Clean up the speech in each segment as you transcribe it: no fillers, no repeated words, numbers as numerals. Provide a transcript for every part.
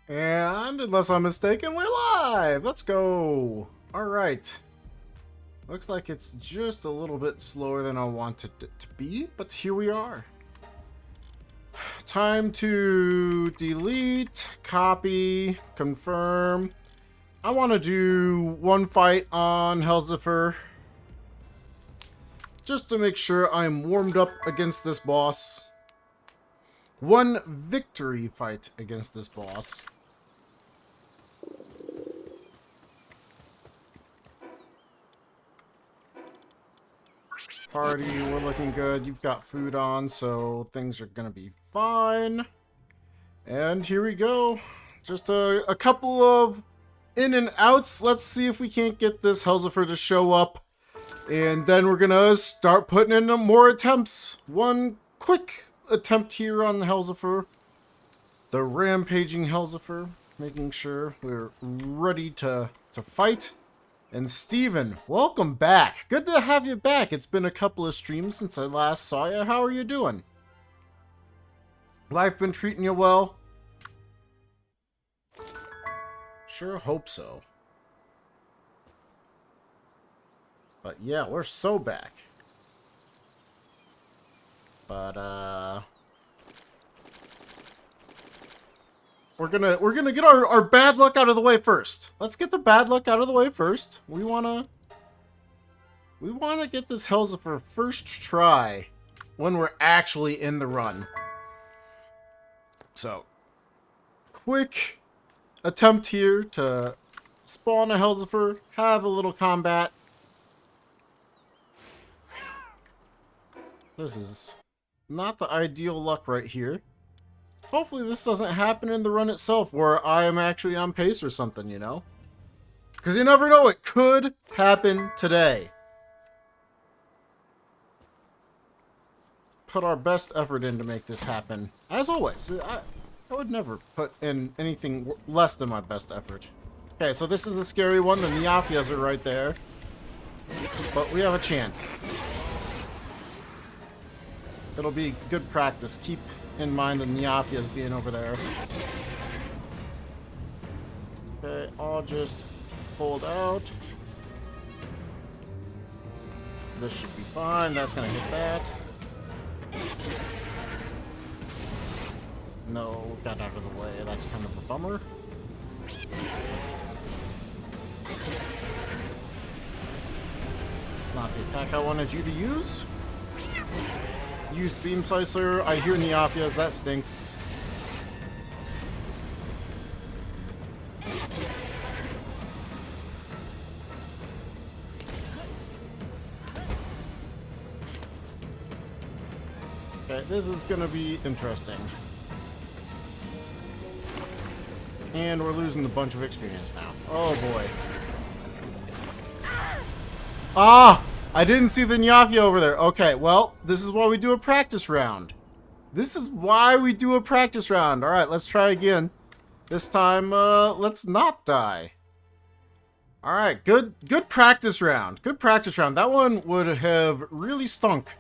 And unless I'm mistaken, we're live! Let's go! Alright. Looks like it's just a little bit slower than I wanted it to be, but here we are. Time to delete, copy, confirm. I want to do one fight on Helzifer, just to make sure I'm warmed up against this boss. One victory fight against this boss. Party, we're looking good. You've got food on, so things are gonna be fine. And here we go. Just a couple of in and outs. Let's see if we can't get this Helzifer to show up. And then we're gonna start putting in more attempts. One quick attempt here on the Helzifer. The rampaging Helzifer. Making sure we're ready to fight. And Steven, welcome back. Good to have you back. It's been a couple of streams since I last saw you. How are you doing? Life been treating you well? Sure hope so. But yeah, we're so back. But we're gonna get our bad luck out of the way first. Let's get the bad luck out of the way first. We wanna get this Helzifer first try when we're actually in the run. So, quick attempt here to spawn a Helzifer, have a little combat. This is not the ideal luck right here. Hopefully this doesn't happen in the run itself where I am actually on pace or something, you know? Because you never know, it could happen today. Put our best effort in to make this happen. As always, I would never put in anything less than my best effort. Okay, so this is a scary one. The Neophias are right there. But we have a chance. It'll be good practice. Keep in mind the Neophias being over there. Okay, I'll just fold out. This should be fine. That's gonna hit that. No, got out of the way. That's kind of a bummer. It's not the attack I wanted you to use. Used Beam Slicer. I hear Neophias. That stinks. Okay, this is gonna be interesting. And we're losing a bunch of experience now. Oh boy. Ah! I didn't see the Neophia over there. Okay, well, this is why we do a practice round. This is why we do a practice round. Alright, let's try again. This time, let's not die. Alright, good practice round. Good practice round. That one would have really stunk.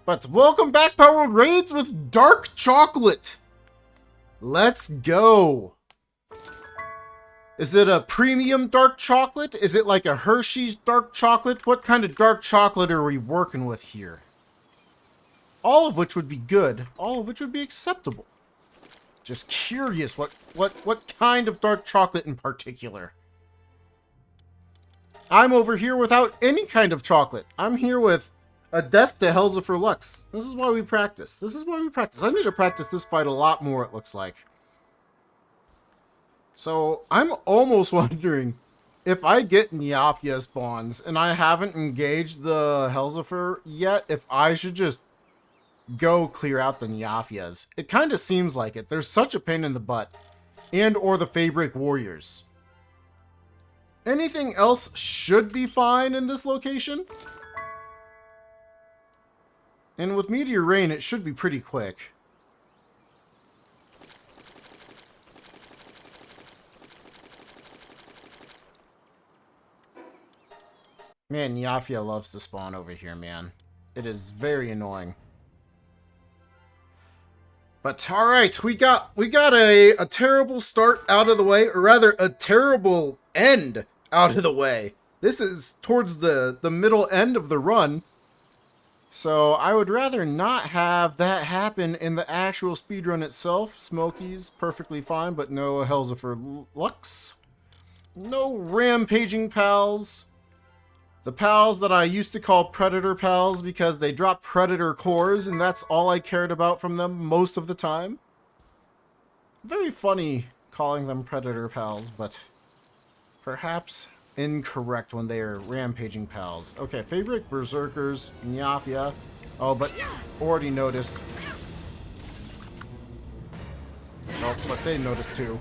But welcome back, Power World Raids with Dark Chocolate. Let's go. Is it a premium dark chocolate? Is it like a Hershey's dark chocolate? What kind of dark chocolate are we working with here? All of which would be good. All of which would be acceptable. Just curious what kind of dark chocolate in particular. I'm over here without any kind of chocolate. I'm here with a death to Helzifer Lux. This is why we practice. This is why we practice. I need to practice this fight a lot more, it looks like. So, I'm almost wondering if I get Neophia spawns and I haven't engaged the Helzifer yet, if I should just go clear out the Neophias. It kind of seems like it. There's such a pain in the butt. And or the Fabric Warriors. Anything else should be fine in this location. And with Meteor Rain, it should be pretty quick. Man, Neophia loves to spawn over here, man. It is very annoying. But all right, we got a terrible start out of the way, or rather a terrible end out of the way. This is towards the middle end of the run. So I would rather not have that happen in the actual speedrun itself. Smokey's perfectly fine, but no Helsifer Lux. No rampaging pals. The pals that I used to call Predator pals because they drop Predator cores, and that's all I cared about from them most of the time. Very funny calling them Predator pals, but perhaps incorrect when they are rampaging pals. Okay, favorite berserkers, Nyafia. Oh, but already noticed. Oh, but they noticed too.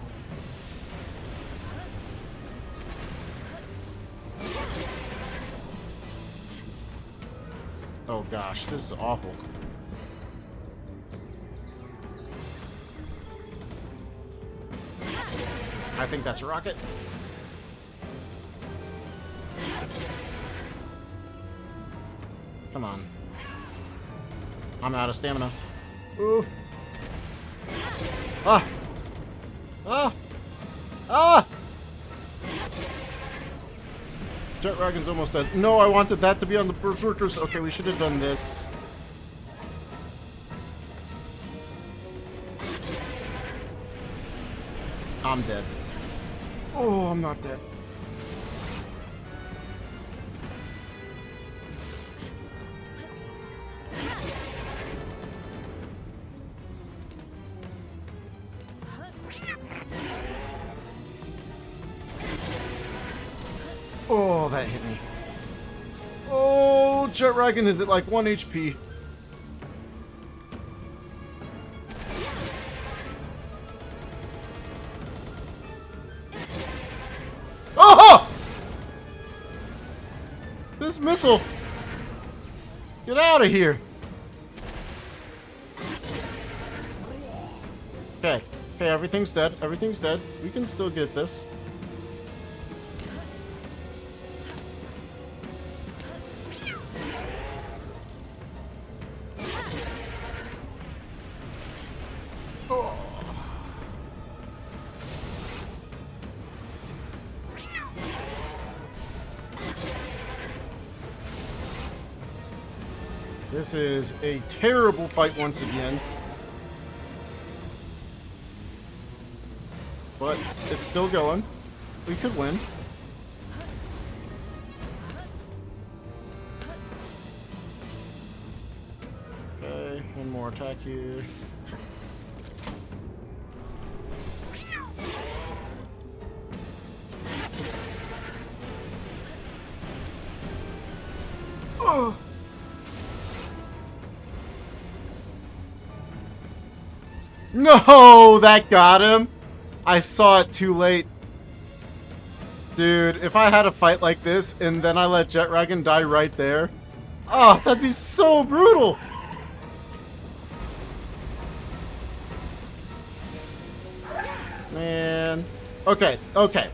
Oh gosh, this is awful. I think that's a rocket. Come on. I'm out of stamina. Ooh. Ah! Ah! Ah! Jet Dragon's almost dead. No, I wanted that to be on the Berserkers. Okay, we should have done this. I'm dead. Oh, I'm not dead. Oh, that hit me. Oh, Jet Dragon is at like 1 HP. Oh! This missile! Get out of here! Okay. Okay, everything's dead. Everything's dead. We can still get this. Oh. This is a terrible fight once again. But it's still going. We could win. Okay, one more attack here. Oh. No, that got him. I saw it too late. Dude, if I had a fight like this and then I let Jet Dragon die right there. Oh, that'd be so brutal. Man. Okay, okay.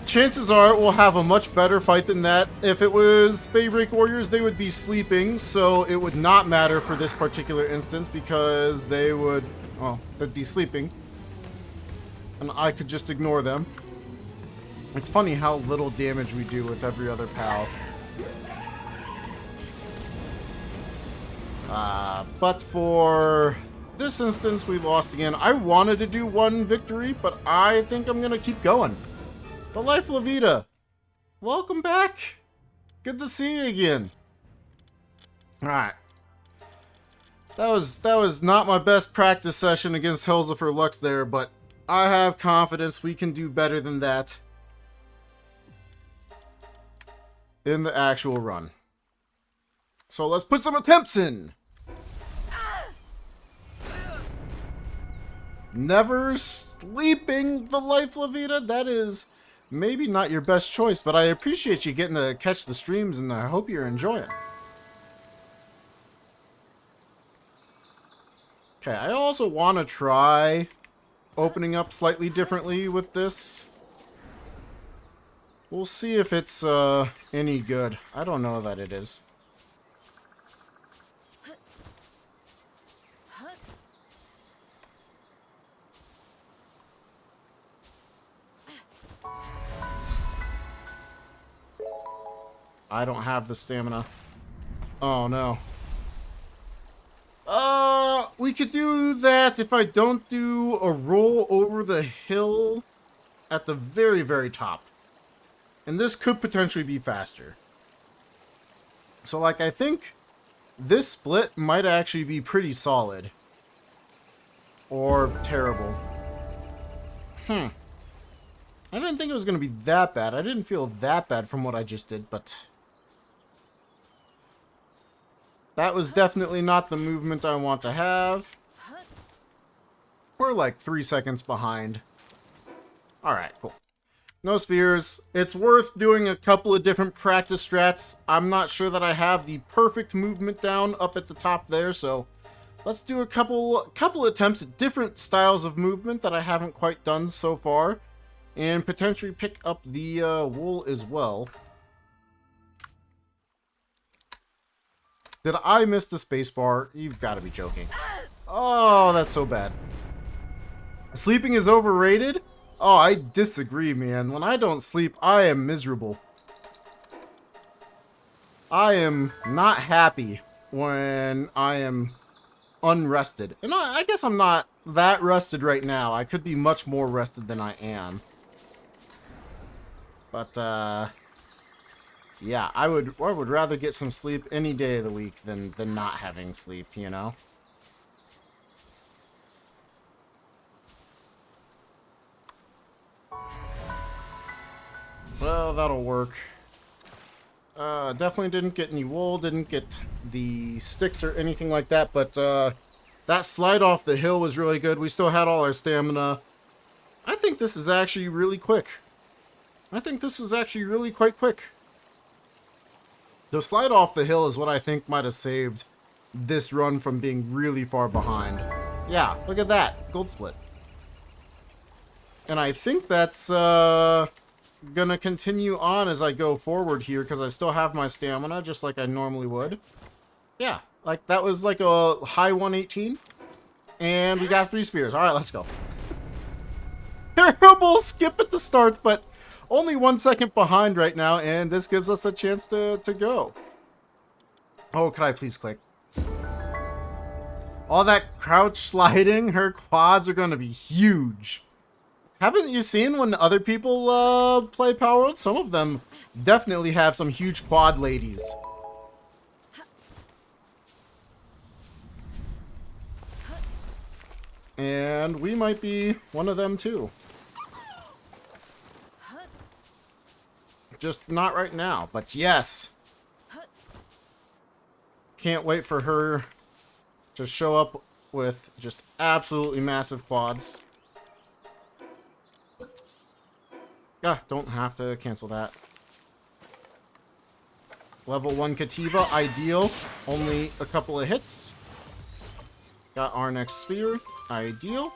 Chances are we'll have a much better fight than that. If it was Favorite Warriors, they would be sleeping, so it would not matter for this particular instance because they would, well, they'd be sleeping. And I could just ignore them. It's funny how little damage we do with every other pal. But for this instance, we lost again. I wanted to do one victory, but I think I'm going to keep going. The Life La Vida, welcome back. Good to see you again. All right. That was not my best practice session against Helsifer Lux there, but I have confidence we can do better than that in the actual run. So let's put some attempts in. Never sleeping the Life La Vida. That is maybe not your best choice, but I appreciate you getting to catch the streams, and I hope you're enjoying. Okay, I also want to try opening up slightly differently with this. We'll see if it's any good. I don't know that it is. I don't have the stamina. Oh, no. We could do that if I don't do a roll over the hill at the very, very top. And this could potentially be faster. So, like, I think this split might actually be pretty solid. Or terrible. I didn't think it was going to be that bad. I didn't feel that bad from what I just did, but... that was definitely not the movement I want to have. We're like 3 seconds behind. Alright, cool. No spheres. It's worth doing a couple of different practice strats. I'm not sure that I have the perfect movement down up at the top there, so let's do a couple attempts at different styles of movement that I haven't quite done so far, and potentially pick up the wool as well. Did I miss the spacebar? You've got to be joking. Oh, that's so bad. Sleeping is overrated? Oh, I disagree, man. When I don't sleep, I am miserable. I am not happy when I am unrested. And I guess I'm not that rested right now. I could be much more rested than I am. But, yeah, I would rather get some sleep any day of the week than not having sleep, you know? Well, that'll work. Definitely didn't get any wool, didn't get the sticks or anything like that, but that slide off the hill was really good. We still had all our stamina. I think this is actually really quick. I think this was actually really quite quick. The slide off the hill is what I think might have saved this run from being really far behind. Yeah, look at that. Gold split. And I think that's gonna continue on as I go forward here, because I still have my stamina just like I normally would. Yeah, like that was like a high 118. And we got 3 spheres. Alright, let's go. Terrible skip at the start, but only 1 second behind right now, and this gives us a chance to go. Oh, could I please click? All that crouch sliding, her quads are going to be huge. Haven't you seen when other people play Power World? Some of them definitely have some huge quad ladies. And we might be one of them too. Just not right now, but yes. Can't wait for her to show up with just absolutely massive quads. Yeah, don't have to cancel that. Level 1 Kativa, ideal. Only a couple of hits. Got our next sphere, ideal.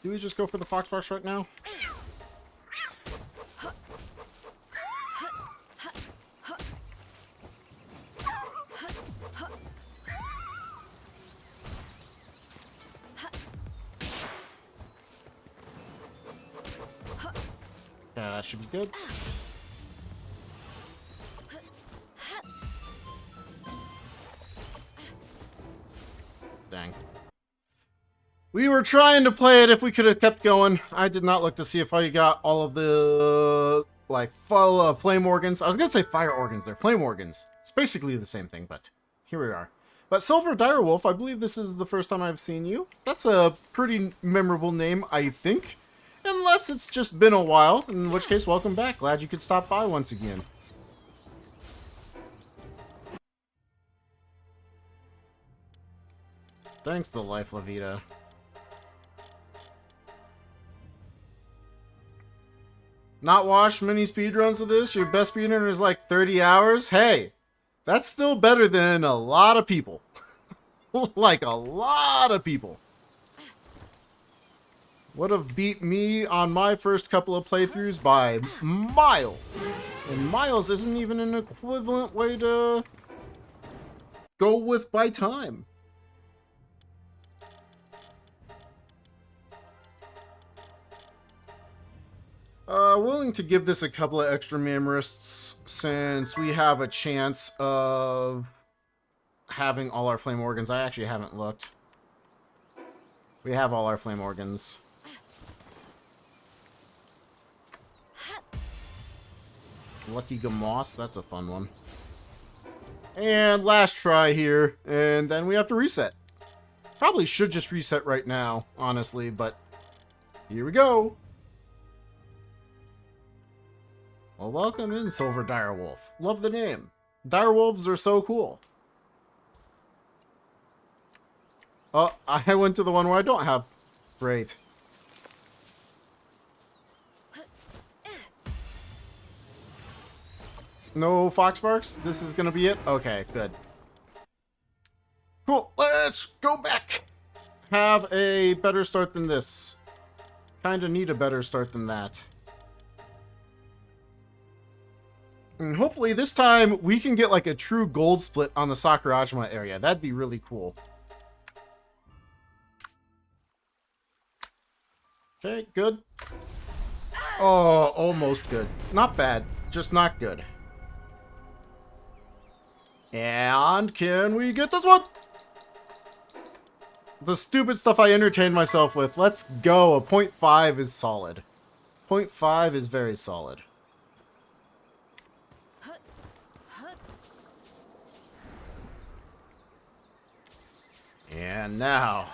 Do we just go for the Foxbox right now? Yeah, that should be good. Dang. We were trying to play it if we could have kept going. I did not look to see if I got all of the, like, flame organs. I was going to say fire organs. They're flame organs. It's basically the same thing, but here we are. But Silver Direwolf, I believe this is the first time I've seen you. That's a pretty memorable name, I think. Unless it's just been a while, in which case, welcome back. Glad you could stop by once again. Thanks to Life La Vida. Not watched many speedruns of this? Your best speedrun is like 30 hours? Hey, that's still better than a lot of people. Like a lot of people. Would have beat me on my first couple of playthroughs by miles. And miles isn't even an equivalent way to go with by time. Willing to give this a couple of extra mammoths since we have a chance of having all our flame organs. I actually haven't looked. We have all our flame organs. Lucky Gamoss, that's a fun one. And last try here, and then we have to reset. Probably should just reset right now, honestly, but here we go. Well, welcome in, Silver Direwolf. Love the name. Direwolves are so cool. Oh, I went to the one where I don't have. Great. No Foxbarks? This is gonna be it? Okay, good. Cool, let's go back. Have a better start than this. Kinda need a better start than that. And hopefully this time we can get like a true gold split on the Sakurajima area. That'd be really cool. Okay, good. Oh, almost good. Not bad, just not good. And can we get this one? The stupid stuff I entertained myself with. Let's go. A 0.5 is solid. 0.5 is very solid. And now,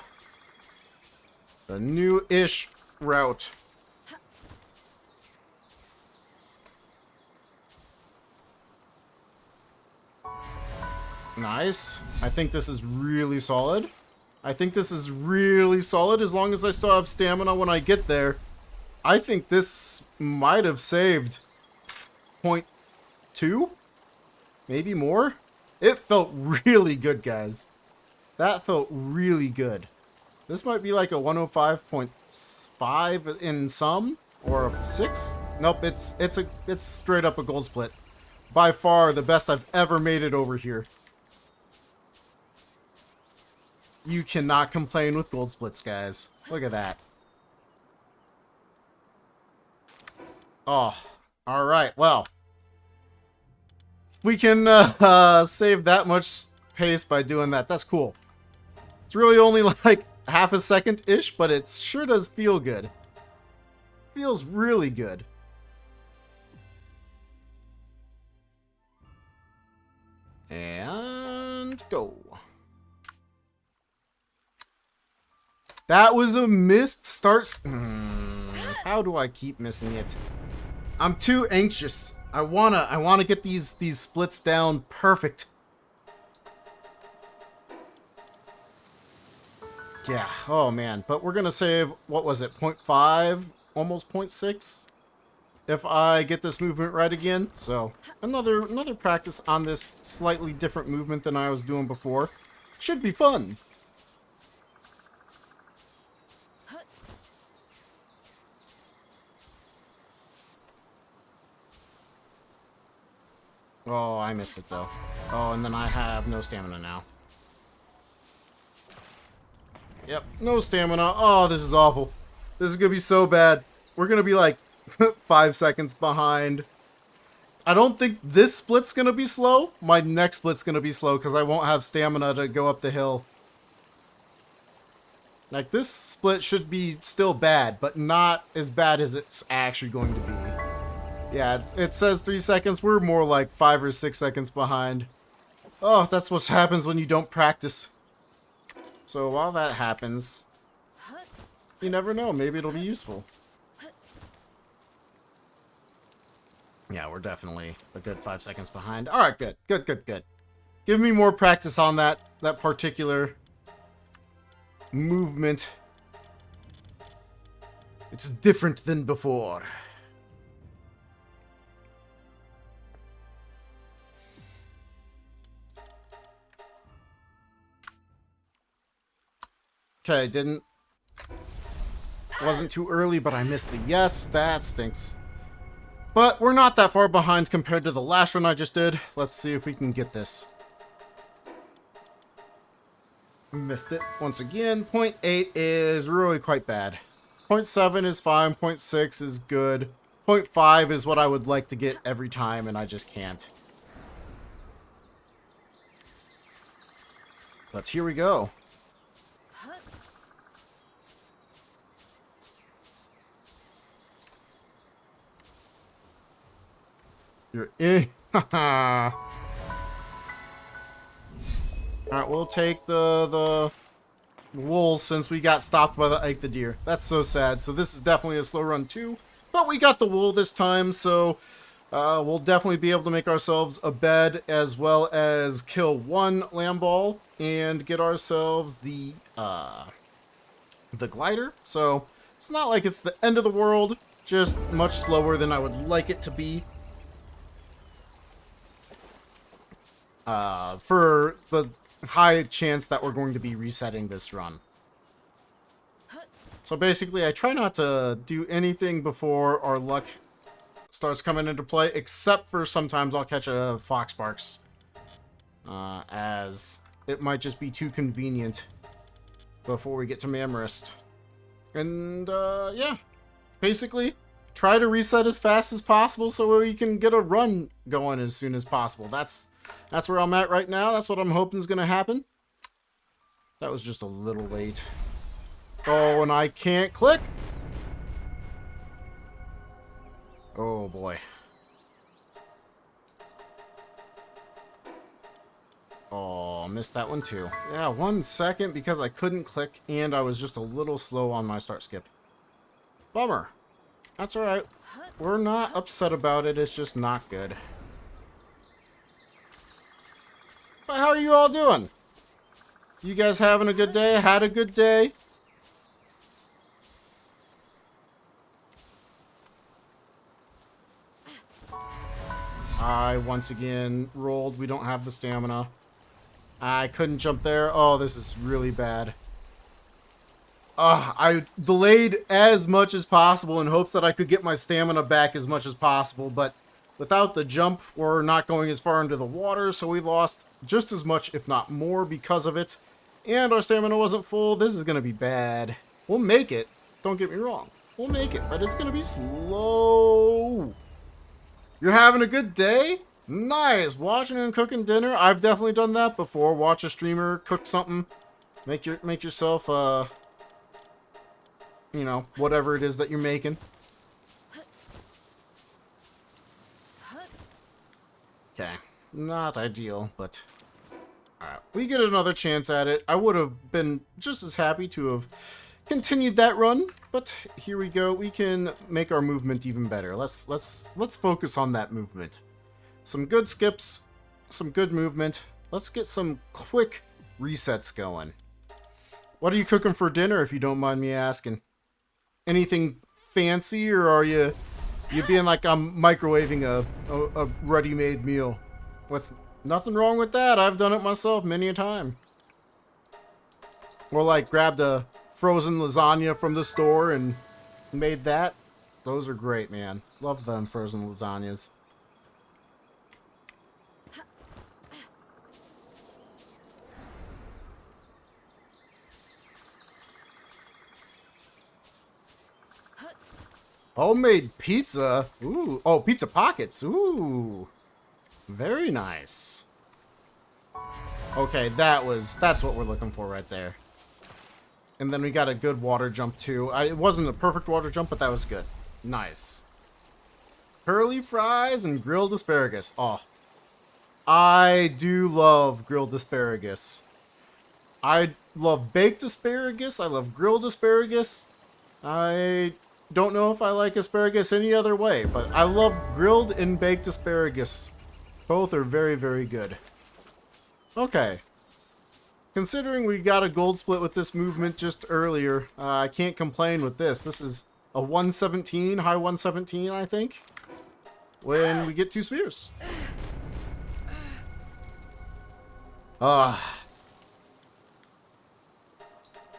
the new-ish route. Nice. I think this is really solid. I think this is really solid as long as I still have stamina when I get there. I think this might have saved 0.2? Maybe more? It felt really good, guys. That felt really good. This might be like a 105.5 in some, or a 6. Nope, it's straight up a gold split. By far the best I've ever made it over here. You cannot complain with gold splits, guys. Look at that. Oh, all right. Well, we can save that much pace by doing that. That's cool. It's really only like half a second-ish, but it sure does feel good. Feels really good. And go. That was a missed start. How do I keep missing it? I'm too anxious. I wanna get these splits down perfect. Yeah, oh man, but we're gonna save, what was it, 0.5, almost 0.6, if I get this movement right again. So another practice on this slightly different movement than I was doing before. Should be fun. Oh, I missed it though. Oh, and then I have no stamina now. Yep, no stamina. Oh, this is awful. This is gonna be so bad. We're gonna be like 5 seconds behind. I don't think this split's gonna be slow. My next split's gonna be slow because I won't have stamina to go up the hill. Like, this split should be still bad, but not as bad as it's actually going to be. Yeah, it says 3 seconds. We're more like 5 or 6 seconds behind. Oh, that's what happens when you don't practice. So while that happens, you never know. Maybe it'll be useful. Yeah, we're definitely a good 5 seconds behind. All right, good. Good, good, good. Give me more practice on that particular movement. It's different than before. Okay, wasn't too early, but I missed the yes. That stinks. But we're not that far behind compared to the last run I just did. Let's see if we can get this. Missed it once again. 0.8 is really quite bad. 0.7 is fine. 0.6 is good. 0.5 is what I would like to get every time, and I just can't. But here we go. You're in. Alright, we'll take the wool since we got stopped by the deer. That's so sad. So this is definitely a slow run too. But we got the wool this time, so we'll definitely be able to make ourselves a bed as well as kill one lamb ball and get ourselves the glider. So it's not like it's the end of the world, just much slower than I would like it to be. For the high chance that we're going to be resetting this run. So basically, I try not to do anything before our luck starts coming into play, except for sometimes I'll catch a Foxbarks, as it might just be too convenient before we get to Mamrest. And, yeah, basically, try to reset as fast as possible so we can get a run going as soon as possible. That's where I'm at right now. That's what I'm hoping is going to happen. That was just a little late. Oh, and I can't click. Oh, boy. Oh, missed that one too. Yeah, 1 second because I couldn't click and I was just a little slow on my start skip. Bummer. That's alright. We're not upset about it. It's just not good. But how are you all doing? You guys having a good day? Had a good day? I once again rolled. We don't have the stamina. I couldn't jump there. Oh, this is really bad. I delayed as much as possible in hopes that I could get my stamina back as much as possible, but without the jump, we're not going as far into the water, so we lost just as much, if not more, because of it. And our stamina wasn't full. This is going to be bad. We'll make it. Don't get me wrong. We'll make it, but it's going to be slow. You're having a good day? Nice. Watching and cooking dinner. I've definitely done that before. Watch a streamer cook something. Make yourself, you know, whatever it is that you're making. Okay. Not ideal, but alright. We get another chance at it. I would have been just as happy to have continued that run, but here we go. We can make our movement even better. Let's focus on that movement. Some good skips, some good movement. Let's get some quick resets going. What are you cooking for dinner, if you don't mind me asking? Anything fancy, or are you being like I'm microwaving a ready-made meal? With nothing wrong with that. I've done it myself many a time. Or like grabbed a frozen lasagna from the store and made that. Those are great, man. Love them frozen lasagnas. Homemade pizza. Ooh. Oh, pizza pockets. Ooh. Very nice. Okay, that's what we're looking for right there. And then we got a good water jump too. It wasn't a perfect water jump, but that was good. Nice. Curly fries and grilled asparagus. Oh. I do love grilled asparagus. I love baked asparagus. I love grilled asparagus. I don't know if I like asparagus any other way, but I love grilled and baked asparagus. Both are very, very good. Okay. Considering we got a gold split with this movement just earlier, I can't complain with this. This is a 117, high 117, I think, when we get 2 spheres.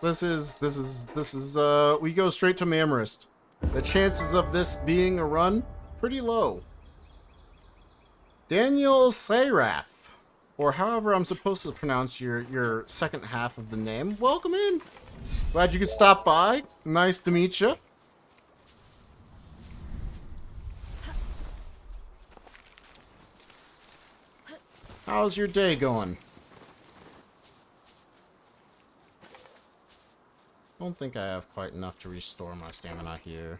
This is, we go straight to Mamrest. The chances of this being a run, pretty low. Daniel Sayraf, or however I'm supposed to pronounce your second half of the name. Welcome in. Glad you could stop by. Nice to meet you. How's your day going? Don't think I have quite enough to restore my stamina here.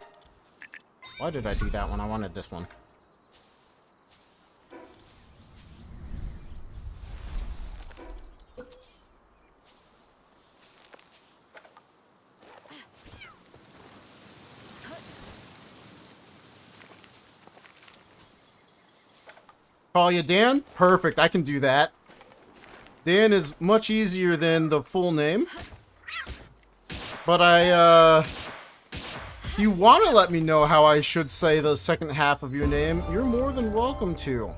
Why did I do that one? I wanted this one. Call you Dan? Perfect, I can do that. Dan is much easier than the full name. But if you want to let me know how I should say the second half of your name, you're more than welcome to.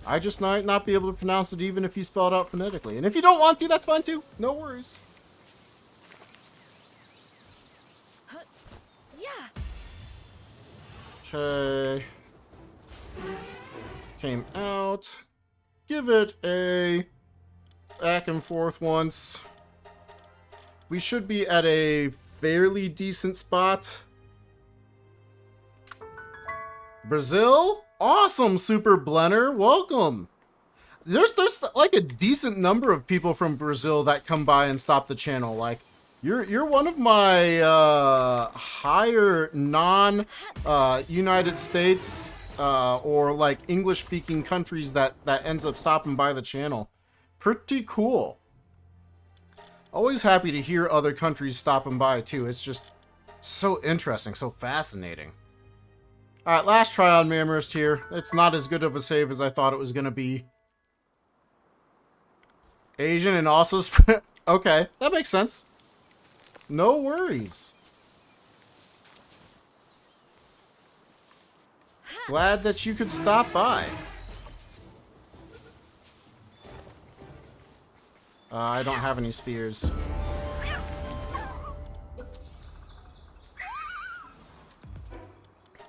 I just might not be able to pronounce it even if you spell it out phonetically. And if you don't want to, that's fine too. No worries. Okay. Came out. Give it a back and forth once. We should be at a fairly decent spot. Brazil? Awesome, Super Blender. Welcome. There's like a decent number of people from Brazil that come by and stop the channel. Like, you're one of my higher non United States or like English speaking countries that ends up stopping by the channel. Pretty cool. Always happy to hear other countries stopping by too. It's just so interesting, so fascinating. Alright, last try on Mammoth here. It's not as good of a save as I thought it was going to be. Asian and also... Okay, that makes sense. No worries. Glad that you could stop by. I don't have any spheres.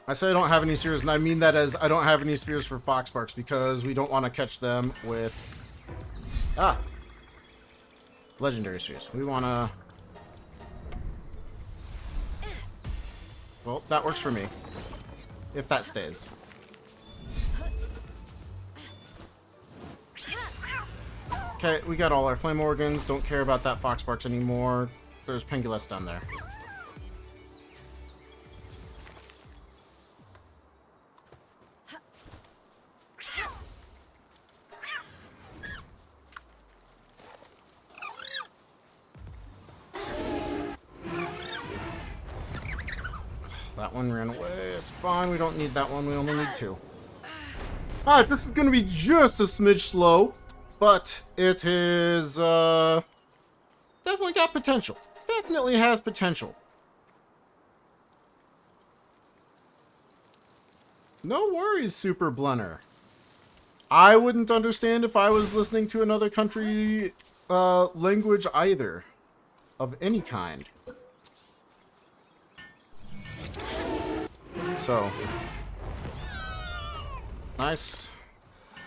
I say I don't have any spheres, and I mean that as I don't have any spheres for Foxparks because we don't want to catch them with... Legendary spheres. We want to... Well, that works for me. If that stays. Okay, we got all our flame organs. Don't care about that Foxparks anymore. There's Pengulets down there. That one ran away. It's fine. We don't need that one. We only need two. Alright, this is going to be just a smidge slow. But it is, definitely got potential. Definitely has potential. No worries, Super Blunner. I wouldn't understand if I was listening to another country, language either. Of any kind. So. Nice.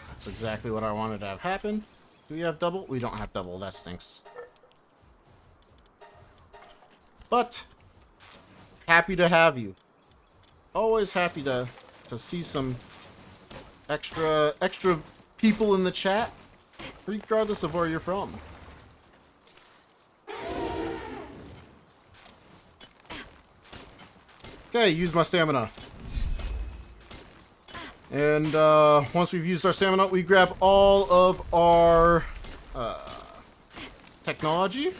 That's exactly what I wanted to have happen. Do we have double? We don't have double. That stinks. But happy to have you. Always happy to see some extra people in the chat, regardless of where you're from. Okay, use my stamina. And once we've used our stamina, we grab all of our technology.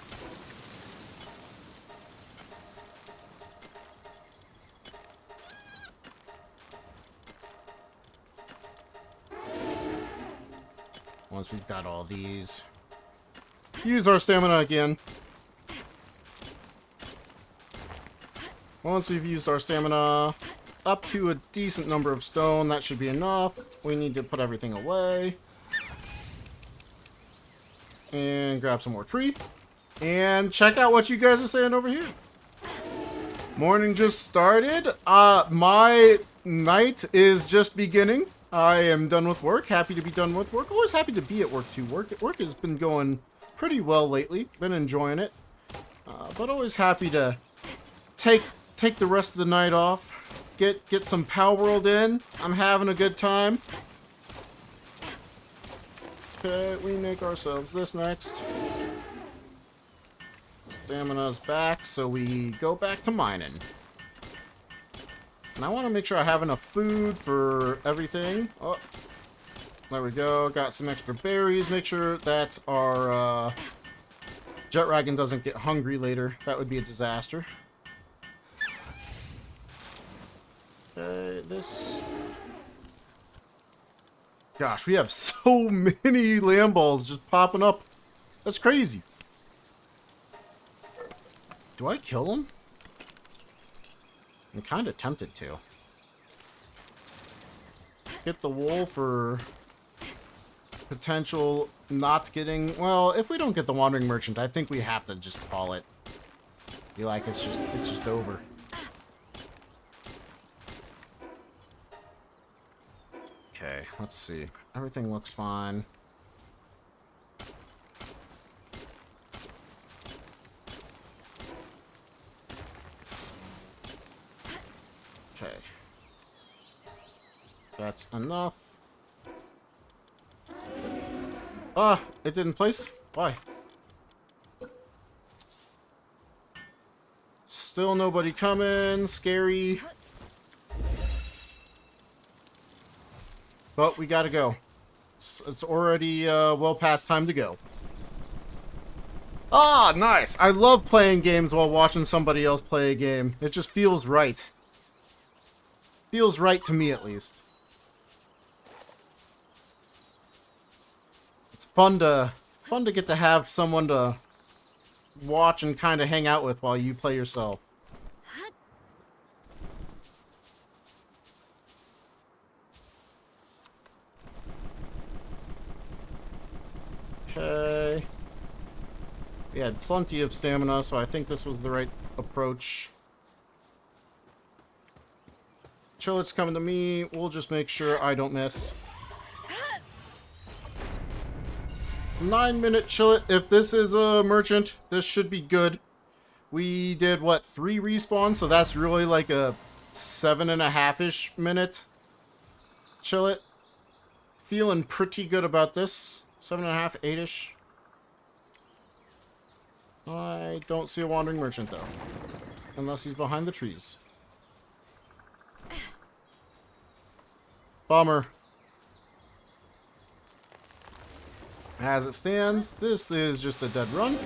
Once we've got all these, use our stamina again. Once we've used our stamina up to a decent number of stone, that should be enough. We need to put everything away. And grab some more tree. And check out what you guys are saying over here. Morning just started. My night is just beginning. I am done with work. Happy to be done with work. Always happy to be at work too. Work has been going pretty well lately. Been enjoying it. But always happy to take the rest of the night off. Get some Power World in. I'm having a good time. Okay, we make ourselves this next. Stamina's back, so we go back to mining. And I want to make sure I have enough food for everything. Oh, there we go. Got some extra berries. Make sure that our jet wagon doesn't get hungry later. That would be a disaster. Okay, this... Gosh, we have so many lamb balls just popping up. That's crazy. Do I kill them? I'm kind of tempted to. Get the wool for potential not getting... Well, if we don't get the wandering merchant, I think we have to just call it. Be like, it's just over. Okay, let's see. Everything looks fine. Okay. That's enough. Ah, it didn't place? Why? Still nobody coming. Scary. But we gotta go. It's already well past time to go. Ah, nice. I love playing games while watching somebody else play a game. It just feels right. Feels right to me, at least. It's fun to get to have someone to watch and kind of hang out with while you play yourself. Okay. We had plenty of stamina, so I think this was the right approach. Chillet's coming to me. We'll just make sure I don't miss. 9-minute Chillet. If this is a merchant, this should be good. We did, what, 3 respawns? So that's really like a 7.5-ish minute Chillet. Feeling pretty good about this. 7.5, 8-ish. I don't see a wandering merchant, though. Unless he's behind the trees. Bummer. As it stands, this is just a dead run.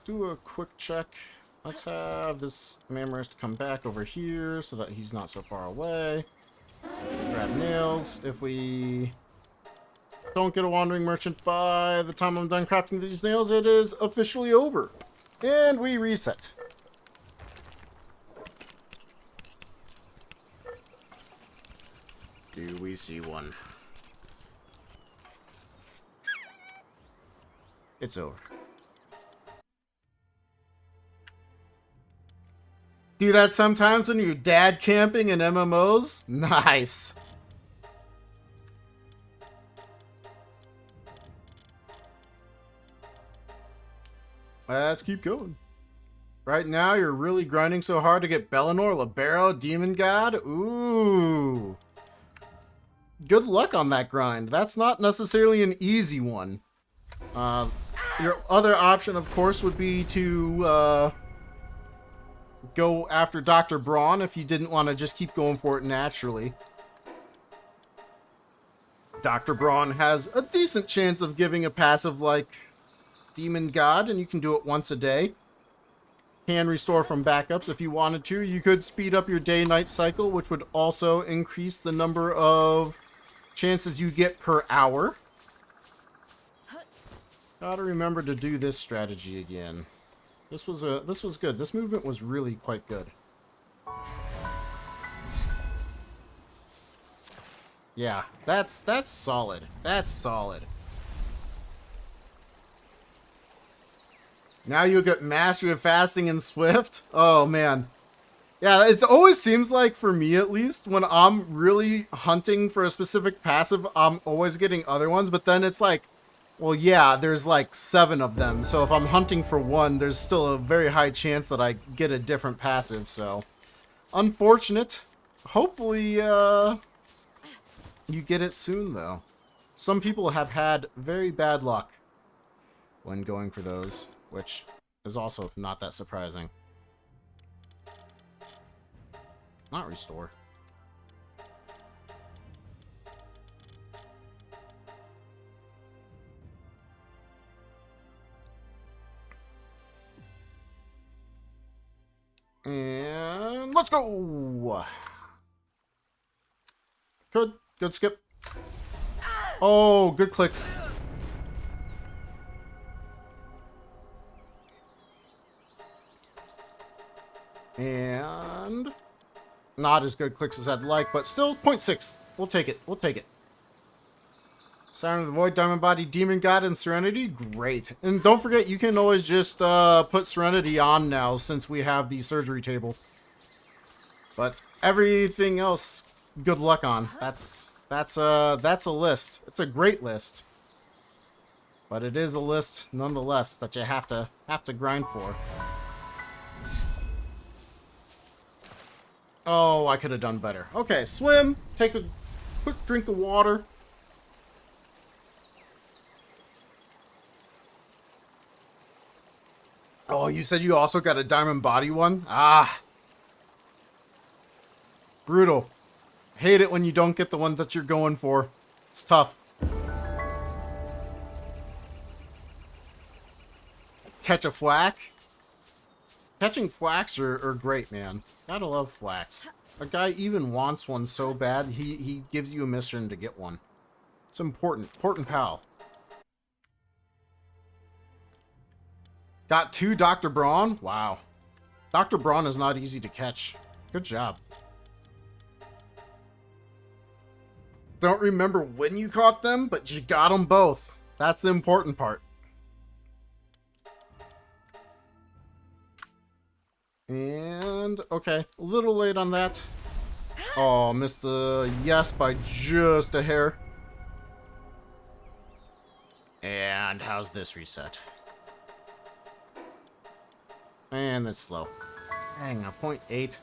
Do a quick check. Let's have this Mammoth come back over here so that he's not so far away. Grab nails. If we don't get a wandering merchant by the time I'm done crafting these nails, it is officially over. And we reset. Do we see one? It's over. Do that sometimes when you're dad camping in MMOs? Nice. Let's keep going. Right now, you're really grinding so hard to get Bellinor, Libero, Demon God. Ooh. Good luck on that grind. That's not necessarily an easy one. Your other option, of course, would be to go after Dr. Braun if you didn't want to just keep going for it naturally. Dr. Braun has a decent chance of giving a passive like Demon God, and you can do it once a day. Can restore from backups if you wanted to. You could speed up your day-night cycle, which would also increase the number of chances you get per hour. Gotta remember to do this strategy again. This was good. This movement was really quite good. Yeah, that's solid. That's solid. Now you'll get Mastery of Fasting and Swift. Oh man. Yeah, it always seems like, for me at least, when I'm really hunting for a specific passive, I'm always getting other ones, but then it's like, well, yeah, there's like 7 of them, so if I'm hunting for one, there's still a very high chance that I get a different passive, so unfortunate. Hopefully, you get it soon, though. Some people have had very bad luck when going for those, which is also not that surprising. Not restore. And let's go! Good skip. Oh, good clicks. And not as good clicks as I'd like, but still 0.6. We'll take it. We'll take it. Siren of the Void, Diamond Body, Demon God, and Serenity. Great. And don't forget, you can always just put Serenity on now since we have the surgery table. But everything else, good luck on. That's a list. It's a great list. But it is a list nonetheless that you have to grind for. Oh, I could have done better. Okay, swim. Take a quick drink of water. Oh, you said you also got a Diamond Body one? Ah. Brutal. Hate it when you don't get the one that you're going for. It's tough. Catch a flack? Catching flacks are great, man. Gotta love flacks. A guy even wants one so bad, he gives you a mission to get one. It's important. Important, pal. Got 2 Dr. Braun? Wow. Dr. Braun is not easy to catch. Good job. Don't remember when you caught them, but you got them both. That's the important part. And, okay, a little late on that. Oh, missed the yes by just a hair. And how's this reset? And it's slow. Dang, a 0.8.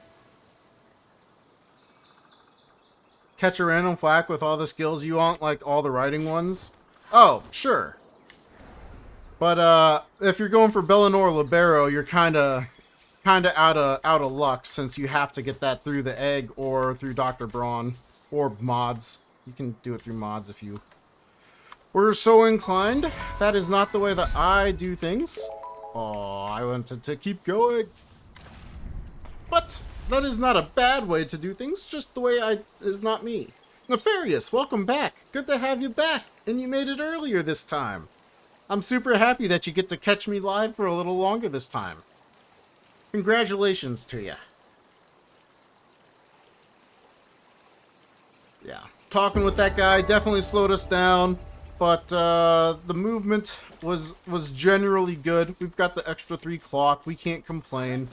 Catch a random flack with all the skills you want, like all the riding ones? Oh, sure. But, if you're going for Bellinor Libero, you're kinda out of luck, since you have to get that through the egg or through Dr. Braun or mods. You can do it through mods if you were so inclined. That is not the way that I do things. Oh, I wanted to keep going. But that is not a bad way to do things, just the way is not me. Nefarious, welcome back. Good to have you back, and you made it earlier this time. I'm super happy that you get to catch me live for a little longer this time. Congratulations to you. Yeah, talking with that guy definitely slowed us down, but the movement was generally good. We've got the extra 3 clock. We can't complain.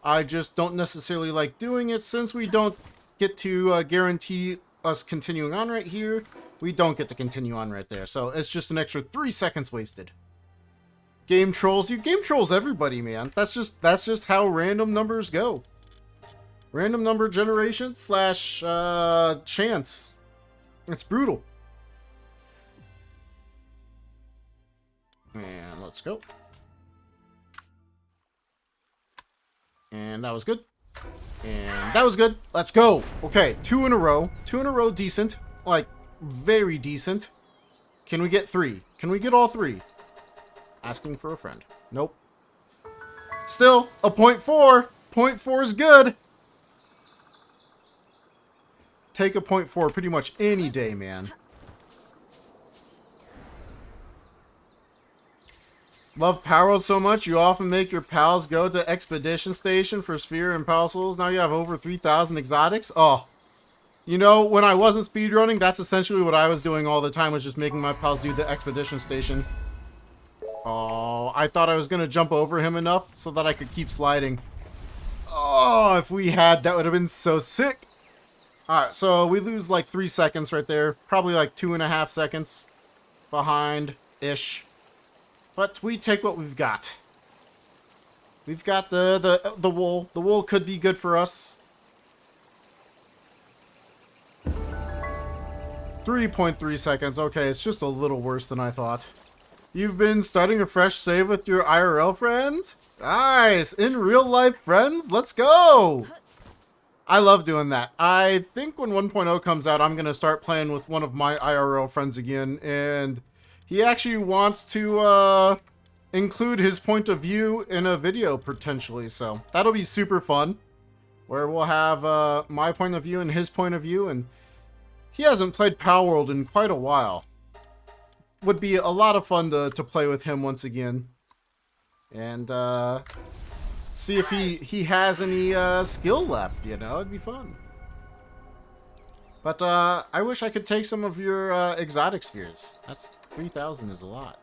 I just don't necessarily like doing it since we don't get to guarantee us continuing on right here. We don't get to continue on right there, so it's just an extra 3 seconds wasted. Game trolls, you game trolls everybody, man. That's just how random numbers go. Random number generation slash chance. It's brutal. And let's go. And that was good. And that was good. Let's go. Okay, 2 in a row. 2 in a row, decent. Like, very decent. Can we get 3? Can we get all 3? Asking for a friend. Nope. Still, a 0.4. 0.4 is good. Take a 0.4 pretty much any day, man. Love Power so much, you often make your pals go to Expedition Station for Sphere and Pal Souls. Now you have over 3,000 exotics. Oh. You know, when I wasn't speedrunning, that's essentially what I was doing all the time, was just making my pals do the Expedition Station. Oh, I thought I was going to jump over him enough so that I could keep sliding. Oh, if we had, that would have been so sick. Alright, so we lose like 3 seconds right there. Probably like 2.5 seconds behind-ish. But we take what we've got. We've got the wool. The wool could be good for us. 3.3 seconds. Okay, it's just a little worse than I thought. You've been starting a fresh save with your IRL friends? Nice! In real life friends? Let's go! I love doing that. I think when 1.0 comes out, I'm going to start playing with one of my IRL friends again. And he actually wants to include his point of view in a video, potentially. So that'll be super fun. Where we'll have my point of view and his point of view. And he hasn't played Palworld in quite a while. Would be a lot of fun to play with him once again. And see if he has any skill left, you know? It'd be fun. But I wish I could take some of your exotic spheres. That's 3,000 is a lot.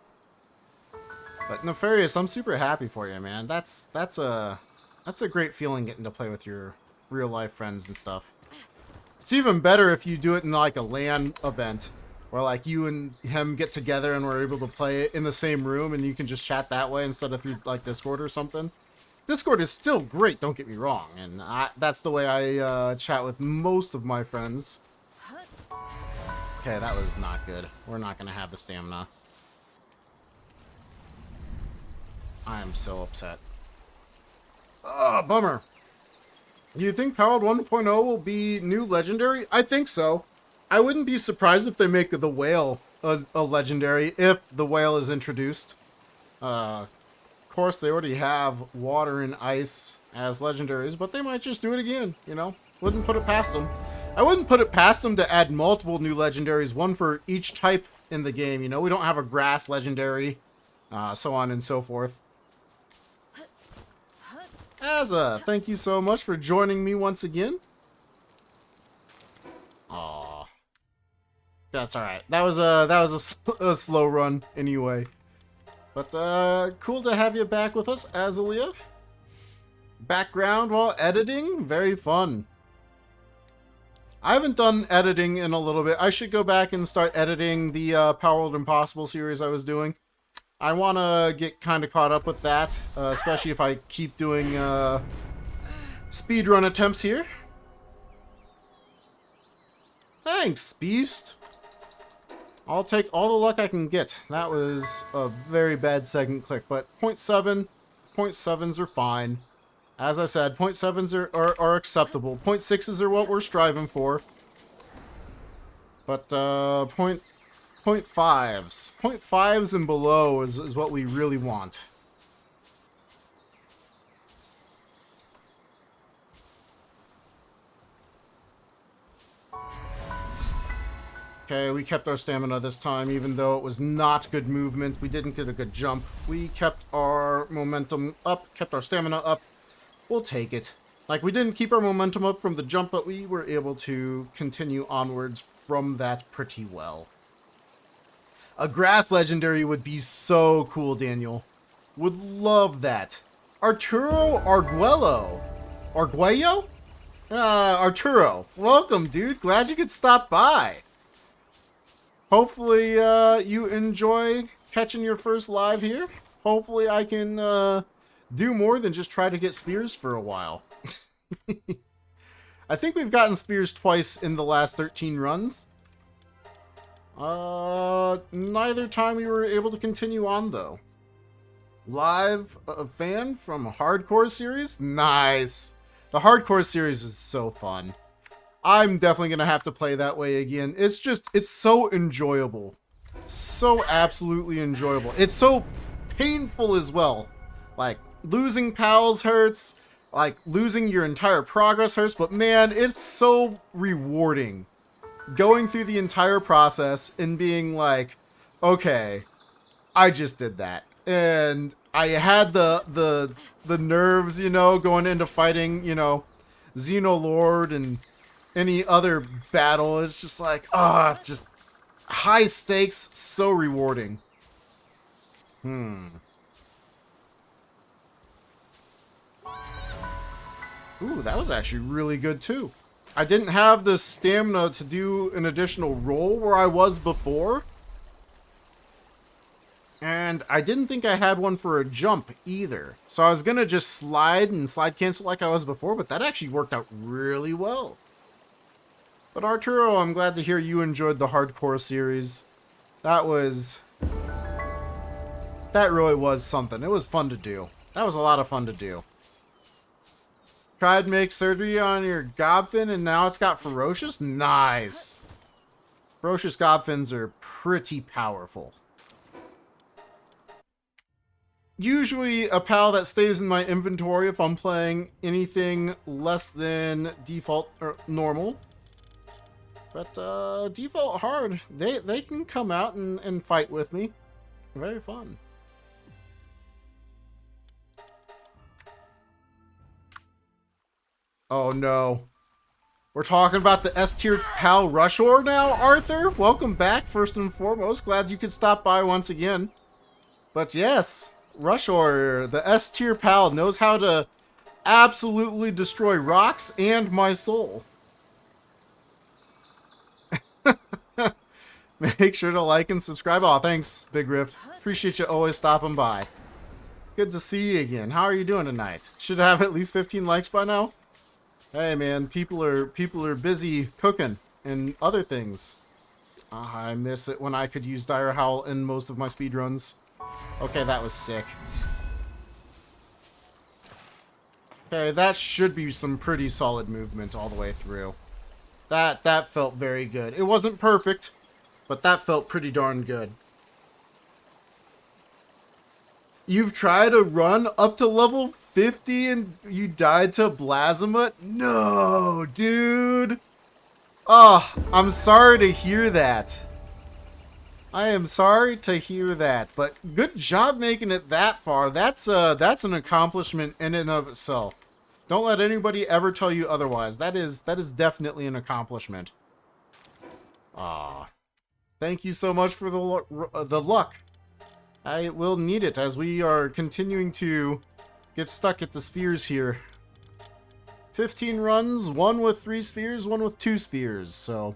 But Nefarious, I'm super happy for you, man. That's a great feeling getting to play with your real life friends and stuff. It's even better if you do it in like a LAN event. Where like you and him get together and we're able to play it in the same room and you can just chat that way instead of through like Discord or something. Discord is still great, don't get me wrong. And that's the way I chat with most of my friends. Okay, that was not good. We're not going to have the stamina. I am so upset. Oh, bummer. Do you think Palworld 1.0 will be new legendary? I think so. I wouldn't be surprised if they make the whale a legendary if the whale is introduced. Of course, they already have water and ice as legendaries, but they might just do it again, you know? Wouldn't put it past them. I wouldn't put it past them to add multiple new legendaries, one for each type in the game, you know? We don't have a grass legendary, so on and so forth. Azza, thank you so much for joining me once again. Aww. That's alright. That was a slow run anyway. But cool to have you back with us, Azalia. Background while editing, very fun. I haven't done editing in a little bit. I should go back and start editing the Palworld Impossible series I was doing. I want to get kind of caught up with that, especially if I keep doing speedrun attempts here. Thanks, Beast. I'll take all the luck I can get. That was a very bad second click, but 0.7s are fine. As I said, 0.7s are acceptable. 0.6s are what we're striving for. But 0.5s. 0.5s and below is what we really want. Okay, we kept our stamina this time, even though it was not good movement. We didn't get a good jump. We kept our momentum up, kept our stamina up. We'll take it. Like, we didn't keep our momentum up from the jump, but we were able to continue onwards from that pretty well. A grass legendary would be so cool, Daniel. Would love that. Arturo Arguello. Arguello? Arturo. Welcome, dude. Glad you could stop by. Hopefully, you enjoy catching your first live here. Hopefully, I can do more than just try to get spears for a while. I think we've gotten spears twice in the last 13 runs. Neither time we were able to continue on, though. Live fan from Hardcore series? Nice. The Hardcore series is so fun. I'm definitely going to have to play that way again. It's so enjoyable. So absolutely enjoyable. It's so painful as well. Like, losing pals hurts. Like, losing your entire progress hurts. But man, it's so rewarding. Going through the entire process and being like, okay, I just did that. And I had the nerves, you know, going into fighting, you know, Xenolord and any other battle. It's just like, just high stakes, so rewarding. Ooh, that was actually really good too. I didn't have the stamina to do an additional roll where I was before. And I didn't think I had one for a jump either. So I was going to just slide and slide cancel like I was before, but that actually worked out really well. But Arturo, I'm glad to hear you enjoyed the hardcore series. That really was something. It was fun to do. That was a lot of fun to do. Tried to make surgery on your gobfin and now it's got ferocious? Nice. Ferocious gobfins are pretty powerful. Usually a pal that stays in my inventory if I'm playing anything less than default or normal. But default hard, they can come out and fight with me. Very fun. Oh no. We're talking about the S-tier pal Rushor now, Arthur? Welcome back, first and foremost. Glad you could stop by once again. But yes, Rushor, the S-tier pal, knows how to absolutely destroy rocks and my soul. Make sure to like and subscribe. Aw, thanks, Big Rift. Appreciate you always stopping by. Good to see you again. How are you doing tonight? Should have at least 15 likes by now. Hey man, people are busy cooking and other things. I miss it when I could use Dire Howl in most of my speedruns. Okay, that was sick. Okay, that should be some pretty solid movement all the way through. That felt very good. It wasn't perfect, but that felt pretty darn good. You've tried to run up to level 50 and you died to Blasima? No, dude. Oh, I'm sorry to hear that. I am sorry to hear that, but good job making it that far. That's an accomplishment in and of itself. Don't let anybody ever tell you otherwise. That is definitely an accomplishment. Ah, thank you so much for the luck. I will need it as we are continuing to get stuck at the spheres here. 15 runs, one with 3 spheres, one with 2 spheres. So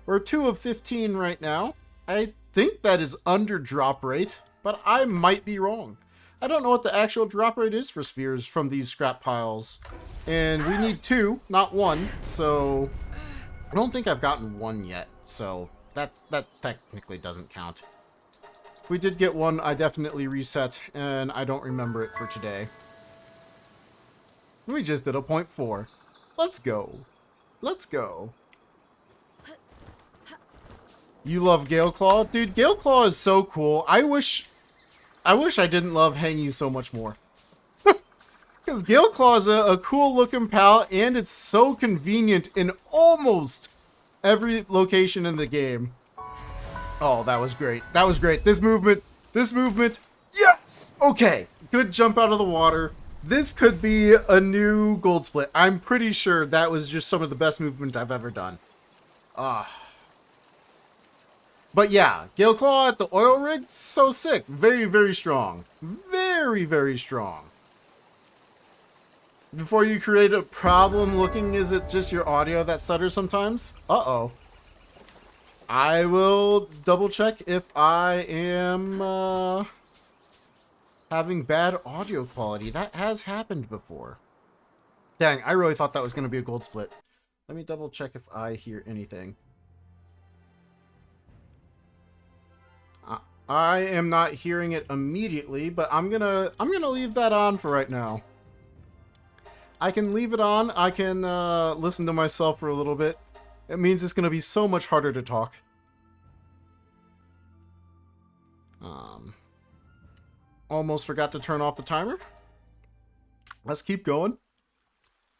we're 2 of 15 right now. I think that is under drop rate, but I might be wrong. I don't know what the actual drop rate is for spheres from these scrap piles. And we need 2, not 1. So I don't think I've gotten 1 yet. So that technically doesn't count. If we did get 1, I definitely reset, and I don't remember it for today. We just did a 0.4. Let's go. Let's go. You love Gale Claw? Dude, Gale Claw is so cool. I wish I didn't love Hangyu so much more. Because Gale Claw is a cool looking pal, and it's so convenient in almost every location in the game. Oh, that was great. That was great. This movement, yes! Okay, good jump out of the water. This could be a new gold split. I'm pretty sure that was just some of the best movement I've ever done. But yeah, Gale Claw at the oil rig, so sick. Very, very strong. Very, very strong. Before you create a problem looking, is it just your audio that stutters sometimes? Uh-oh. I will double check if I am having bad audio quality. That has happened before. Dang, I really thought that was going to be a gold split. Let me double check if I hear anything. I am not hearing it immediately, but I'm gonna leave that on for right now. I can leave it on. I can listen to myself for a little bit. It means it's gonna be so much harder to talk. Almost forgot to turn off the timer. Let's keep going.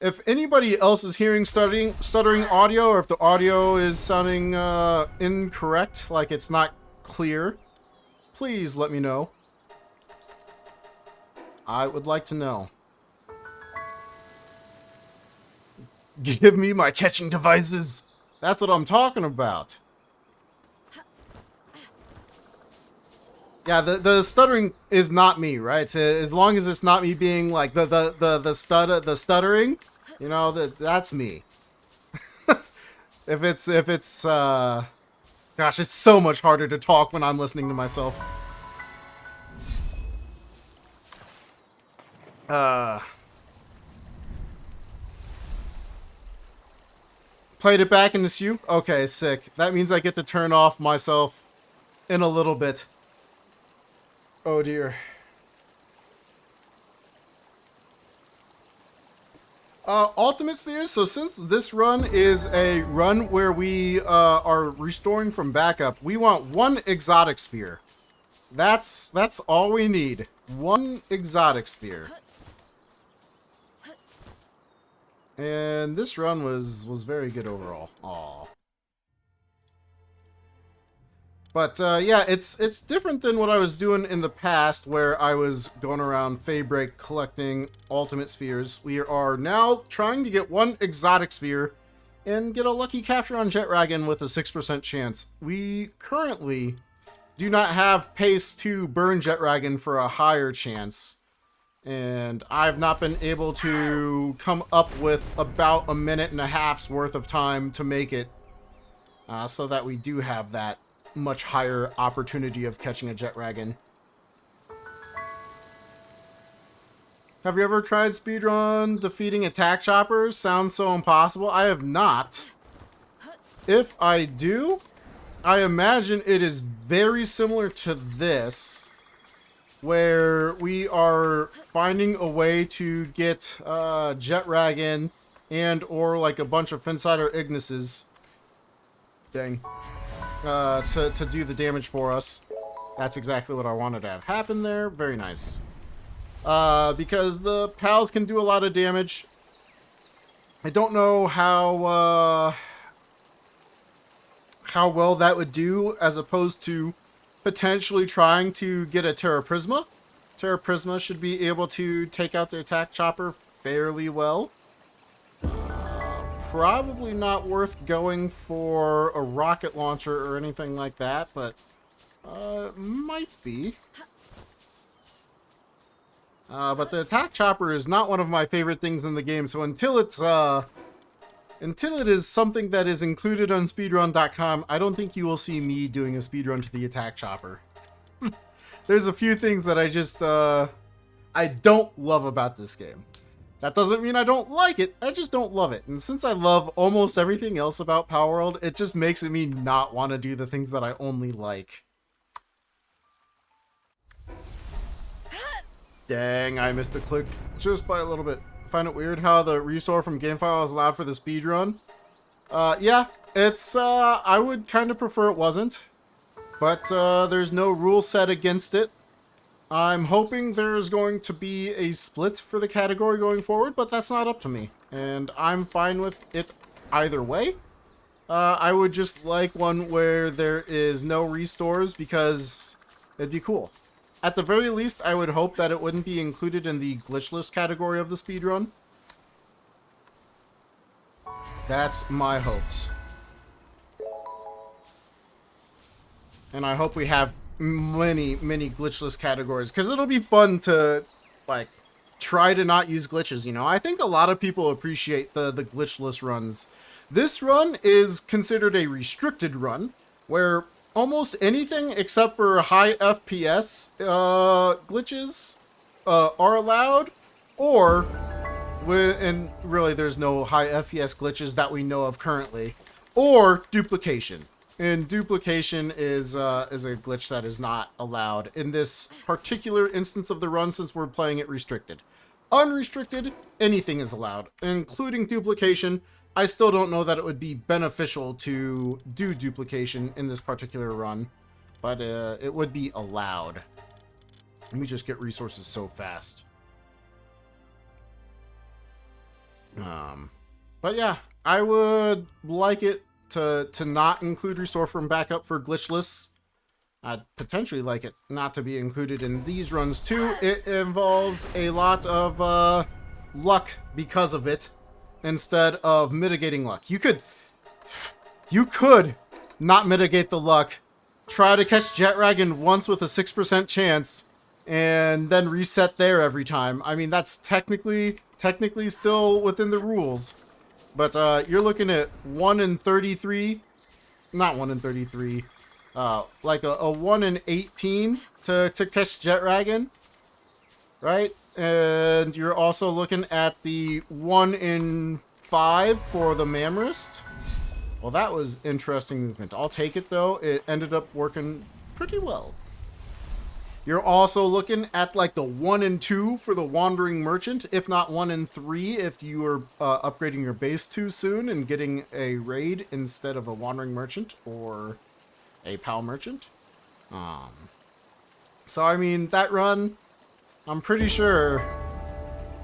If anybody else is hearing stuttering audio, or if the audio is sounding incorrect, like it's not clear, please let me know. I would like to know. Give me my catching devices. That's what I'm talking about. Yeah, the stuttering is not me, right? As long as it's not me being like the stuttering, you know, that's me. if it's gosh, it's so much harder to talk when I'm listening to myself. Played it back in the SU? Okay, sick. That means I get to turn off myself in a little bit. Oh dear. Ultimate spheres. So since this run is a run where we are restoring from backup, we want one exotic sphere. That's all we need. One exotic sphere. And this run was very good overall. Aww. But yeah, it's different than what I was doing in the past, where I was going around Faybreak collecting ultimate spheres. We are now trying to get one exotic sphere and get a lucky capture on Jetragon with a 6% chance. We currently do not have pace to burn Jetragon for a higher chance, and I've not been able to come up with about a minute and a half's worth of time to make it, so that we do have that much higher opportunity of catching a Jetragon. Have you ever tried speedrun defeating attack choppers? Sounds so impossible. I have not. If I do, I imagine it is very similar to this, where we are finding a way to get Jetragon and or like a bunch of Finside or Ignises. Dang. To do the damage for us. That's exactly what I wanted to have happen there. Very nice. Because the pals can do a lot of damage. I don't know how well that would do as opposed to potentially trying to get a Terra Prisma. Terra Prisma should be able to take out the attack chopper fairly well. Probably not worth going for a rocket launcher or anything like that, but might be. But the attack chopper is not one of my favorite things in the game, so until it is something that is included on speedrun.com, I don't think you will see me doing a speedrun to the attack chopper. There's a few things that I just I don't love about this game. That doesn't mean I don't like it, I just don't love it. And since I love almost everything else about Power World, it just makes me not want to do the things that I only like. Dang, I missed the click just by a little bit. Find it weird how the restore from game file is allowed for the speedrun? Yeah, it's, I would kind of prefer it wasn't. But, there's no rule set against it. I'm hoping there's going to be a split for the category going forward, but that's not up to me. And I'm fine with it either way. I would just like one where there is no restores because it'd be cool. At the very least, I would hope that it wouldn't be included in the glitchless category of the speedrun. That's my hopes. And I hope we have many glitchless categories, because it'll be fun to like try to not use glitches, you know. I think a lot of people appreciate the glitchless runs. This run is considered a restricted run where almost anything except for high FPS glitches are allowed, and really there's no high FPS glitches that we know of currently, or duplication. And duplication is a glitch that is not allowed in this particular instance of the run, since we're playing it restricted. Unrestricted, anything is allowed, including duplication. I still don't know that it would be beneficial to do duplication in this particular run, but it would be allowed. Let me just get resources so fast. But yeah, I would like it to not include restore from backup for glitchless. I'd potentially like it not to be included in these runs too. It involves a lot of luck because of it, instead of mitigating luck. You could not mitigate the luck, try to catch Jetragon once with a 6% chance, and then reset there every time. I mean, that's technically still within the rules. But you're looking at 1 in 33, not 1 in 33, like a 1 in 18 to catch Jetragon, right? And you're also looking at the 1 in 5 for the Mamrist. Well, that was interesting movement. I'll take it, though. It ended up working pretty well. You're also looking at like the 1 and 2 for the Wandering Merchant, if not 1 and 3 if you are upgrading your base too soon and getting a raid instead of a Wandering Merchant or a PAL Merchant. So, I mean, that run, I'm pretty sure,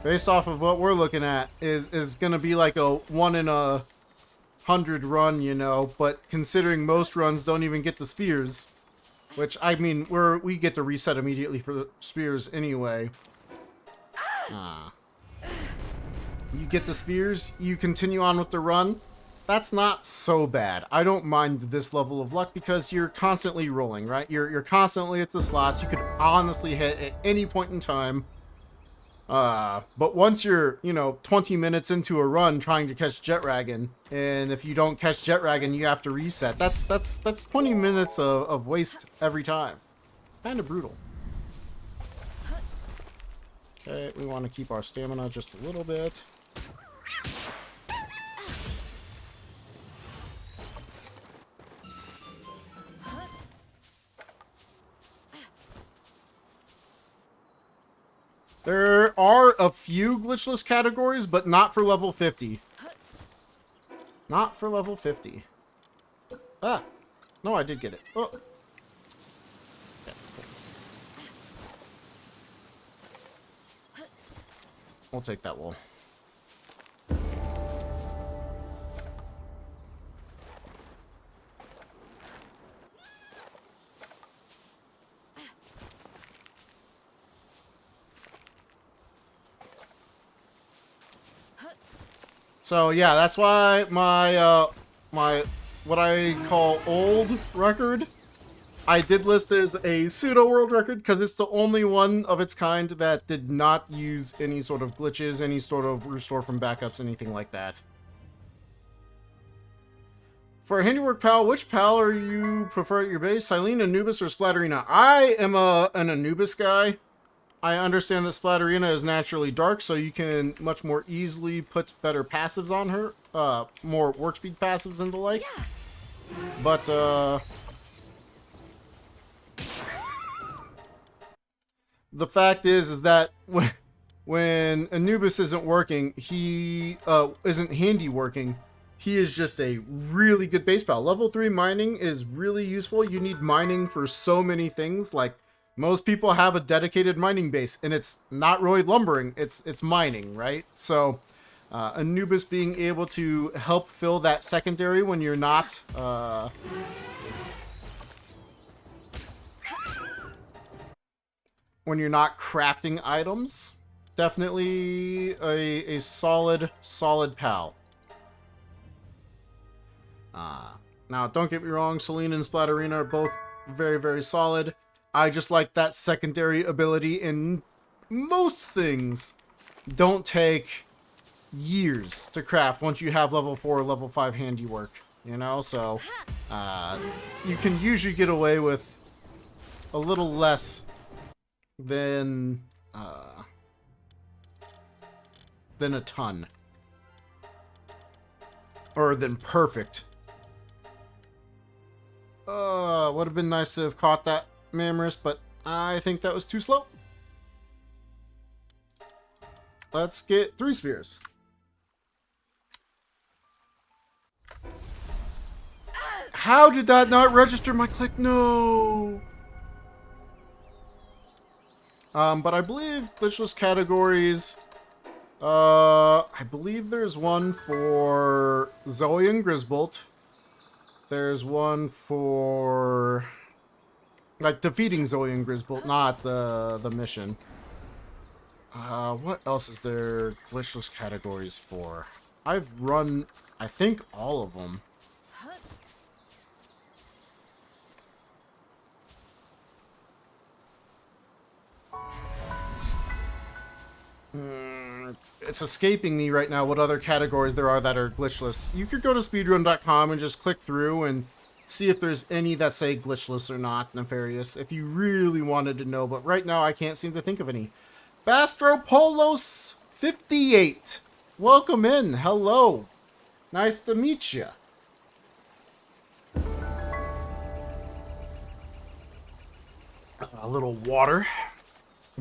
based off of what we're looking at, is going to be like a 1 in 100 run, you know, but considering most runs don't even get the spheres, which, I mean, we get to reset immediately for the spears anyway. You get the spears, you continue on with the run. That's not so bad. I don't mind this level of luck because you're constantly rolling, right? You're constantly at the slots. You could honestly hit at any point in time. But once you're, 20 minutes into a run trying to catch Jetragon, and if you don't catch Jetragon, you have to reset. That's 20 minutes of waste every time. Kind of brutal. Okay, we want to keep our stamina just a little bit. There are a few glitchless categories, but not for level 50. Not for level 50. Ah! No, I did get it. Oh! Yeah, cool. I'll take that wool. So yeah, that's why my what I call old record, I did list as a pseudo world record because it's the only one of its kind that did not use any sort of glitches, any sort of restore from backups, anything like that. For a handiwork pal, which pal are you prefer at your base? Silene, Anubis, or Splatterina? I am an Anubis guy. I understand that Splatterina is naturally dark, so you can much more easily put better passives on her. More work speed passives and the like. Yeah. But, the fact is that when Anubis isn't working, he isn't handy working. He is just a really good base pal. Level 3 mining is really useful. You need mining for so many things, like most people have a dedicated mining base, and it's not really lumbering, it's mining, right? So, Anubis being able to help fill that secondary when you're not, crafting items, definitely a solid pal. Now, don't get me wrong, Selene and Splatterina are both very, very solid. I just like that secondary ability, and most things don't take years to craft once you have level 4 or level 5 handiwork, you know? So, you can usually get away with a little less than a ton. Or than perfect. Would have been nice to have caught that Mammoris, but I think that was too slow. Let's get 3 spheres. How did that not register my click? No! But I believe glitchless categories, I believe there's one for Zoe and Grisbolt. There's one for, like, defeating Zoe and Grisbolt, not the mission. What else is there glitchless categories for? I've run, I think, all of them. It's escaping me right now what other categories there are that are glitchless. You could go to speedrun.com and just click through and see if there's any that say glitchless or not, nefarious, if you really wanted to know, but right now I can't seem to think of any. Bastropolos58. Welcome in. Hello. Nice to meet you. A little water.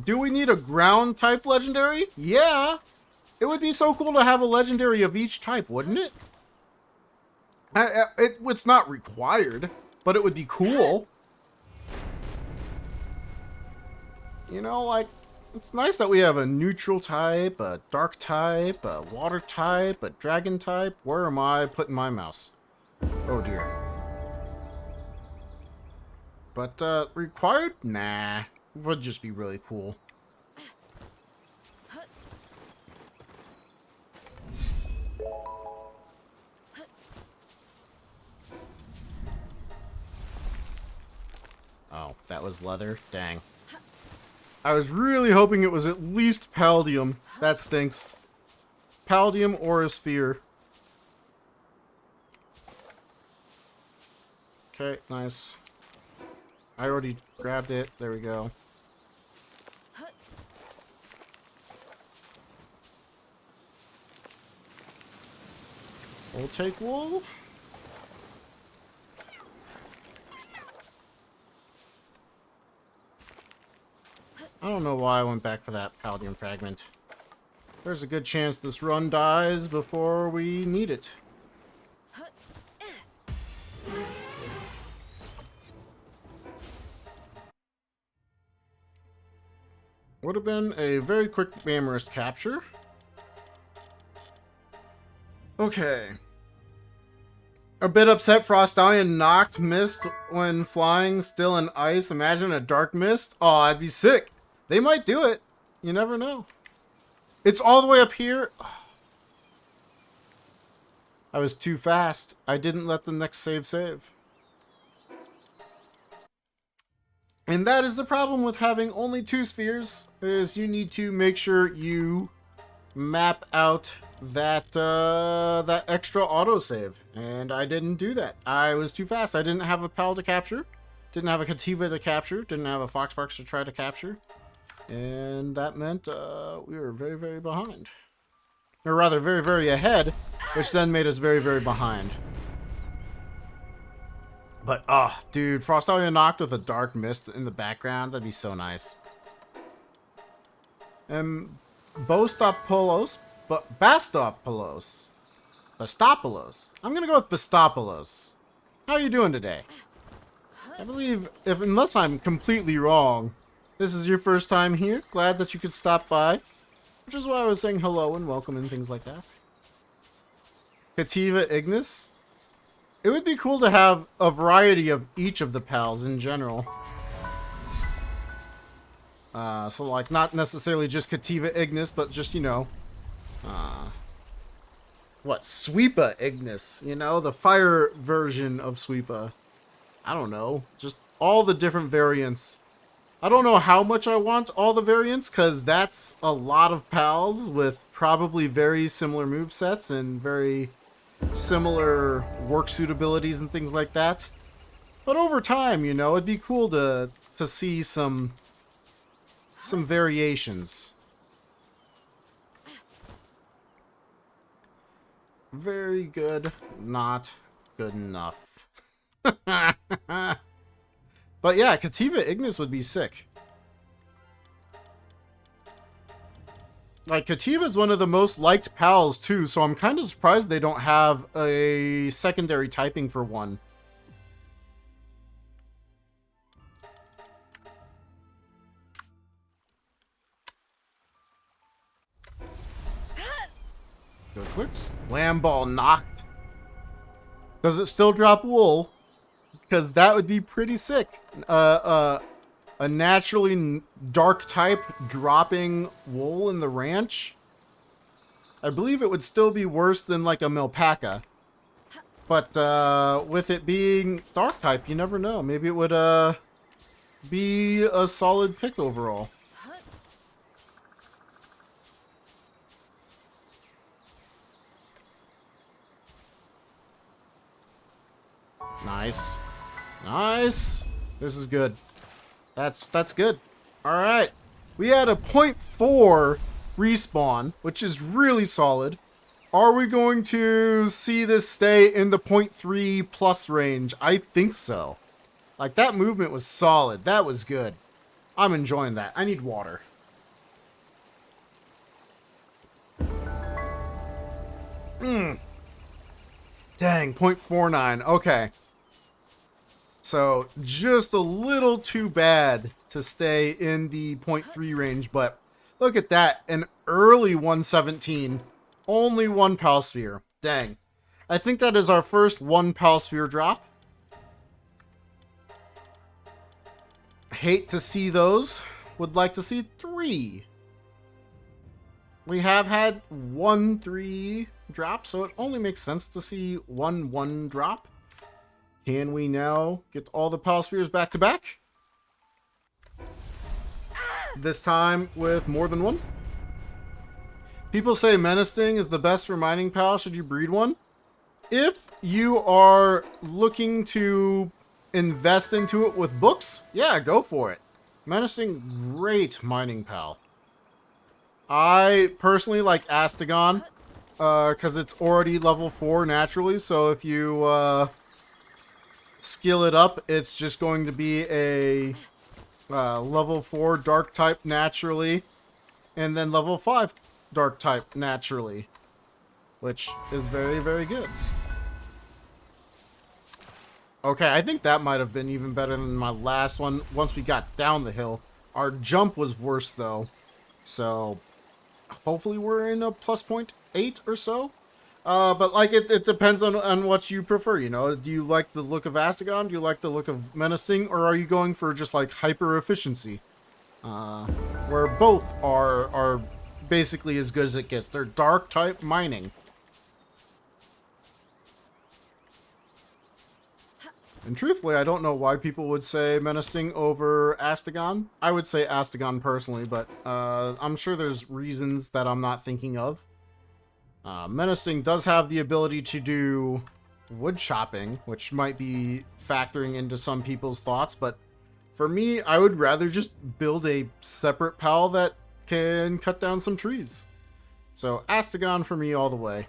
Do we need a ground type legendary? Yeah. It would be so cool to have a legendary of each type, wouldn't it? It's not required, but it would be cool. You know, like, it's nice that we have a neutral type, a dark type, a water type, a dragon type. Where am I putting my mouse? Oh dear. But, required? Nah. Would just be really cool. Oh, that was leather? Dang. I was really hoping it was at least Palladium. That stinks. Palladium or a sphere. Okay, nice. I already grabbed it. There we go. We'll take wool. I don't know why I went back for that Palladium fragment. There's a good chance this run dies before we need it. Would have been a very quick Amherst capture. Okay. A bit upset Frostallion knocked mist when flying still in ice. Imagine a dark mist. Oh, I'd be sick. They might do it. You never know. It's all the way up here. I was too fast. I didn't let the next save. And that is the problem with having only 2 spheres, is you need to make sure you map out that that extra autosave. And I didn't do that. I was too fast. I didn't have a Pal to capture. Didn't have a Cativa to capture. Didn't have a Foxparks to try to capture. And that meant we were very, very behind. Or rather, very, very ahead, which then made us very, very behind. But, oh, dude, Frostallion knocked with a dark mist in the background. That'd be so nice. And Bastopolos. I'm gonna go with Bastopolos. How are you doing today? I believe, unless I'm completely wrong, this is your first time here. Glad that you could stop by. Which is why I was saying hello and welcome and things like that. Cativa Ignis. It would be cool to have a variety of each of the pals in general. So like not necessarily just Cativa Ignis, but just, you know, Sweepa Ignis, you know, the fire version of Sweepa. I don't know, just all the different variants. I don't know how much I want all the variants, because that's a lot of pals with probably very similar movesets and very similar work suit abilities and things like that. But over time, you know, it'd be cool to see some variations. Very good, not good enough. But yeah, Cativa Ignis would be sick. Like, Cativa is one of the most liked pals too, so I'm kind of surprised they don't have a secondary typing for one. Good clicks. Lamb ball knocked. Does it still drop wool? Because that would be pretty sick. A naturally dark type dropping wool in the ranch. I believe it would still be worse than like a Milpaca. But with it being dark type, you never know. Maybe it would be a solid pick overall. Nice. Nice. This is good. That's good. All right. We had a 0.4 respawn, which is really solid. Are we going to see this stay in the 0.3 plus range? I think so. Like, that movement was solid. That was good. I'm enjoying that. I need water. Dang, 0.49. Okay. So, just a little too bad to stay in the 0.3 range, but look at that. An early 117. Only one Pal Sphere. Dang. I think that is our first one Pal Sphere drop. Hate to see those. Would like to see 3. We have had 1-3 drop, so it only makes sense to see 1-1 drop. Can we now get all the Pal Spheres back to back? This time with more than one? People say Menacing is the best for mining pal. Should you breed one? If you are looking to invest into it with books, yeah, go for it. Menacing, great mining pal. I personally like Astagon because it's already level 4 naturally, so if you skill it up, it's just going to be a level 4 dark type naturally, and then level 5 dark type naturally, which is very, very good. Okay, I think that might have been even better than my last one once we got down the hill. Our jump was worse though, so hopefully we're in a plus 0.8 or so. But like it depends on what you prefer, you know. Do you like the look of Astagon? Do you like the look of Menacing? Or are you going for just like hyper efficiency? Where both are basically as good as it gets. They're dark type mining. And truthfully, I don't know why people would say Menacing over Astagon. I would say Astagon personally, but I'm sure there's reasons that I'm not thinking of. Menacing does have the ability to do wood chopping, which might be factoring into some people's thoughts, but for me, I would rather just build a separate pal that can cut down some trees. So Astagon for me all the way.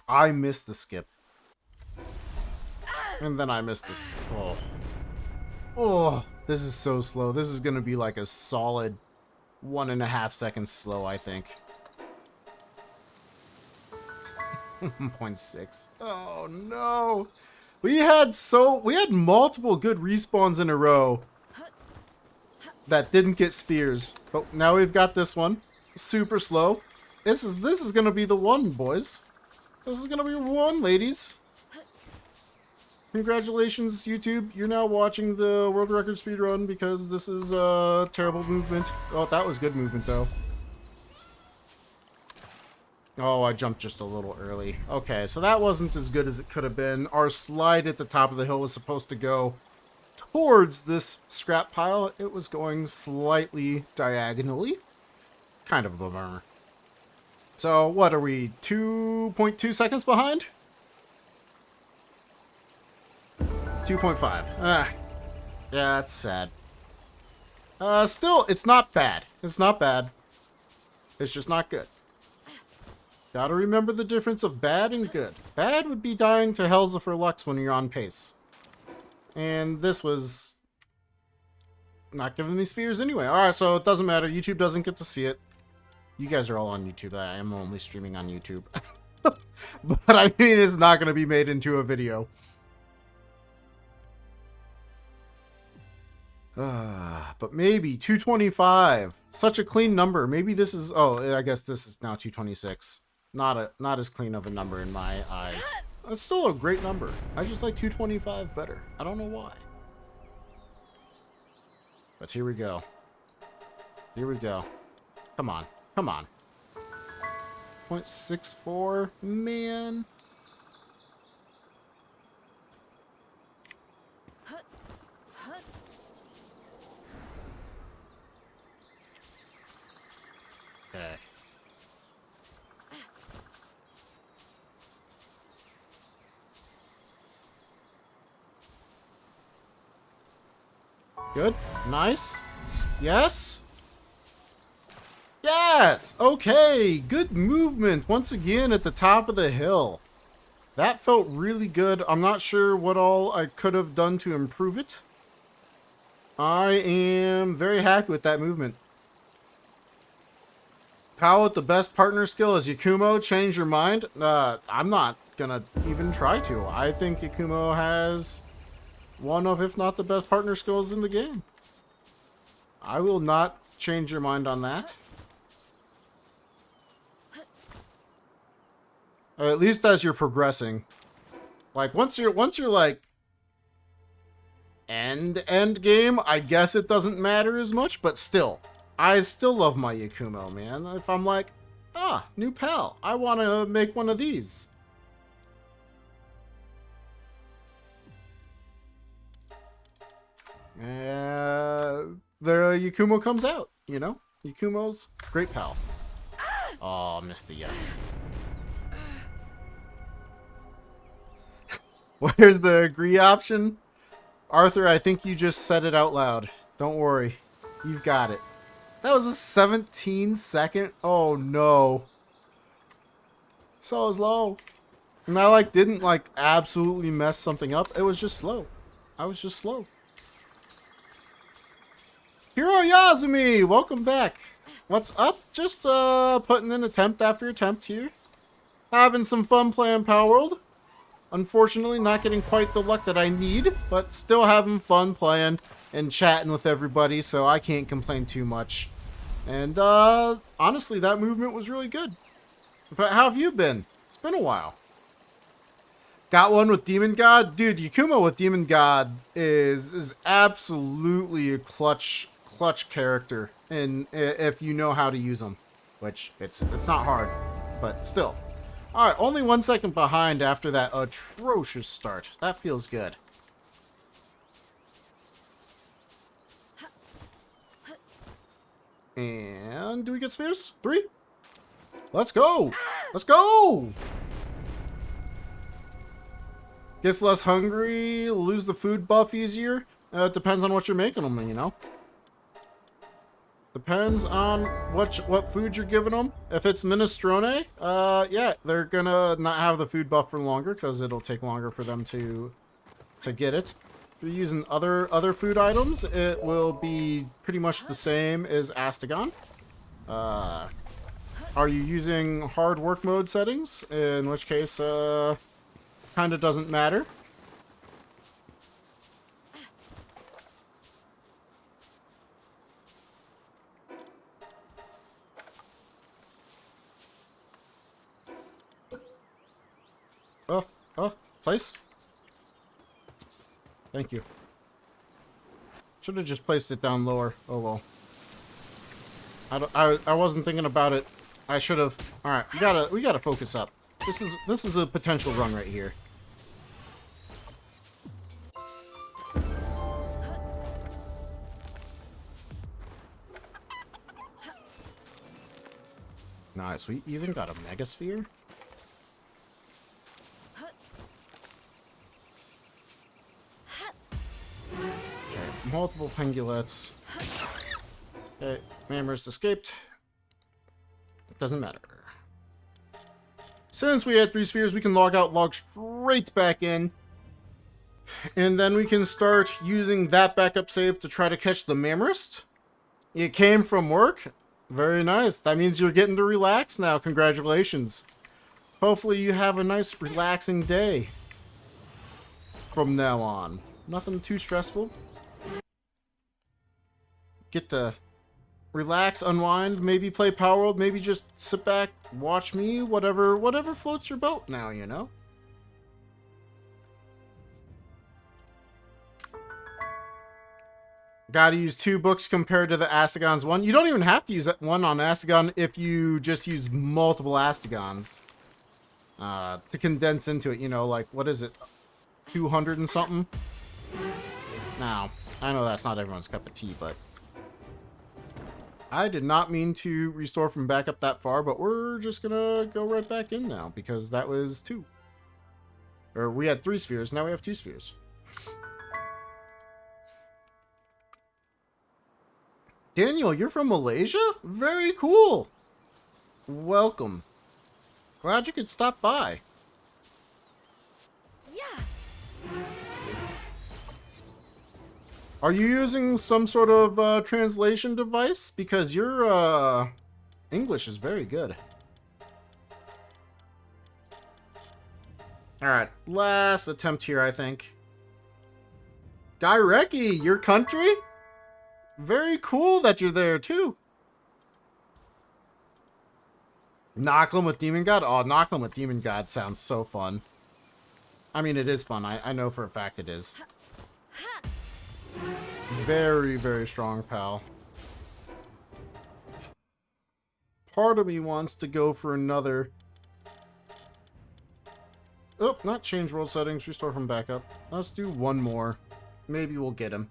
I missed the skip. And then I missed this. Oh, this is so slow. This is going to be like a solid 1.5 seconds slow, I think. 0.6. Oh no. We had multiple good respawns in a row that didn't get spheres. But now we've got this one. Super slow. This is gonna be the one, boys. This is gonna be one, ladies. Congratulations, YouTube. You're now watching the world record speedrun because this is terrible movement. Oh, that was good movement, though. Oh, I jumped just a little early. Okay, so that wasn't as good as it could have been. Our slide at the top of the hill was supposed to go towards this scrap pile. It was going slightly diagonally. Kind of a bummer. So, what are we? 2.2 seconds behind? 2.5. Ah. Yeah, that's sad. Still, it's not bad. It's not bad. It's just not good. Gotta remember the difference of bad and good. Bad would be dying to Hells for Lux when you're on pace. And this was not giving me spheres anyway. Alright, so it doesn't matter. YouTube doesn't get to see it. You guys are all on YouTube. I am only streaming on YouTube. But I mean, it's not going to be made into a video. But maybe 225. Such a clean number. Maybe this is... Oh, I guess this is now 226. Not as clean of a number in my eyes. It's still a great number. I just like 225 better. I don't know why. But here we go. Here we go. Come on. Come on. 0.64, man. Okay. Good. Nice. Yes. Yes! Okay, good movement once again at the top of the hill. That felt really good. I'm not sure what all I could have done to improve it. I am very happy with that movement. Pal with the best partner skill is Yakumo. Change your mind? I'm not gonna even try to. I think Yakumo has one of, if not the best partner skills in the game. I will not change your mind on that. At least as you're progressing. Like once you're like end game, I guess it doesn't matter as much, but still. I still love my Yakumo, man. If I'm like, new pal, I want to make one of these. The Yakumo comes out, you know? Yakumo's great pal. Oh, missed the yes. Where's the agree option? Arthur, I think you just said it out loud. Don't worry. You've got it. That was a 17-second? Oh, no. So slow. And I, like, didn't, like, absolutely mess something up. It was just slow. I was just slow. Hiro Yazumi! Welcome back. What's up? Just, putting in attempt after attempt here. Having some fun playing Power World. Unfortunately, not getting quite the luck that I need, but still having fun playing and chatting with everybody, so I can't complain too much. And, honestly, that movement was really good. But how have you been? It's been a while. Got one with Demon God? Dude, Yakumo with Demon God is absolutely a clutch character, and if you know how to use them. Which, it's not hard, but still. Alright, only 1 second behind after that atrocious start. That feels good. And do we get spheres? 3? Let's go! Let's go! Gets less hungry, lose the food buff easier. It depends on what you're making them, you know? Depends on what food you're giving them. If it's minestrone, yeah, they're gonna not have the food buff for longer because it'll take longer for them to get it. If you're using other food items, it will be pretty much the same as Astagon. Are you using hard work mode settings? In which case, kind of doesn't matter. Place? Thank you. Should have just placed it down lower. Oh well. I wasn't thinking about it. I should have. All right, we gotta focus up. This is a potential run right here. Nice. We even got a Mega Sphere. Multiple Pengulets. Okay, Mammoth escaped. It doesn't matter. Since we had 3 spheres, we can log straight back in. And then we can start using that backup save to try to catch the Mammoth. It came from work. Very nice. That means you're getting to relax now. Congratulations. Hopefully you have a nice relaxing day from now on. Nothing too stressful. Get to relax, unwind, maybe play Power World, maybe just sit back, watch me, whatever floats your boat now, you know? Gotta use 2 books compared to the Astagon's 1. You don't even have to use that 1 on Astagon if you just use multiple Astagons. To condense into it, you know, like, what is it? 200 and something? Now, I know that's not everyone's cup of tea, but I did not mean to restore from back up that far, but we're just gonna go right back in now because that was 2. Or we had 3 spheres, now we have 2 spheres. Daniel, you're from Malaysia? Very cool. Welcome. Glad you could stop by. Are you using some sort of translation device? Because your English is very good. Alright, last attempt here, I think. Gaireki, your country? Very cool that you're there, too. Knock'em with Demon God? Oh, Knock'em with Demon God sounds so fun. I mean, it is fun. I know for a fact it is. Very, very strong, pal. Part of me wants to go for another... Oh, not change world settings. Restore from backup. Let's do one more. Maybe we'll get him.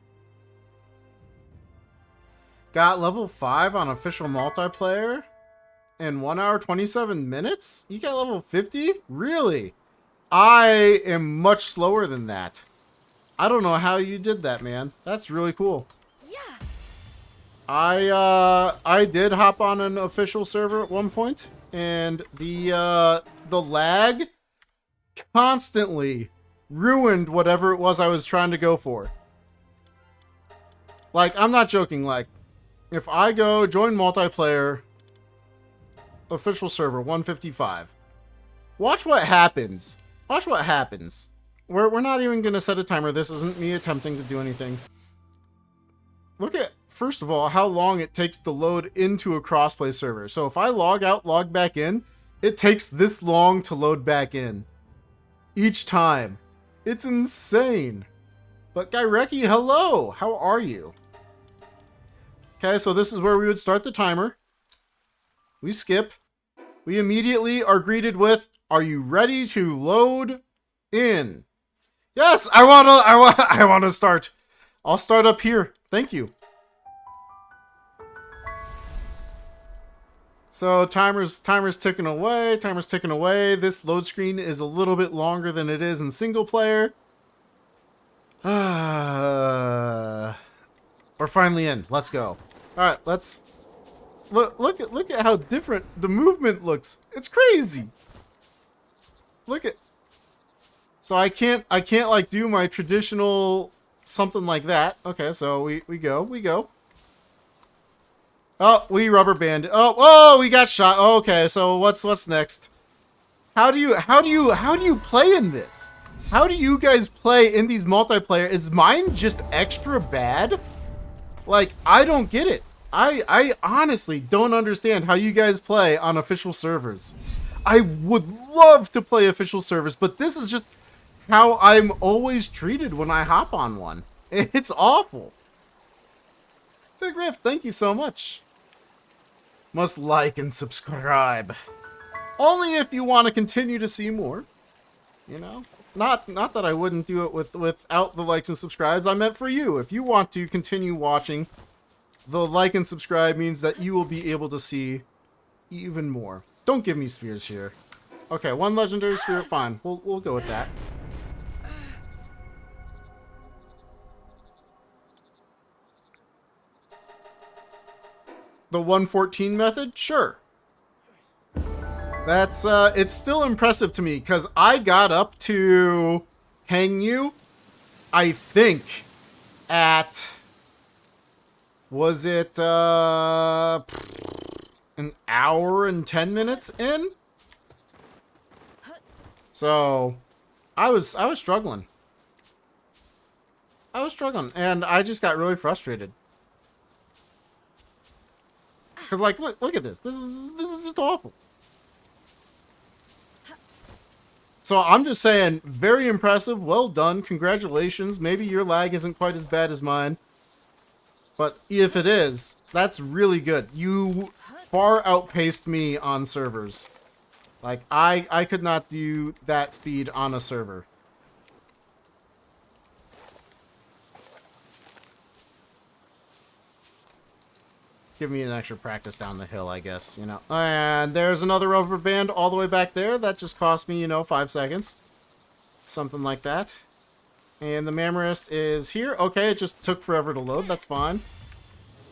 Got level 5 on official multiplayer in 1 hour 27 minutes? You got level 50? Really? I am much slower than that. I don't know how you did that, man. That's really cool. Yeah. I did hop on an official server at one point, and the lag constantly ruined whatever it was I was trying to go for. Like, I'm not joking. Like, if I go join multiplayer, official server 155, watch what happens. Watch what happens. We're not even going to set a timer. This isn't me attempting to do anything. Look at, first of all, how long it takes to load into a crossplay server. So if I log out, log back in, it takes this long to load back in. Each time. It's insane. But Gaireki, hello! How are you? Okay, so this is where we would start the timer. We skip. We immediately are greeted with, are you ready to load in? Yes, I want to start. I'll start up here. Thank you. So timer's ticking away. Timer's ticking away. This load screen is a little bit longer than it is in single player. We're finally in. Let's go. All right, let's look at how different the movement looks. It's crazy. Look at. So I can't like do my traditional something like that. Okay, so we go. Oh, we rubber banded. Oh, we got shot. Okay, so what's next? How do you play in this? How do you guys play in these multiplayer? Is mine just extra bad? Like, I don't get it. I honestly don't understand how you guys play on official servers. I would love to play official servers, but this is just how I'm always treated when I hop on one. It's awful. Big Rift, thank you so much. Must like and subscribe. Only if you want to continue to see more. You know? Not that I wouldn't do it without the likes and subscribes. I meant for you. If you want to continue watching, the like and subscribe means that you will be able to see even more. Don't give me spheres here. Okay, one legendary sphere, fine. We'll go with that. The 114 method? Sure. That's, it's still impressive to me, because I got up to Hang You, I think, at, was it, an hour and 10 minutes in? So, I was struggling. I was struggling, and I just got really frustrated. Because, like, look at this. This is just awful. So I'm just saying, very impressive, well done, congratulations. Maybe your lag isn't quite as bad as mine, but if it is, that's really good. You far outpaced me on servers. Like, I could not do that speed on a server. Give me an extra practice down the hill, I guess, you know. And there's another rubber band all the way back there. That just cost me, you know, 5 seconds. Something like that. And the Mammarist is here. Okay, it just took forever to load. That's fine.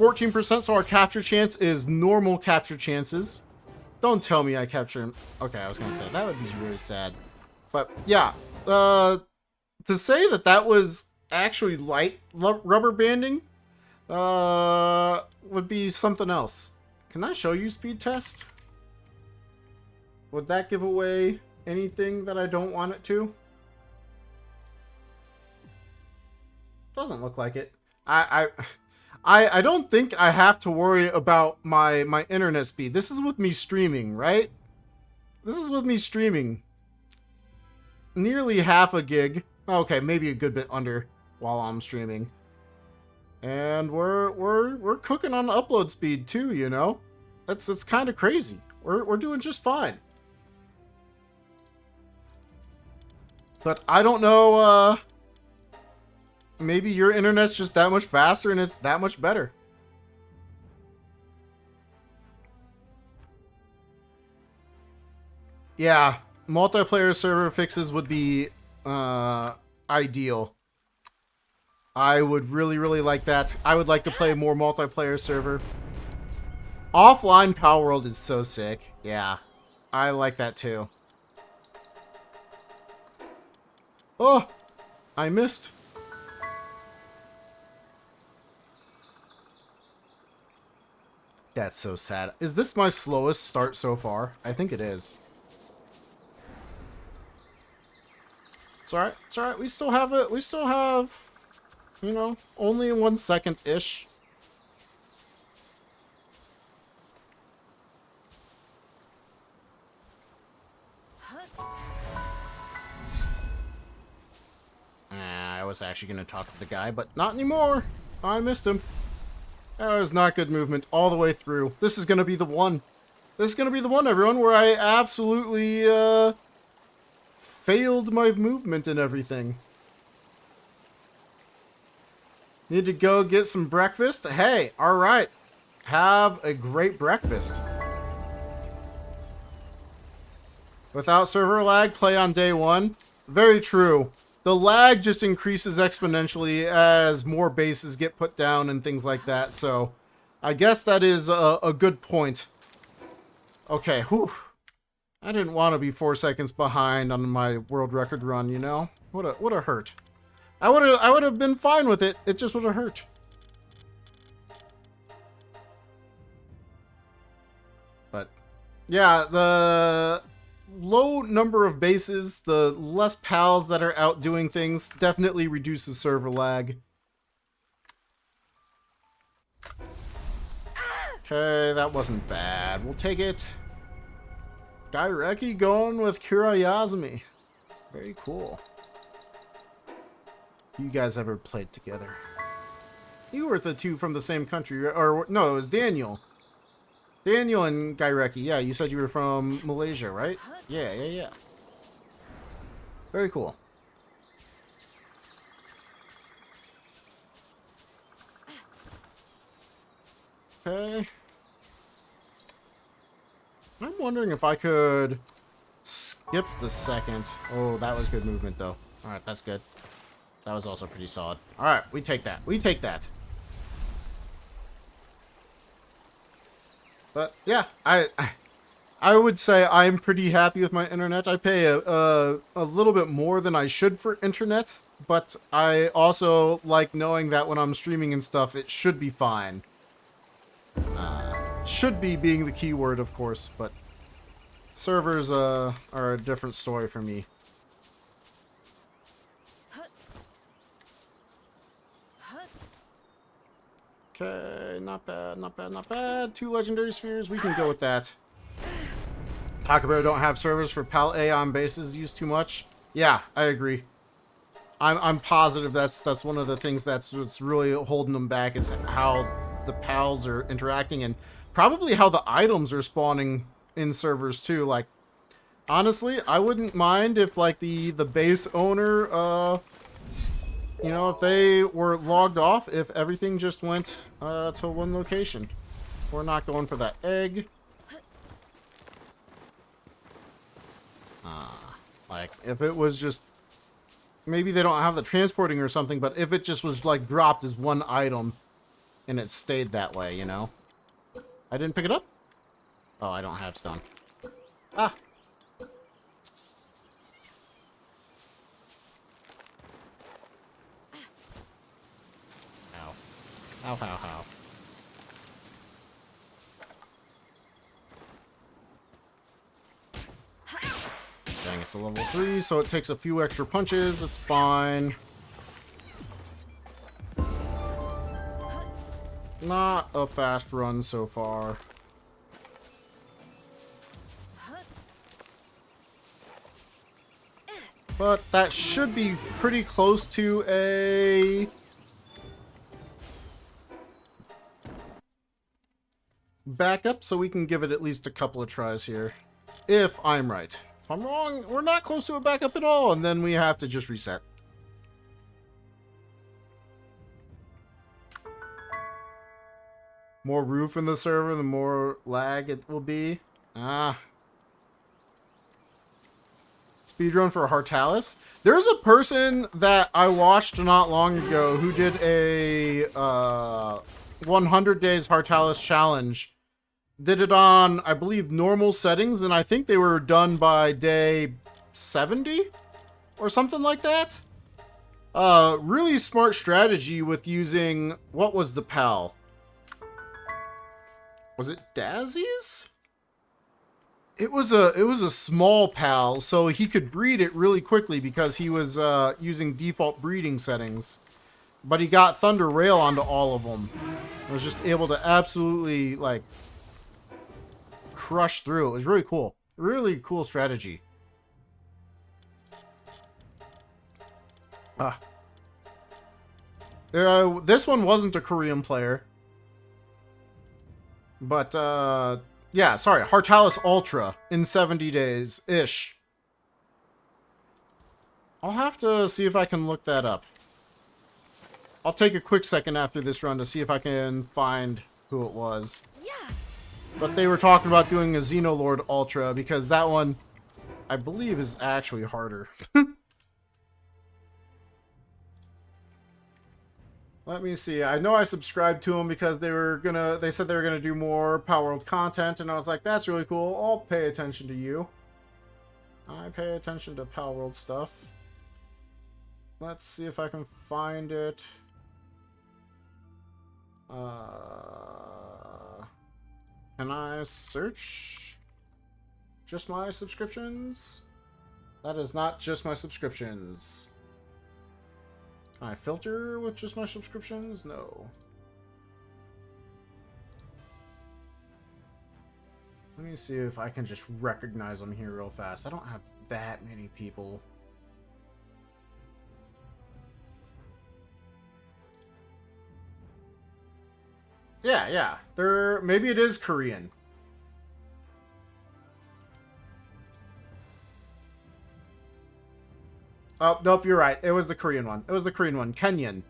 14%, so our capture chance is normal capture chances. Don't tell me I capture him. Okay, I was going to say, that would be really sad. But, yeah. To say that was actually light rubber banding would be something else. Can I show you speed test? Would that give away anything that I don't want it to? Doesn't look like it. I don't think I have to worry about my internet speed. This is with me streaming, right? This is with me streaming. Nearly half a gig. Okay, maybe a good bit under while I'm streaming. And we're cooking on upload speed too, you know? It's kind of crazy. We're doing just fine. But I don't know, maybe your internet's just that much faster and it's that much better. Yeah, multiplayer server fixes would be ideal. I would really, really like that. I would like to play more multiplayer server. Offline Power World is so sick. Yeah, I like that too. Oh, I missed. That's so sad. Is this my slowest start so far? I think it is. It's alright. It's alright. We still have it. We still have, you know, only 1 second-ish. I was actually going to talk to the guy, but not anymore. I missed him. That was not good movement all the way through. This is going to be the one. This is going to be the one, everyone, where I absolutely failed my movement and everything. Need to go get some breakfast? Hey, alright. Have a great breakfast. Without server lag, play on day one. Very true. The lag just increases exponentially as more bases get put down and things like that, so I guess that is a good point. Okay, whew. I didn't want to be 4 seconds behind on my world record run, you know? What a hurt. I would have been fine with it. It just would have hurt. But yeah, the low number of bases, the less pals that are out doing things, definitely reduces server lag. Okay, that wasn't bad. We'll take it. Gaireki going with Kurayazumi. Very cool. You guys ever played together? You were the two from the same country, or no, it was Daniel. Daniel and Gaireki, yeah, you said you were from Malaysia, right? Yeah. Very cool. Okay. I'm wondering if I could skip the second. Oh, that was good movement, though. Alright, that's good. That was also pretty solid. Alright, we take that. We take that. But yeah, I would say I'm pretty happy with my internet. I pay a little bit more than I should for internet, but I also like knowing that when I'm streaming and stuff, it should be fine. Should be being the key word, of course, but servers are a different story for me. Okay, not bad, not bad, not bad. 2 legendary spheres, we can go with that. Taco don't have servers for PAL Aeon bases used too much. Yeah, I agree. I'm positive that's one of the things that's what's really holding them back is how the PALs are interacting and probably how the items are spawning in servers too. Like, honestly, I wouldn't mind if like the base owner you know, if they were logged off, if everything just went to one location. We're not going for that egg. Like, if it was just... Maybe they don't have the transporting or something, but if it just was, like, dropped as one item and it stayed that way, you know? I didn't pick it up? Oh, I don't have stone. Ah! Ow, ow, ow. Dang, it's a level 3, so it takes a few extra punches. It's fine. Not a fast run so far. But that should be pretty close to a backup, so we can give it at least a couple of tries here. If I'm right. If I'm wrong, we're not close to a backup at all, and then we have to just reset. More roof in the server, the more lag it will be. Ah. Speedrun for Hartalis. There's a person that I watched not long ago who did a 100 days Hartalis challenge. Did it on, I believe, normal settings, and I think they were done by day 70 or something like that. Really smart strategy with using, what was the PAL? Was it Dazzy's? It was a small PAL, so he could breed it really quickly because he was using default breeding settings. But he got Thunder Rail onto all of them. I was just able to absolutely, like, crush through. It was really cool. Really cool strategy. This one wasn't a Korean player. But, yeah, sorry, Hartalis Ultra in 70 days-ish. I'll have to see if I can look that up. I'll take a quick second after this run to see if I can find who it was. Yeah. But they were talking about doing a Xenolord Ultra, because that one, I believe, is actually harder. Let me see. I know I subscribed to them because they said they were gonna do more Power World content, and I was like, that's really cool. I'll pay attention to you. I pay attention to Power World stuff. Let's see if I can find it. Can I search just my subscriptions? That is not just my subscriptions. Can I filter with just my subscriptions? No. Let me see if I can just recognize them here real fast. I don't have that many people. Yeah. Maybe it is Korean. Oh, nope, you're right. It was the Korean one. It was the Korean one. Kenyan.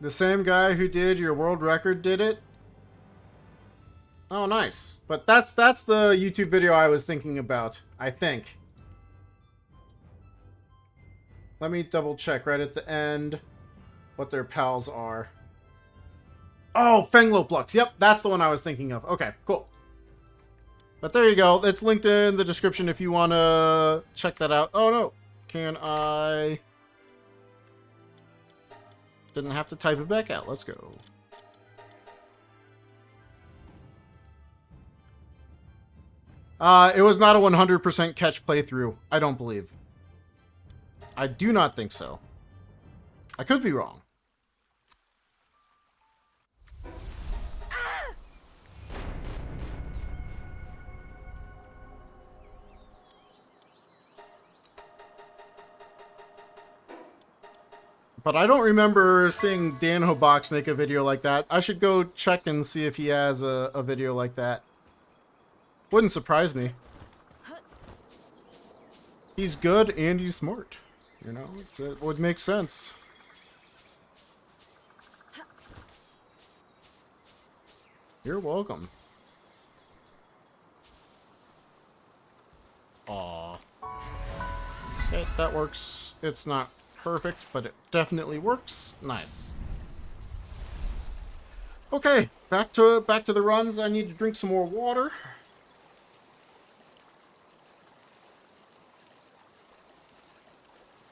The same guy who did your world record did it? Oh, nice. But that's the YouTube video I was thinking about, I think. Let me double check right at the end what their pals are. Oh, Fengloplux. Yep, that's the one I was thinking of. Okay, cool. But there you go. It's linked in the description if you want to check that out. Oh, no. Can I... Didn't have to type it back out. Let's go. It was not a 100% catch playthrough. I don't believe. I do not think so. I could be wrong. But I don't remember seeing Danhobox make a video like that. I should go check and see if he has a video like that. Wouldn't surprise me. He's good and he's smart. You know, it would make sense. You're welcome. Aw. Okay, that works. It's not perfect, but it definitely works. Nice. Okay, back to the runs. I need to drink some more water.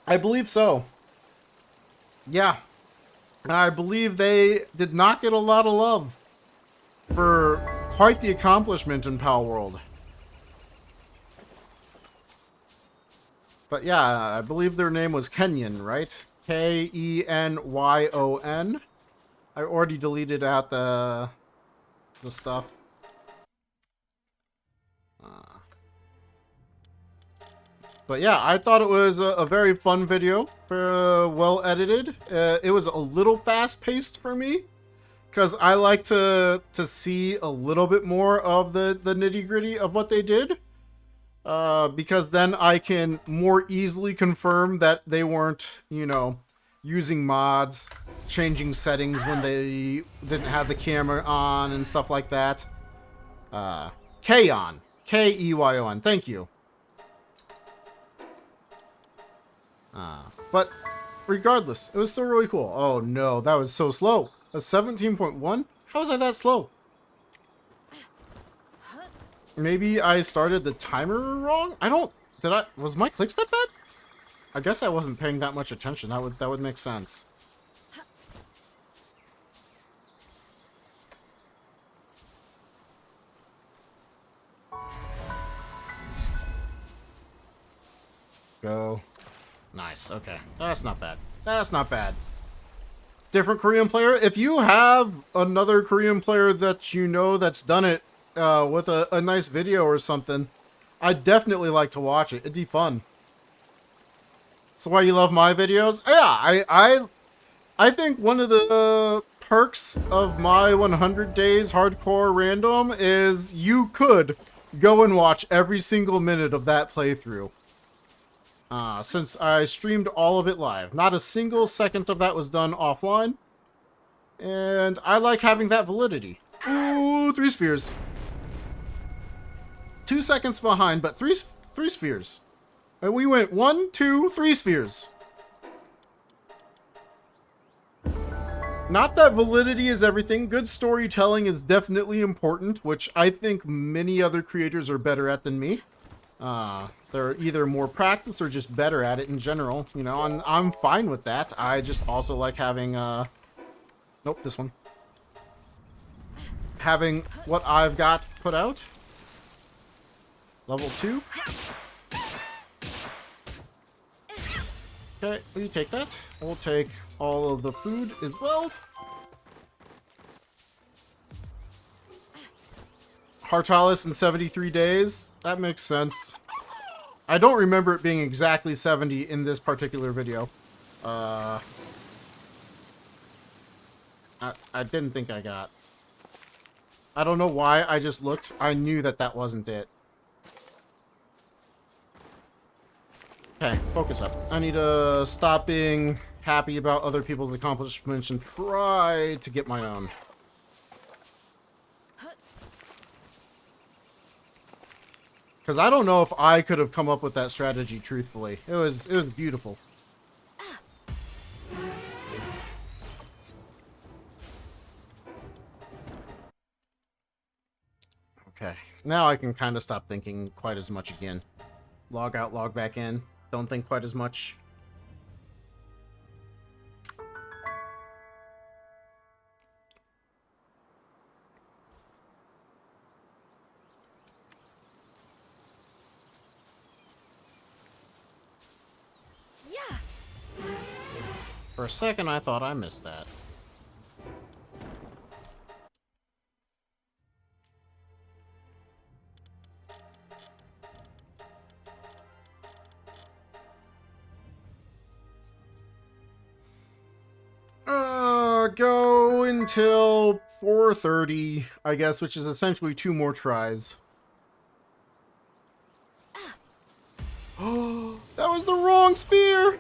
I believe so. Yeah. I believe they did not get a lot of love for quite the accomplishment in Pal World. But yeah, I believe their name was Kenyon, right? Kenyon. I already deleted out the stuff. Uh, but yeah, I thought it was a very fun video, well edited. It was a little fast paced for me because I like to see a little bit more of the nitty gritty of what they did. Because then I can more easily confirm that they weren't, you know, using mods, changing settings when they didn't have the camera on and stuff like that. Keyon. Keyon. Thank you. But regardless, it was still really cool. Oh no, that was so slow. A 17.1? How was I that slow? Maybe I started the timer wrong? Was my clicks that bad? I guess I wasn't paying that much attention. That would make sense. Go. Nice. Okay. That's not bad. That's not bad. Different Korean player. If you have another Korean player that you know that's done it with a nice video or something, I'd definitely like to watch it. It'd be fun. So why you love my videos? Yeah, I think one of the perks of my 100 days hardcore random is you could go and watch every single minute of that playthrough. Since I streamed all of it live. Not a single second of that was done offline. And I like having that validity. Ooh, 3 spheres. 2 seconds behind, but three spheres. And we went 1, 2, 3 spheres. Not that validity is everything. Good storytelling is definitely important, which I think many other creators are better at than me. They're either more practiced or just better at it in general, you know, and I'm fine with that. I just also like having, nope, this one. Having what I've got put out. Level 2. Okay, will you take that? We'll take all of the food as well. Heartalis in 73 days. That makes sense. I don't remember it being exactly 70 in this particular video. I didn't think I got. I don't know why I just looked. I knew that that wasn't it. Okay, focus up. I need to stop being happy about other people's accomplishments and try to get my own. Because I don't know if I could have come up with that strategy truthfully. It was beautiful. Okay, now I can kind of stop thinking quite as much again. Log out, log back in. Don't think quite as much. Yeah. For a second, I thought I missed that. Go until 4:30, I guess, which is essentially 2 more tries. Oh, that was the wrong sphere!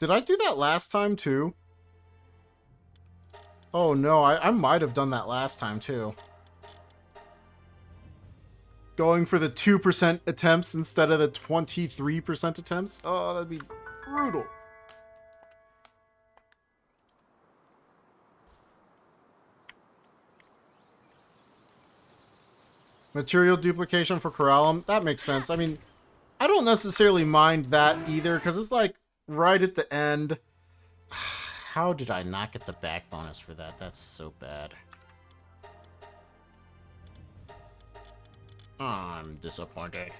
Did I do that last time, too? Oh, no, I might have done that last time, too. Going for the 2% attempts instead of the 23% attempts? Oh, that'd be brutal. Material duplication for Corallum? That makes sense. I mean, I don't necessarily mind that either, because it's like right at the end. How did I not get the back bonus for that? That's so bad. I'm disappointed.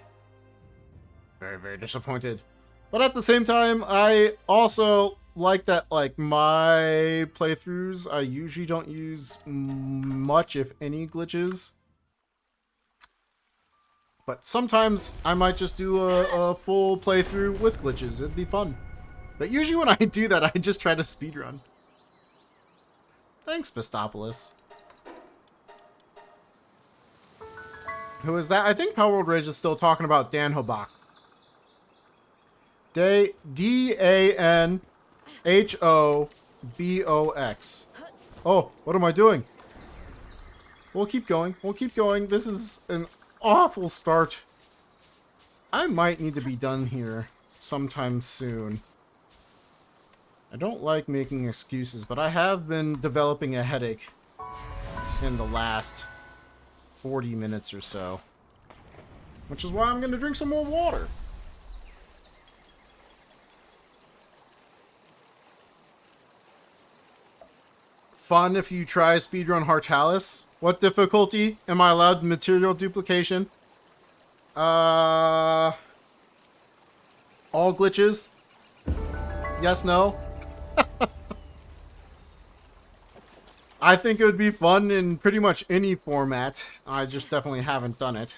Very, very disappointed. But at the same time, I also like that, like, my playthroughs, I usually don't use much, if any, glitches. But sometimes I might just do a full playthrough with glitches. It'd be fun. But usually when I do that, I just try to speedrun. Thanks, Bistopoulos. Who is that? I think Power World Rage is still talking about Danhobox. D-A-N-H-O-B-O-X. Oh, what am I doing? We'll keep going. We'll keep going. This is an awful start. I might need to be done here sometime soon. I don't like making excuses, but I have been developing a headache in the last 40 minutes or so. Which is why I'm going to drink some more water. Fun if you try speedrun Hartalis. What difficulty? Am I allowed material duplication? All glitches? Yes, no? I think it would be fun in pretty much any format. I just definitely haven't done it.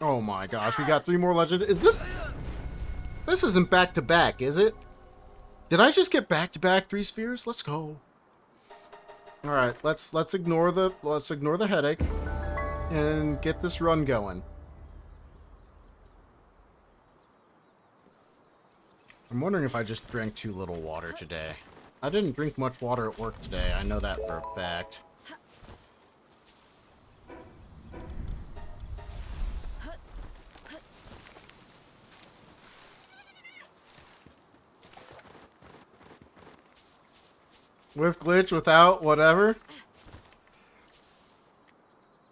Oh my gosh, we got 3 more legend. Is this... This isn't back-to-back, is it? Did I just get back-to-back 3 spheres? Let's go. Alright, let's ignore the headache and get this run going. I'm wondering if I just drank too little water today. I didn't drink much water at work today. I know that for a fact. With glitch, without, whatever.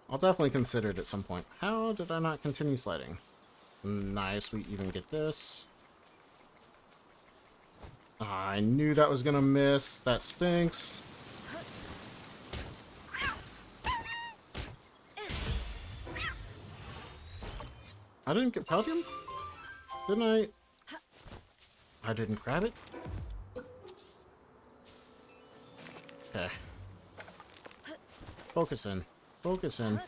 I'll definitely consider it at some point. How did I not continue sliding? Nice, we even get this. I knew that was gonna miss. That stinks. I didn't get Pelican? Didn't I? I didn't grab it? Okay. Focus in. Focus in.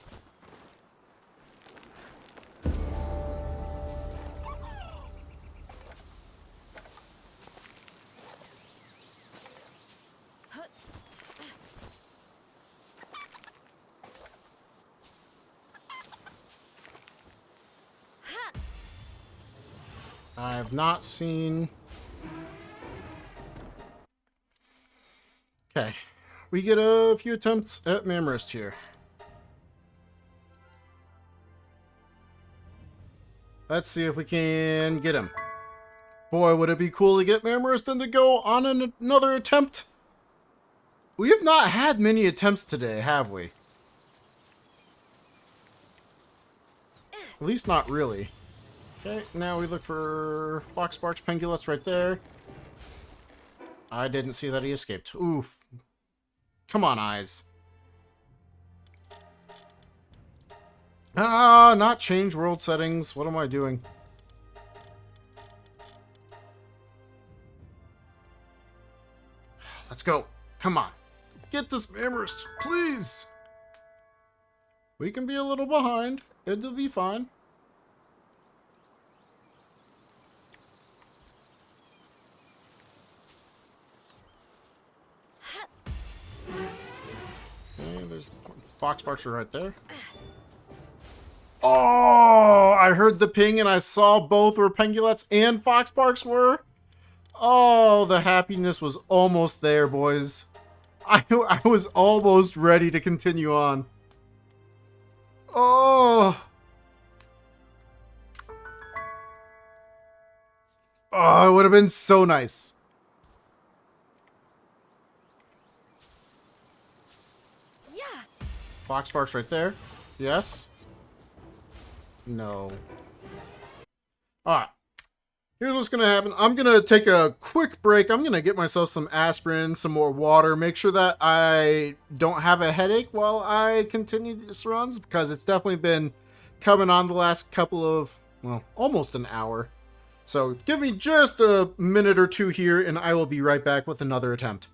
I have not seen... Okay. We get a few attempts at Mammoth here. Let's see if we can get him. Boy, would it be cool to get Mammoth and to go on another attempt. We have not had many attempts today, have we? At least not really. Okay, now we look for Foxbark's Pengulets right there. I didn't see that he escaped. Oof. Come on, eyes. Ah, not change world settings. What am I doing? Let's go. Come on. Get this Mammoth, please. We can be a little behind. It'll be fine. There's Foxbarks are right there. Oh, I heard the ping and I saw both where Pengulets and Foxbarks were. Oh, the happiness was almost there, boys. I was almost ready to continue on. Oh. Oh, it would have been so nice. Fox Sparks right there. Yes. No. Alright. Here's what's going to happen. I'm going to take a quick break. I'm going to get myself some aspirin, some more water, make sure that I don't have a headache while I continue these runs, because it's definitely been coming on the last couple of, well, almost an hour. So give me just a minute or two here, and I will be right back with another attempt.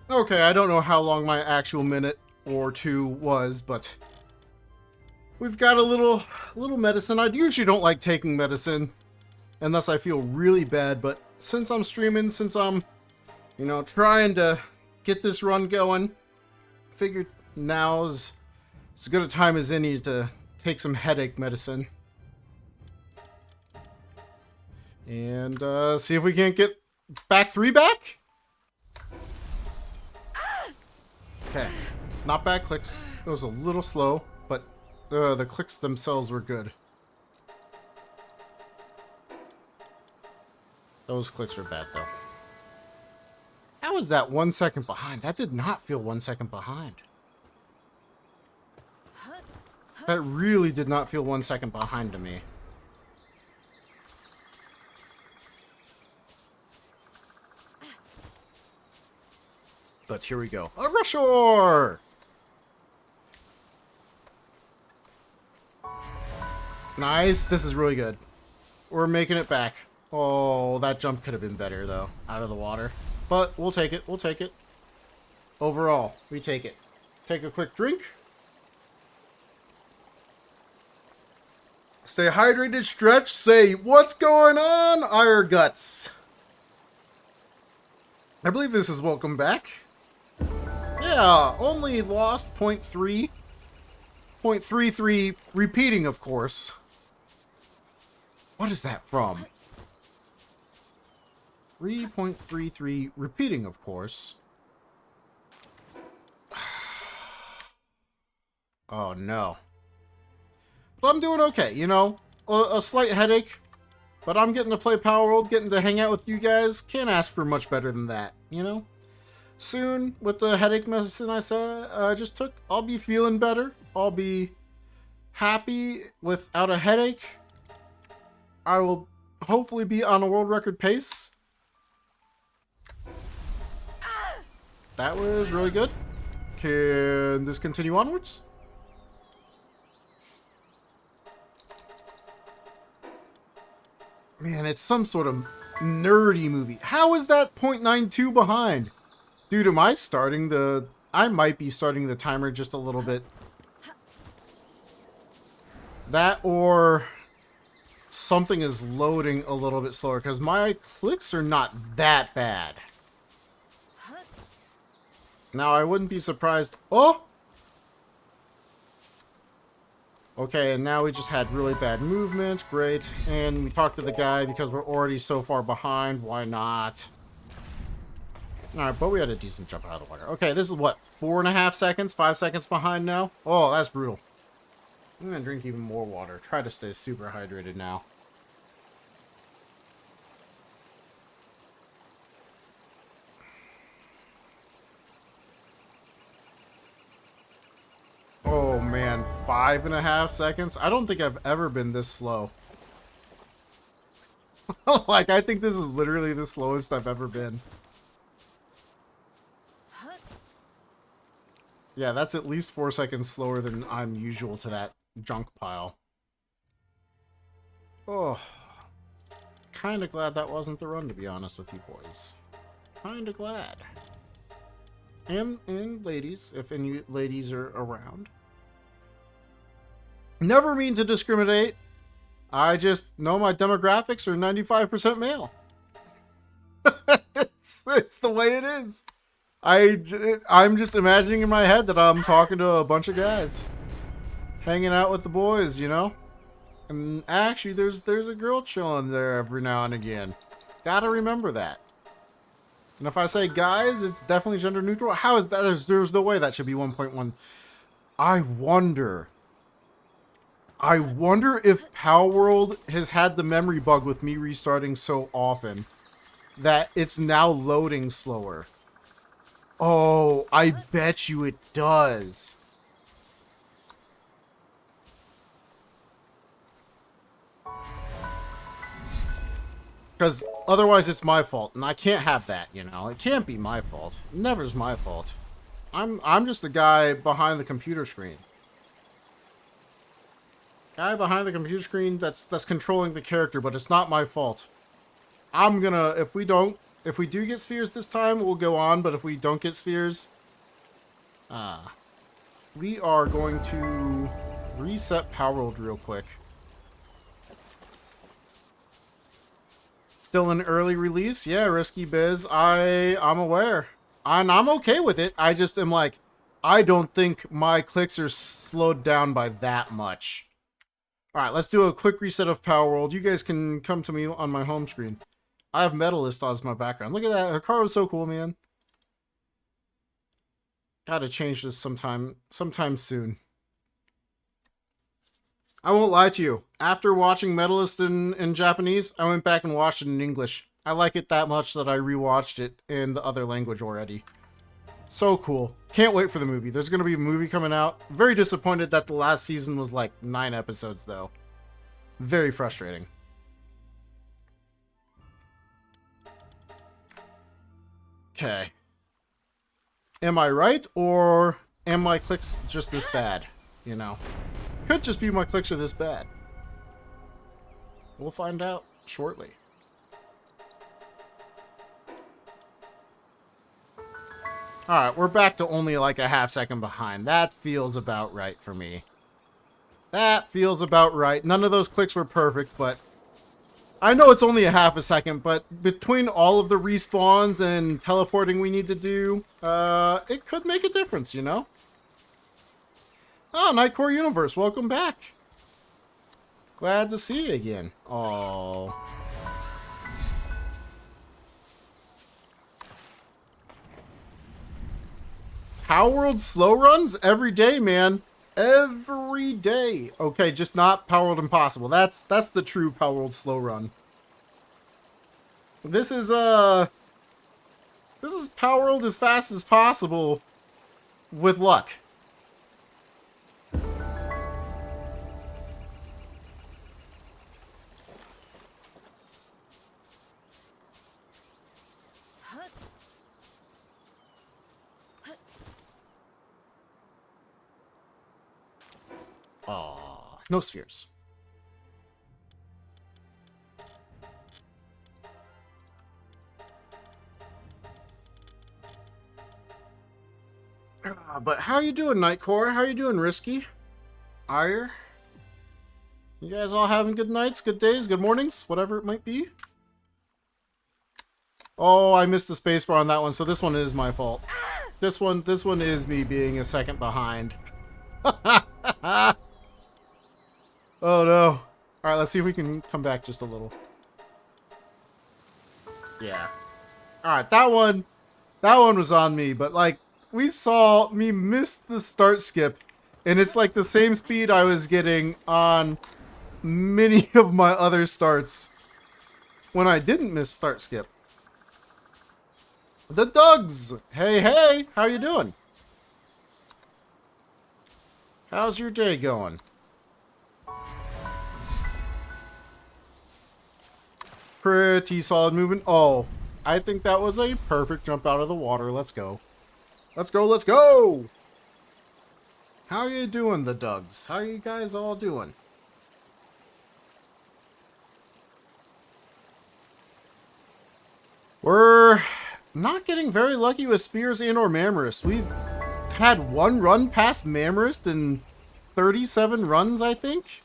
Okay, I don't know how long my actual minute or two was, but we've got a little medicine. I usually don't like taking medicine unless I feel really bad, but since I'm streaming, since I'm, you know, trying to get this run going, figured now's as good a time as any to take some headache medicine. And see if we can't get back 3 back? Okay, not bad clicks. It was a little slow, but the clicks themselves were good. Those clicks were bad, though. How was that 1 second behind? That did not feel 1 second behind. That really did not feel 1 second behind to me. But here we go. A Rushor! Nice. This is really good. We're making it back. Oh, that jump could have been better, though, out of the water. But we'll take it. We'll take it. Overall, we take it. Take a quick drink. Stay hydrated, stretch, say, what's going on, Ire Guts? I believe this is welcome back. Yeah, only lost 0.3. 0.33 repeating, of course. What is that from? 3.33 repeating, of course. Oh, no. But I'm doing okay, you know? A slight headache. But I'm getting to play Power World, getting to hang out with you guys. Can't ask for much better than that, you know? Soon, with the headache medicine I just took, I'll be feeling better. I'll be happy without a headache. I will hopefully be on a world record pace. That was really good. Can this continue onwards? Man, it's some sort of nerdy movie. How is that 0.92 behind? Dude, am I starting the... I might be starting the timer just a little bit. That or something is loading a little bit slower, because my clicks are not that bad. Now, I wouldn't be surprised... Oh! Okay, and now we just had really bad movement. Great. And we talked to the guy because we're already so far behind. Why not? Alright, but we had a decent jump out of the water. Okay, this is what? 4.5 seconds? 5 seconds behind now? Oh, that's brutal. I'm gonna drink even more water. Try to stay super hydrated now. Oh man, 5.5 seconds? I don't think I've ever been this slow. Like, I think this is literally the slowest I've ever been. Yeah, that's at least 4 seconds slower than I'm usual to that junk pile. Oh, kind of glad that wasn't the run, to be honest with you boys. Kind of glad. And ladies, if any ladies are around. Never mean to discriminate. I just know my demographics are 95% male. it's the way it is. I'm just imagining in my head that I'm talking to a bunch of guys. Hanging out with the boys, you know? And actually, there's a girl chilling there every now and again. Gotta remember that. And if I say guys, it's definitely gender neutral. How is that? There's no way that should be 1.1. I wonder if Power World has had the memory bug with me restarting so often that it's now loading slower. Oh, I bet you it does. Because otherwise it's my fault, and I can't have that, you know? It can't be my fault. It never's my fault. I'm just the guy behind the computer screen. Guy behind the computer screen that's controlling the character, but it's not my fault. I'm gonna, if we do get spheres this time, we'll go on, but if we don't get spheres, we are going to reset Power World real quick. Still an early release? Yeah, Risky Biz. I'm aware. And I'm okay with it. I just am like, I don't think my clicks are slowed down by that much. Alright, let's do a quick reset of Power World. You guys can come to me on my home screen. I have Medalist as my background. Look at that. Hikaru's so cool, man. Gotta change this sometime soon. I won't lie to you. After watching Medalist in Japanese, I went back and watched it in English. I like it that much that I rewatched it in the other language already. So cool. Can't wait for the movie. There's going to be a movie coming out. Very disappointed that the last season was like 9 episodes, though. Very frustrating. Okay. Am I right, or am my clicks just this bad? You know? Could just be my clicks are this bad. We'll find out shortly. Alright, we're back to only like a half second behind. That feels about right for me. That feels about right. None of those clicks were perfect, but I know it's only a half a second, but between all of the respawns and teleporting we need to do, it could make a difference, you know? Oh, Nightcore Universe, welcome back. Glad to see you again. Oh. Power World slow runs every day, man. Every day. Okay, just not Power World Impossible. That's the true Power World slow run. This is Power World as fast as possible with luck. Aw, no spheres. But how you doing, Nightcore? How you doing, Risky? Ire? You guys all having good nights, good days, good mornings, whatever it might be? Oh, I missed the spacebar on that one, so this one is my fault. This one is me being a second behind. Oh no. Alright, let's see if we can come back just a little. Yeah. Alright, that one was on me, but like, we saw me miss the start skip, and it's like the same speed I was getting on many of my other starts when I didn't miss start skip. The Dugs! Hey, hey! How you doing? How's your day going? pretty solid movement. Oh, I think that was a perfect jump out of the water. Let's go. Let's go, let's go! How are you doing, the Dugs? How are you guys all doing? We're not getting very lucky with Spears and or Mammoth. We've had one run past Mammoth in 37 runs, I think.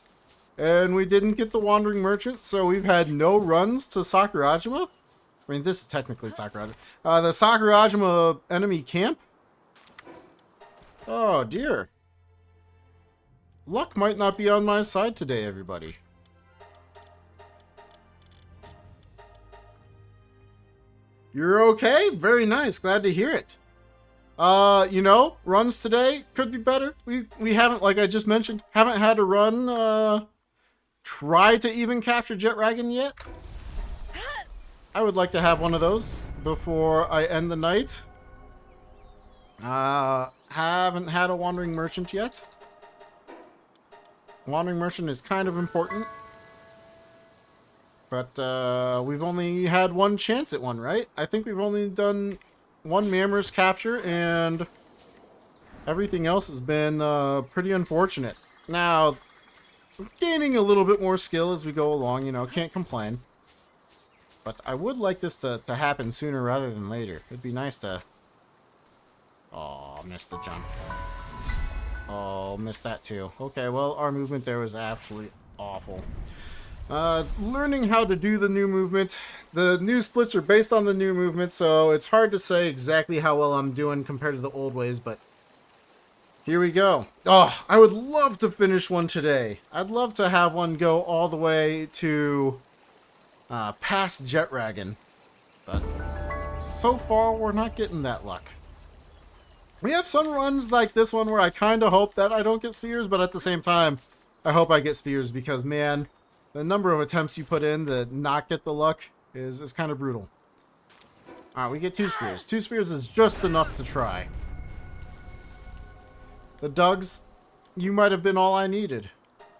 And we didn't get the Wandering Merchant, so we've had no runs to Sakurajima. I mean, this is technically Sakurajima. The Sakurajima enemy camp. Oh, dear. Luck might not be on my side today, everybody. You're okay? Very nice. Glad to hear it. You know, runs today could be better. We haven't, like I just mentioned, haven't had a run, try to even capture Jet Dragon yet. I would like to have one of those before I end the night. Haven't had a Wandering Merchant yet. Wandering Merchant is kind of important. But, we've only had one chance at one, right? I think we've only done one Mammoth capture, and everything else has been, pretty unfortunate. Now, gaining a little bit more skill as we go along, you know, can't complain. But I would like this to happen sooner rather than later. It'd be nice to... Oh, missed the jump. Oh, missed that too. Okay, well, our movement there was absolutely awful. Learning how to do the new movement. The new splits are based on the new movement, so it's hard to say exactly how well I'm doing compared to the old ways, but here we go. Oh, I would love to finish one today. I'd love to have one go all the way to past Jet Dragon, but so far we're not getting that luck. We have some runs like this one where I kind of hope that I don't get spheres, but at the same time, I hope I get spheres because, man, the number of attempts you put in to not get the luck is kind of brutal. Alright, we get 2 spheres. 2 spheres is just enough to try. The Dugs, you might have been all I needed.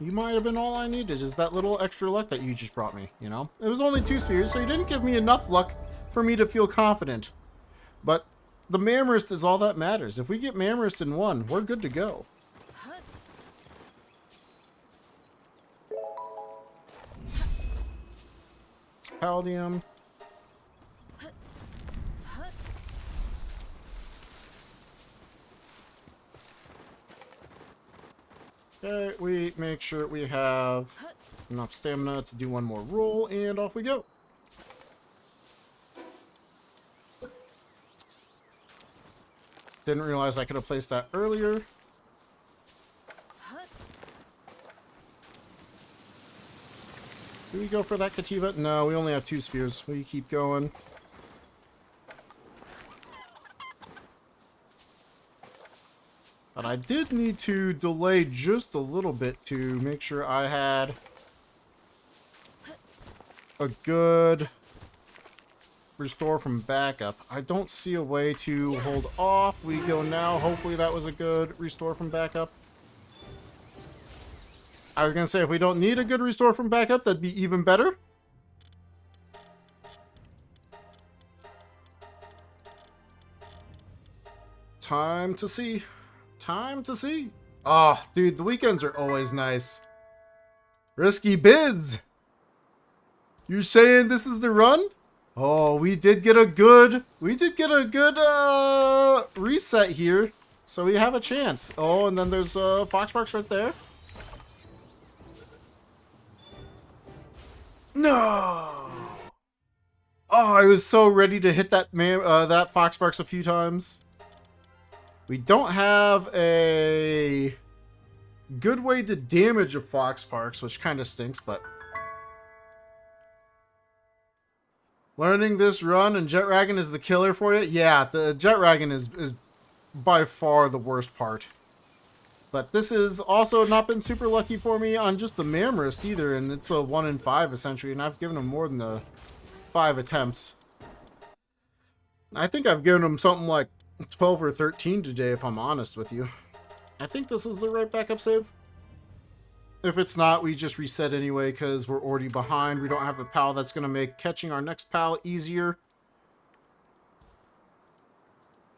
You might have been all I needed, is that little extra luck that you just brought me, you know? It was only 2 spheres, so you didn't give me enough luck for me to feel confident. But the Mammoth is all that matters. If we get Mammoth in one, we're good to go. Paldium. Okay, we make sure we have enough stamina to do one more roll, and off we go. Didn't realize I could have placed that earlier. Do we go for that Kativa? No, we only have 2 spheres. We keep going. But I did need to delay just a little bit to make sure I had a good restore from backup. I don't see a way to hold off. We go now. Hopefully that was a good restore from backup. I was going to say, if we don't need a good restore from backup, that'd be even better. Time to see. Time to see. Oh, dude, the weekends are always nice. Risky Biz. You saying this is the run? Oh, we did get a good reset here. So we have a chance. Oh, and then there's Foxparks right there. No. Oh, I was so ready to hit that that Foxparks a few times. We don't have a good way to damage a Foxparks, which kind of stinks, but learning this run and Jet Dragon is the killer for you. Yeah, the Jet Dragon is by far the worst part. But this has also not been super lucky for me on just the Mammoth either, and it's a 1 in 5 essentially, and I've given him more than the 5 attempts. I think I've given him something like 12 or 13 today, if I'm honest with you. I think this is the right backup save. If it's not, we just reset anyway because we're already behind. We don't have the pal that's going to make catching our next pal easier.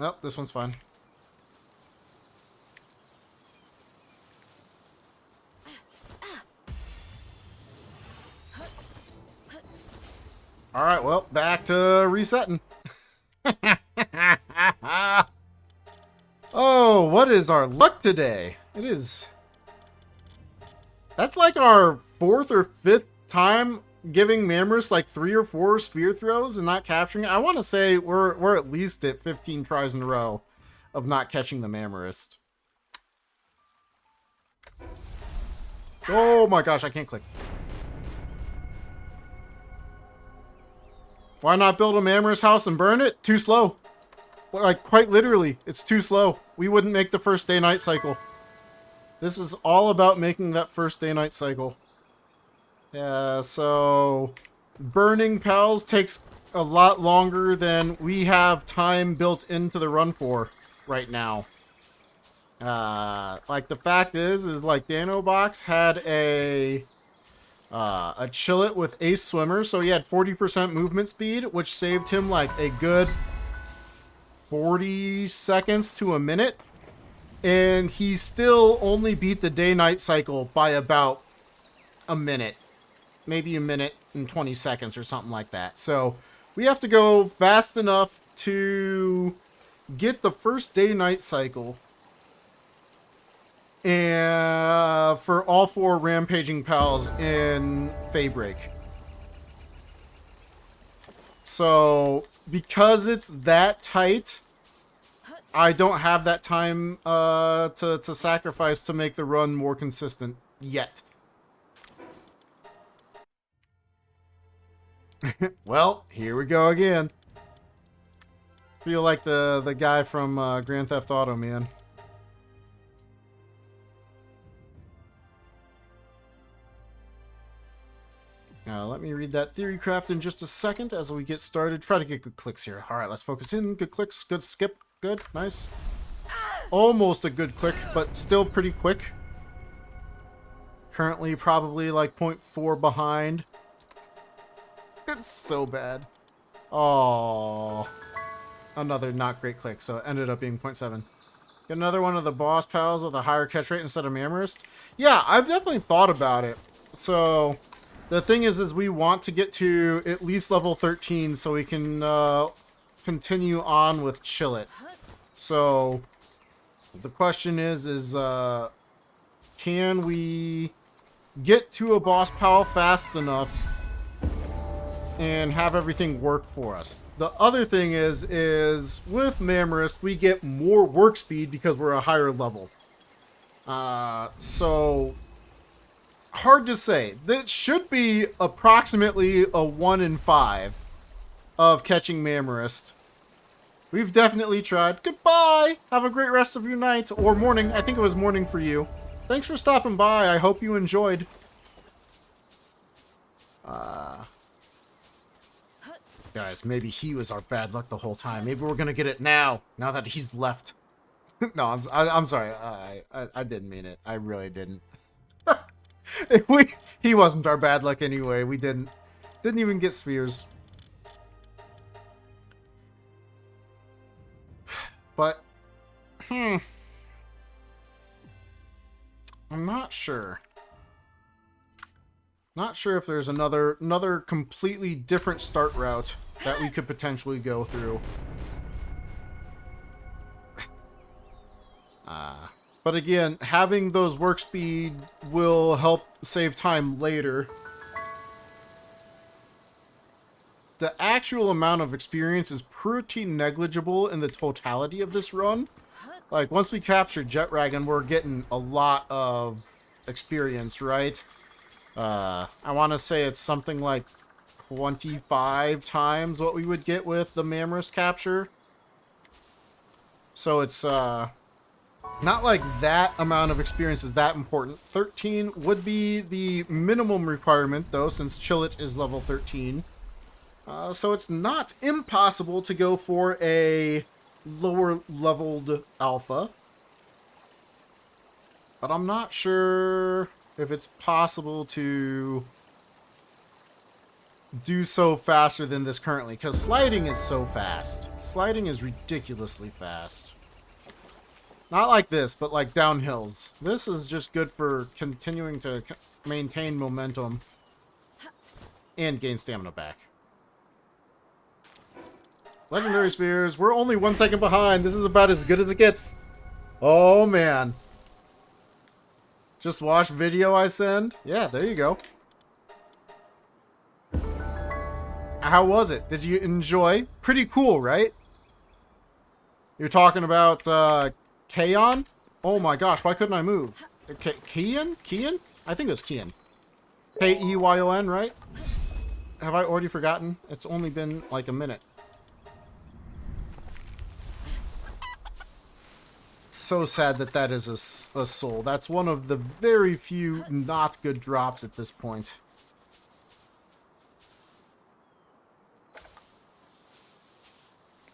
Oh, this one's fine. Alright, well, back to resetting. Oh, what is our luck today? It is... That's like our 4th or 5th time giving Mammoris like 3 or 4 sphere throws and not capturing it. I want to say we're at least at 15 tries in a row of not catching the Mammoris. Oh my gosh, I can't click. Why not build a Mammoris house and burn it? Too slow. Like, quite literally, it's too slow. We wouldn't make the first day-night cycle. This is all about making that first day-night cycle. Yeah, so... burning pals takes a lot longer than we have time built into the run for right now. Like, the fact is like, Danhobox had a Chillet with ace swimmer, so he had 40% movement speed, which saved him, like, a good 40 seconds to a minute. And he still only beat the day-night cycle by about a minute. Maybe a minute and 20 seconds or something like that. So we have to go fast enough to get the first day-night cycle. And for all 4 rampaging pals in Faybreak. So because it's that tight... I don't have that time to sacrifice to make the run more consistent yet. Well, here we go again. Feel like the guy from Grand Theft Auto, man. Now, let me read that theory craft in just a second as we get started. Try to get good clicks here. All right, let's focus in. Good clicks, good skip. Good, nice. Almost a good click, but still pretty quick. Currently probably like 0.4 behind. It's so bad. Oh, another not great click, so it ended up being 0.7. Get another one of the boss pals with a higher catch rate instead of Mammoris. Yeah, I've definitely thought about it. So the thing is we want to get to at least level 13 so we can continue on with Chillet. So the question is can we get to a boss pal fast enough and have everything work for us? The other thing is with Mammoris, we get more work speed because we're a higher level. So hard to say. That should be approximately a 1 in 5 of catching Mammoris. We've definitely tried. Goodbye! Have a great rest of your night. Or morning. I think it was morning for you. Thanks for stopping by. I hope you enjoyed. Guys, maybe he was our bad luck the whole time. Maybe we're gonna get it now. Now that he's left. No, I'm sorry. I didn't mean it. I really didn't. He wasn't our bad luck anyway. We didn't even get spheres. But, I'm not sure. Not sure if there's another completely different start route that we could potentially go through. But again, having those work speed will help save time later. The actual amount of experience is pretty negligible in the totality of this run. Like, once we capture Jetragon, we're getting a lot of experience, right? I want to say it's something like 25 times what we would get with the Mammoris capture. So it's not like that amount of experience is that important. 13 would be the minimum requirement, though, since Chillet is level 13. So it's not impossible to go for a lower leveled alpha. But I'm not sure if it's possible to do so faster than this currently, because sliding is so fast. Sliding is ridiculously fast. Not like this, but like downhills. This is just good for continuing to maintain momentum and gain stamina back. Legendary spheres. We're only 1 second behind. This is about as good as it gets. Oh, man. Just watch video I send. Yeah, there you go. How was it? Did you enjoy? Pretty cool, right? You're talking about Kaon? Oh my gosh, why couldn't I move? Keyon? Keyon? I think it was Keyon. K-E-Y-O-N, right? Have I already forgotten? It's only been like a minute. So sad that that is a soul. That's one of the very few not good drops at this point.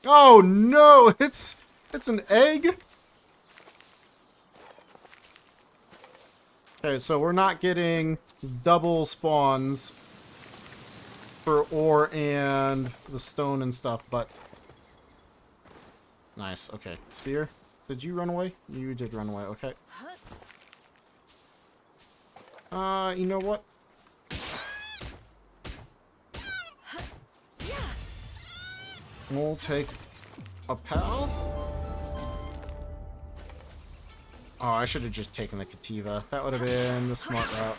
Oh no! It's an egg? Okay, so we're not getting double spawns for ore and the stone and stuff, but... Nice, okay. Sphere, did you run away? You did run away, okay. You know what? We'll take a pal. Oh, I should have just taken the Kativa. That would have been the smart route.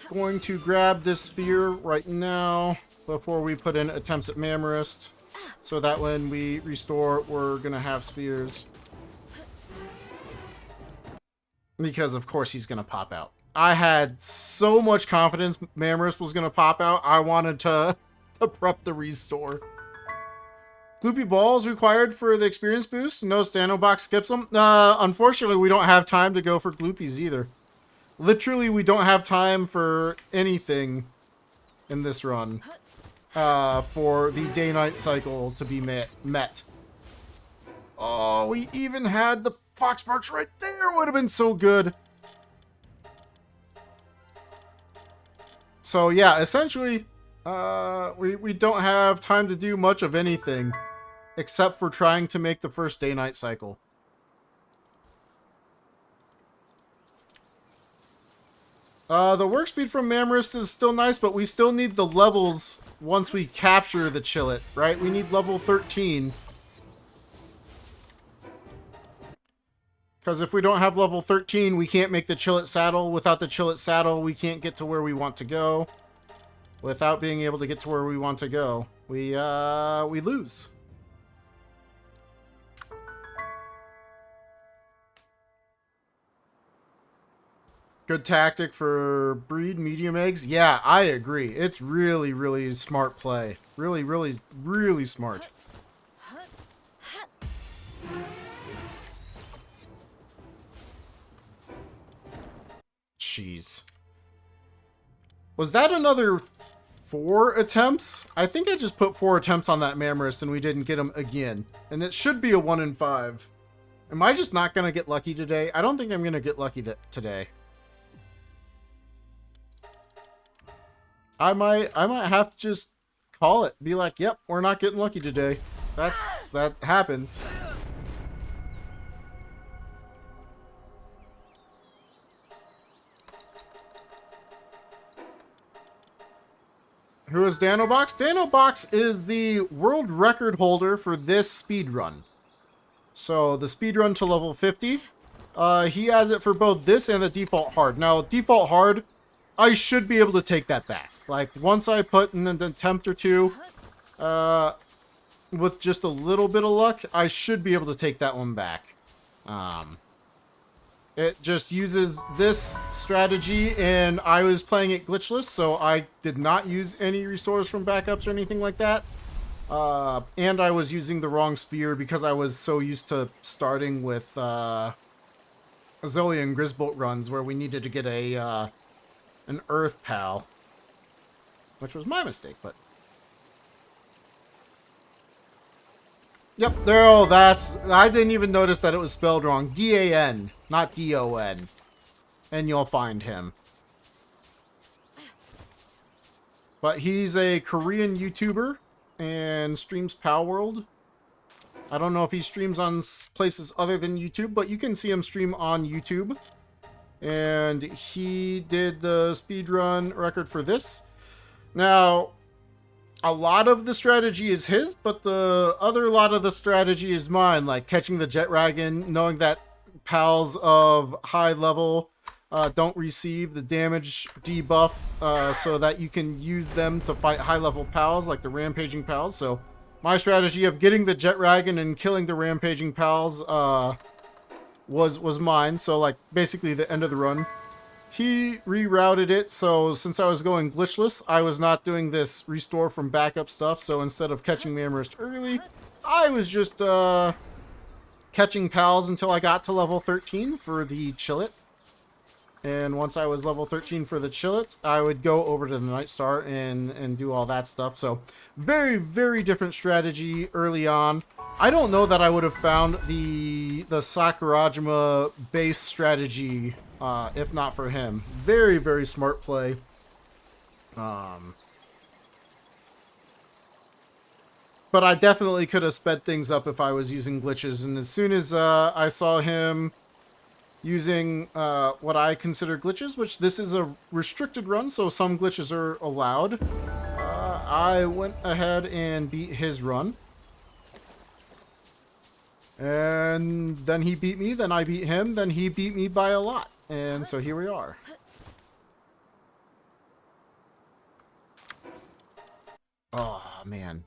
Going to grab this sphere right now before we put in attempts at Mammarist, so that when we restore, we're going to have spheres. Because, of course, he's going to pop out. I had so much confidence Mammarist was going to pop out, I wanted to prep the restore. Gloopy balls required for the experience boost. No Danhobox skips them. Unfortunately, we don't have time to go for Gloopies either. Literally, we don't have time for anything in this run for the day-night cycle to be met. Oh, we even had the Foxparks right there. Would have been so good. So yeah, essentially, we don't have time to do much of anything except for trying to make the first day-night cycle. The work speed from Mammarist is still nice, but we still need the levels once we capture the Chillet, right? We need level 13. Because if we don't have level 13, we can't make the Chillet saddle. Without the Chillet saddle, we can't get to where we want to go. Without being able to get to where we want to go, we lose. Good tactic for breed medium eggs. Yeah, I agree. It's really, really smart play. Really, really, really smart. Jeez. Was that another 4 attempts? I think I just put 4 attempts on that Mammarist and we didn't get him again. And it should be a 1 in 5. Am I just not going to get lucky today? I don't think I'm going to get lucky today. I might have to just call it. Be like, yep, we're not getting lucky today. That happens. Who is Danhobox? Danhobox is the world record holder for this speed run. So the speed run to level 50. He has it for both this and the default hard. Now, default hard, I should be able to take that back. Like, once I put in an attempt or two, with just a little bit of luck, I should be able to take that one back. It just uses this strategy, and I was playing it glitchless, so I did not use any restores from backups or anything like that. And I was using the wrong sphere because I was so used to starting with Zoe and Grisbolt runs where we needed to get an Earth Pal. Which was my mistake, but... Yep, there. Oh, that's. I didn't even notice that it was spelled wrong. D-A-N, not D-O-N. And you'll find him. But he's a Korean YouTuber and streams Pal World. I don't know if he streams on places other than YouTube, but you can see him stream on YouTube. And he did the speedrun record for this. Now, a lot of the strategy is his, but the other lot of the strategy is mine, like catching the jet dragon, knowing that pals of high level don't receive the damage debuff, so that you can use them to fight high level pals like the rampaging pals. So my strategy of getting the jet dragon and killing the rampaging pals was mine. So like basically the end of the run. He rerouted it, so since I was going glitchless, I was not doing this restore from backup stuff. So instead of catching Mammoth early, I was just catching pals until I got to level 13 for the Chillet. And once I was level 13 for the Chillet, I would go over to the Night Star and do all that stuff. So very, very different strategy early on. I don't know that I would have found the Sakurajima base strategy if not for him. Very, very smart play. But I definitely could have sped things up if I was using glitches. And as soon as I saw him using what I consider glitches, which this is a restricted run, so some glitches are allowed, I went ahead and beat his run. And then he beat me, then I beat him, then he beat me by a lot. And so here we are. Oh, man.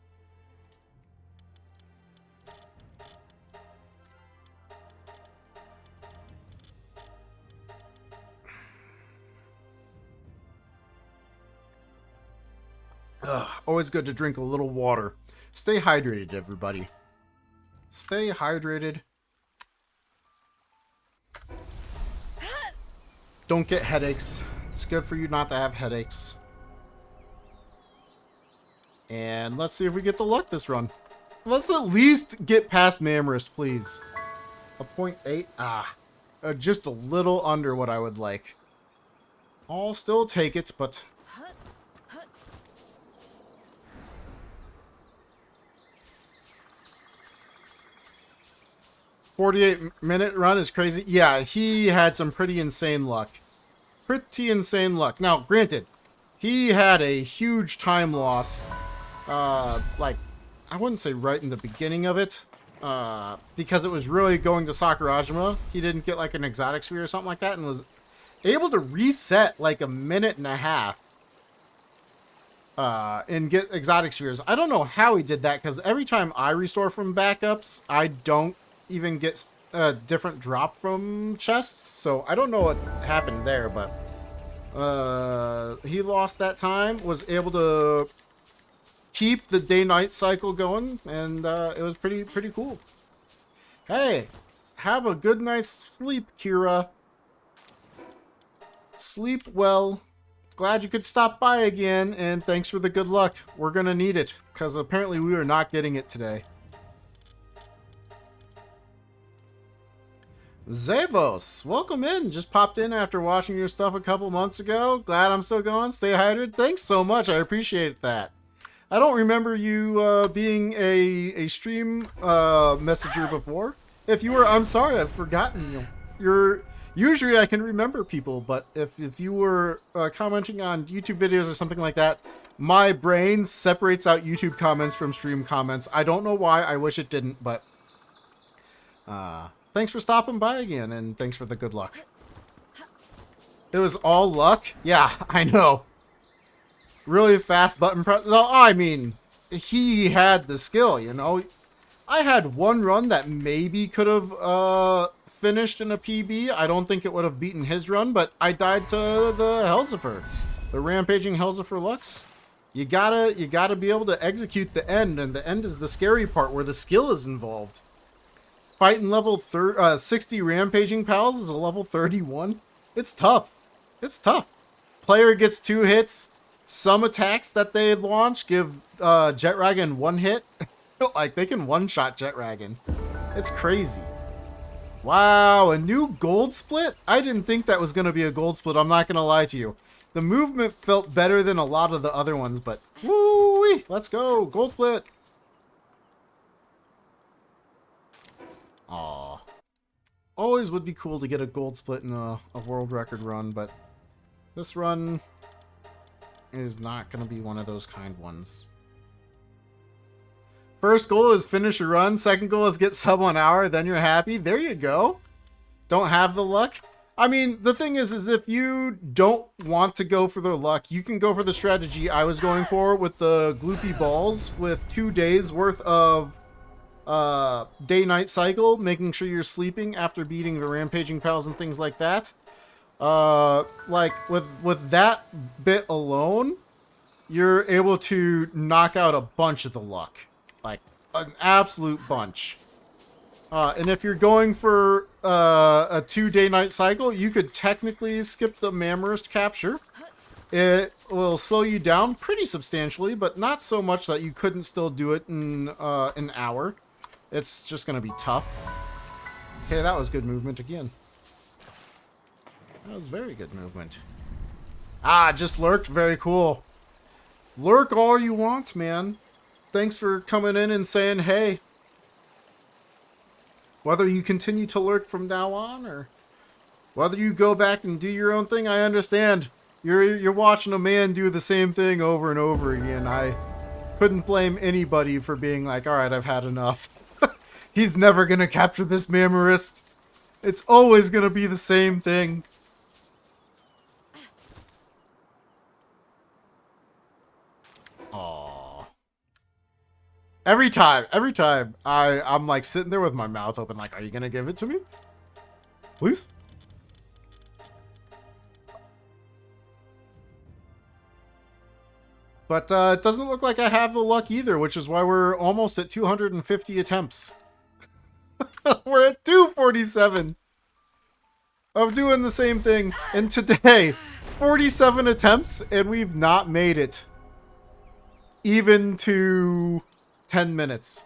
Always good to drink a little water. Stay hydrated, everybody. Stay hydrated. Don't get headaches. It's good for you not to have headaches. And let's see if we get the luck this run. Let's at least get past Mammoth, please. A 0.8? Just a little under what I would like. I'll still take it, but... 48-minute run is crazy. Yeah, he had some pretty insane luck. Pretty insane luck. Now, granted, he had a huge time loss. Like, I wouldn't say right in the beginning of it. Because it was really going to Sakurajima. He didn't get like an exotic sphere or something like that and was able to reset like a minute and a half. And get exotic spheres. I don't know how he did that because every time I restore from backups, I don't even get a different drop from chests, so I don't know what happened there, but he lost that time, was able to keep the day-night cycle going, and it was pretty cool. Hey, have a good night's sleep, Kira. Sleep well. Glad you could stop by again, and thanks for the good luck. We're gonna need it, because apparently we are not getting it today. Zavos, welcome in. Just popped in after watching your stuff a couple months ago. Glad I'm still going. Stay hydrated. Thanks so much. I appreciate that. I don't remember you being a stream messenger before. If you were, I'm sorry. I've forgotten you. Usually I can remember people, but if you were commenting on YouTube videos or something like that, my brain separates out YouTube comments from stream comments. I don't know why. I wish it didn't, but thanks for stopping by again, and thanks for the good luck. It was all luck? Yeah, I know. Really fast button press. No, I mean, he had the skill, you know. I had one run that maybe could have finished in a PB. I don't think it would have beaten his run, but I died to the Helzifer. The Rampaging Helzifer Lux. You gotta be able to execute the end, and the end is the scary part where the skill is involved. Fighting level 60 Rampaging Pals is a level 31. It's tough. It's tough. Player gets 2 hits. Some attacks that they launch give Jet Dragon 1 hit. Like, they can one-shot Jet Dragon. It's crazy. Wow, a new gold split? I didn't think that was going to be a gold split, I'm not going to lie to you. The movement felt better than a lot of the other ones, but woo-wee, let's go, gold split. Aw. Always would be cool to get a gold split in a world record run, but this run is not going to be one of those kind ones. First goal is finish a run. Second goal is get sub 1 hour. Then you're happy. There you go. Don't have the luck. I mean, the thing is if you don't want to go for the luck, you can go for the strategy I was going for with the gloopy balls with 2 days worth of day-night cycle, making sure you're sleeping after beating the rampaging pals and things like that. Like with that bit alone, you're able to knock out a bunch of the luck. Like, an absolute bunch. And if you're going for a 2-day night cycle, you could technically skip the Mammarist capture. It will slow you down pretty substantially, but not so much that you couldn't still do it in an hour. It's just going to be tough. Okay, that was good movement again. That was very good movement. Ah, just lurked. Very cool. Lurk all you want, man. Thanks for coming in and saying hey. Whether you continue to lurk from now on or whether you go back and do your own thing, I understand. You're watching a man do the same thing over and over again. I couldn't blame anybody for being like, all right, I've had enough. He's never going to capture this Mammarist. It's always going to be the same thing. Every time, I'm like sitting there with my mouth open, like, are you gonna give it to me? Please? But it doesn't look like I have the luck either, which is why we're almost at 250 attempts. We're at 247 of doing the same thing. And today, 47 attempts, and we've not made it even to 10 minutes.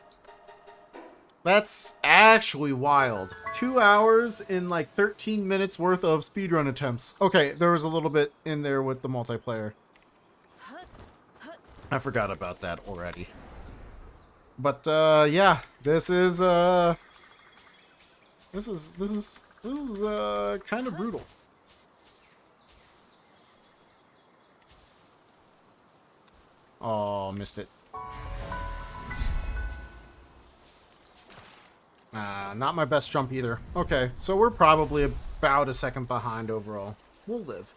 That's actually wild. 2 hours in like 13 minutes worth of speedrun attempts. Okay, there was a little bit in there with the multiplayer. I forgot about that already. But yeah, this is kind of brutal. Oh, missed it. Not my best jump either. Okay, so we're probably about a second behind overall. We'll live.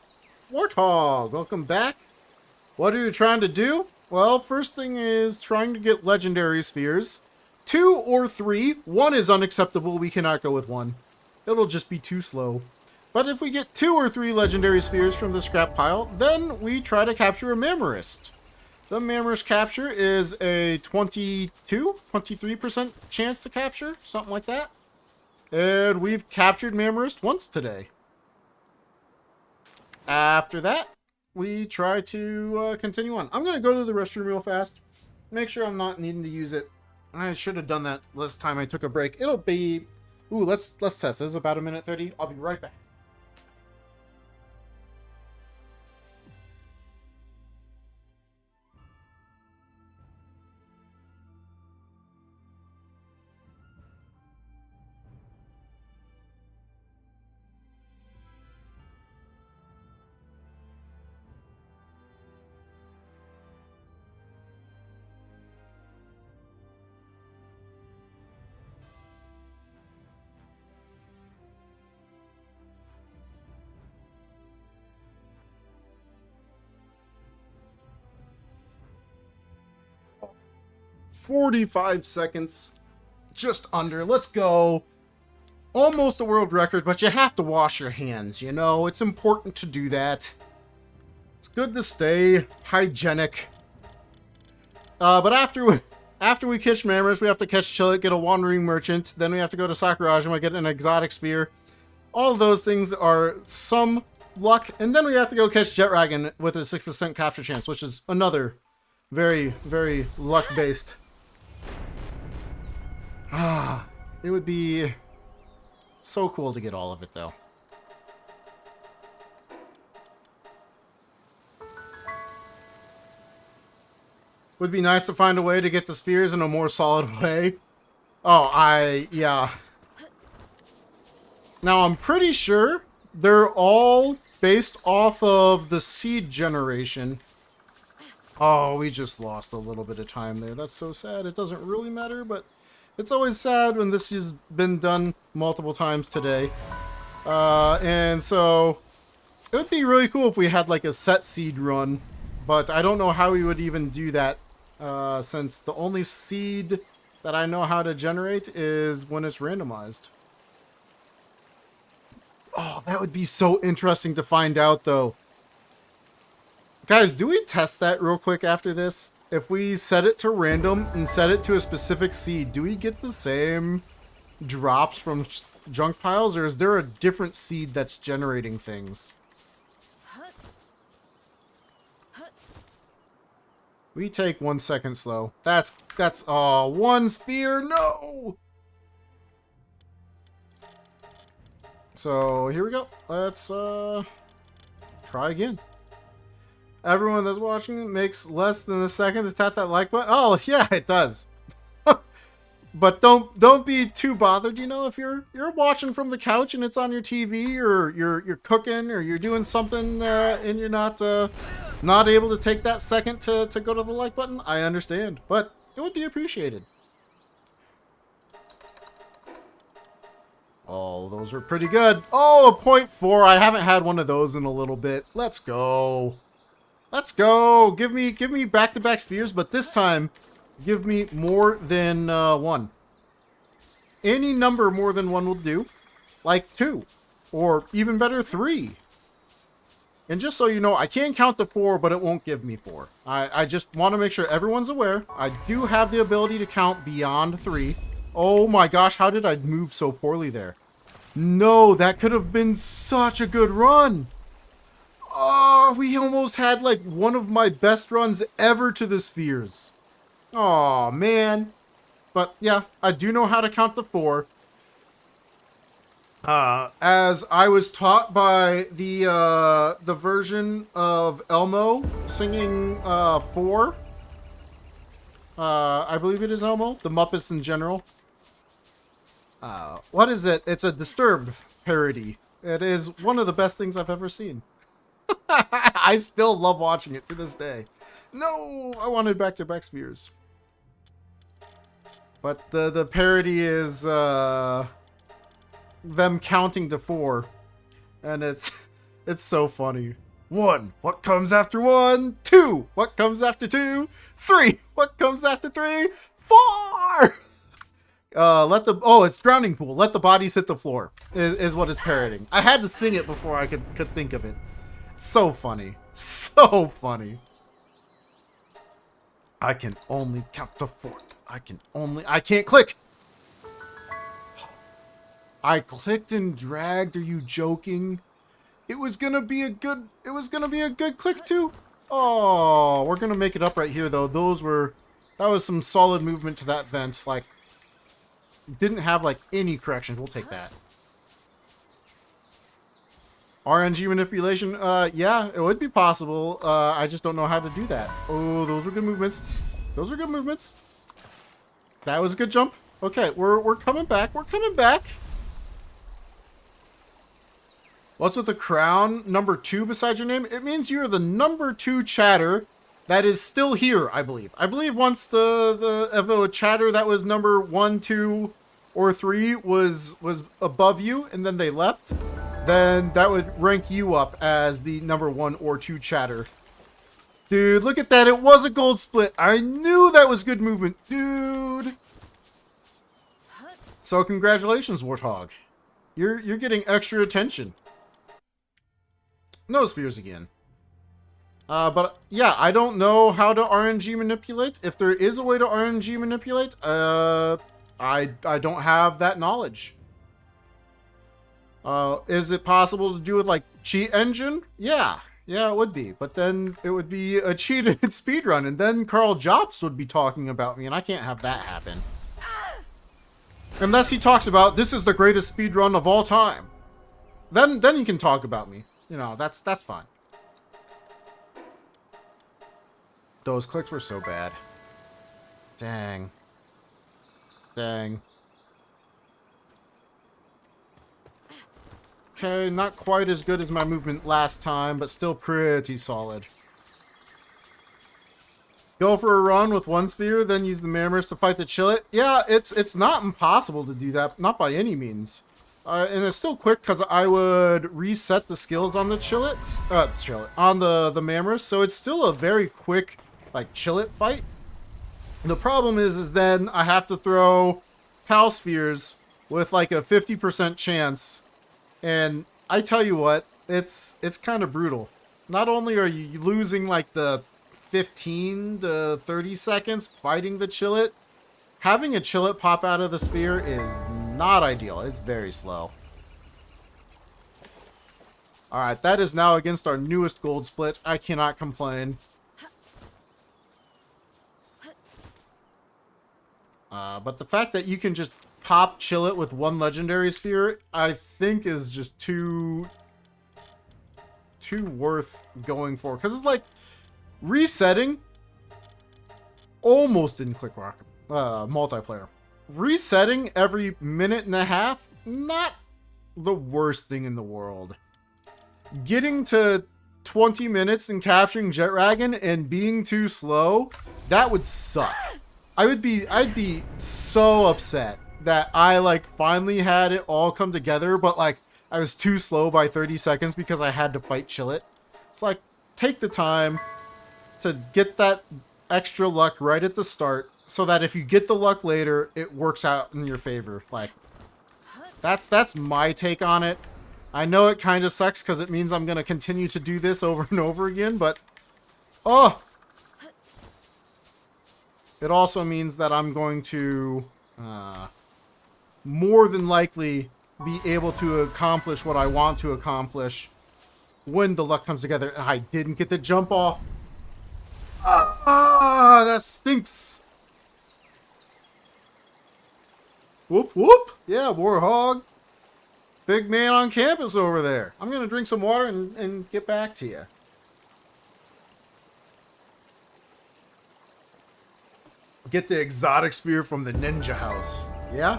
Warthog, welcome back. What are you trying to do? Well, first thing is trying to get legendary spheres. 2 or 3. 1 is unacceptable. We cannot go with 1. It'll just be too slow. But if we get 2 or 3 legendary spheres from the scrap pile, then we try to capture a Mammarist. The Mammarist capture is a 23% chance to capture, something like that. And we've captured Mammarist once today. After that, we try to continue on. I'm going to go to the restroom real fast. Make sure I'm not needing to use it. I should have done that last time I took a break. It'll be... Ooh, let's test. This is about 1:30. I'll be right back. $45 seconds, just under. Let's go. Almost a world record, but you have to wash your hands, you know? It's important to do that. It's good to stay hygienic. But after we catch Mammarist, we have to catch Chillet, get a Wandering Merchant, then we have to go to Sakurajima, get an Exotic Spear. All of those things are some luck, and then we have to go catch Jet Dragon with a 6% capture chance, which is another very, very luck-based. Ah, it would be so cool to get all of it, though. Would be nice to find a way to get the spheres in a more solid way. Oh, yeah. Now, I'm pretty sure they're all based off of the seed generation. Oh, we just lost a little bit of time there. That's so sad. It doesn't really matter, but it's always sad when this has been done multiple times today. And so it would be really cool if we had like a set seed run, but I don't know how we would even do that, since the only seed that I know how to generate is when it's randomized. Oh, that would be so interesting to find out, though. Guys, do we test that real quick after this? If we set it to random and set it to a specific seed, do we get the same drops from junk piles, or is there a different seed that's generating things? We take 1 second slow. That's, oh, 1 sphere, no! So, here we go. Let's, try again. Everyone that's watching makes less than a second to tap that like button. Oh, yeah, it does. But don't be too bothered, you know, if you're watching from the couch and it's on your TV, or you're cooking, or you're doing something and you're not able to take that second to go to the like button. I understand, but it would be appreciated. Oh, those are pretty good. Oh, a 0.4. I haven't had one of those in a little bit. Let's go. Let's go. Give me back-to-back spheres, but this time, give me more than 1. Any number more than 1 will do. Like 2. Or even better, 3. And just so you know, I can count to 4, but it won't give me 4. I just want to make sure everyone's aware. I do have the ability to count beyond 3. Oh my gosh, how did I move so poorly there? No, that could have been such a good run. Oh, we almost had like one of my best runs ever to the spheres. Oh, man. But yeah, I do know how to count to 4. As I was taught by the version of Elmo singing 4. I believe it is Elmo, the Muppets in general. What is it? It's a Disturbed parody. It is one of the best things I've ever seen. I still love watching it to this day. No, I wanted back-to-back spheres. But the parody is them counting to 4. And it's so funny. 1, what comes after 1? 2, what comes after 2? 3, what comes after 3? 4! It's Drowning Pool. Let the bodies hit the floor is what it's parodying. I had to sing it before I could think of it. So funny. So funny. I can only count to 4. I can't click. I clicked and dragged. Are you joking? It was gonna be a good click too. Oh, we're gonna make it up right here though. That was some solid movement to that vent. Like, didn't have like any corrections. We'll take that. RNG manipulation, yeah, it would be possible. I just don't know how to do that. Oh, those were good movements. Those are good movements. That was a good jump. Okay, we're coming back. We're coming back. What's with the crown number 2 beside your name? It means you're the number 2 chatter that is still here, I believe. I believe once the chatter that was number 1, 2, or 3 was above you and then they left, then that would rank you up as the number 1 or 2 chatter. Dude, look at that. It was a gold split. I knew that was good movement. Dude. So congratulations, Warthog. You're getting extra attention. No spheres again. But yeah, I don't know how to RNG manipulate. If there is a way to RNG manipulate, I don't have that knowledge. Is it possible to do with like cheat engine? Yeah, it would be. But then it would be a cheated speedrun, and then Carl Jobs would be talking about me, and I can't have that happen. Unless he talks about, this is the greatest speed run of all time. Then you can talk about me. You know, that's fine. Those clicks were so bad. Dang. Dang. Okay, not quite as good as my movement last time, but still pretty solid. Go for a run with one sphere, then use the Mammoth to fight the Chillet. Yeah, it's not impossible to do that, not by any means. And it's still quick because I would reset the skills on the Chillet, on the Mammoth, so it's still a very quick, like, Chillet fight. The problem is then I have to throw Pal Spheres with like a 50% chance, and I tell you what, it's kind of brutal. Not only are you losing like the 15 to 30 seconds fighting the Chillet, having a Chillet pop out of the sphere is not ideal. It's very slow. Alright, that is now against our newest gold split. I cannot complain. But the fact that you can just pop Chillet with one legendary sphere, I think is just too worth going for. Because it's like resetting, almost in Click Rock multiplayer. Resetting every minute and a half, not the worst thing in the world. Getting to 20 minutes and capturing Jet Dragon and being too slow, that would suck. I'd be so upset that I like finally had it all come together, but like I was too slow by 30 seconds because I had to fight Chillet. It's like, take the time to get that extra luck right at the start so that if you get the luck later, it works out in your favor. Like, that's my take on it. I know it kind of sucks because it means I'm going to continue to do this over and over again, but oh, it also means that I'm going to more than likely be able to accomplish what I want to accomplish when the luck comes together. And I didn't get the jump off. That stinks. Whoop, whoop. Yeah, Warhog. Big man on campus over there. I'm going to drink some water and get back to you. Get the exotic sphere from the ninja house. Yeah?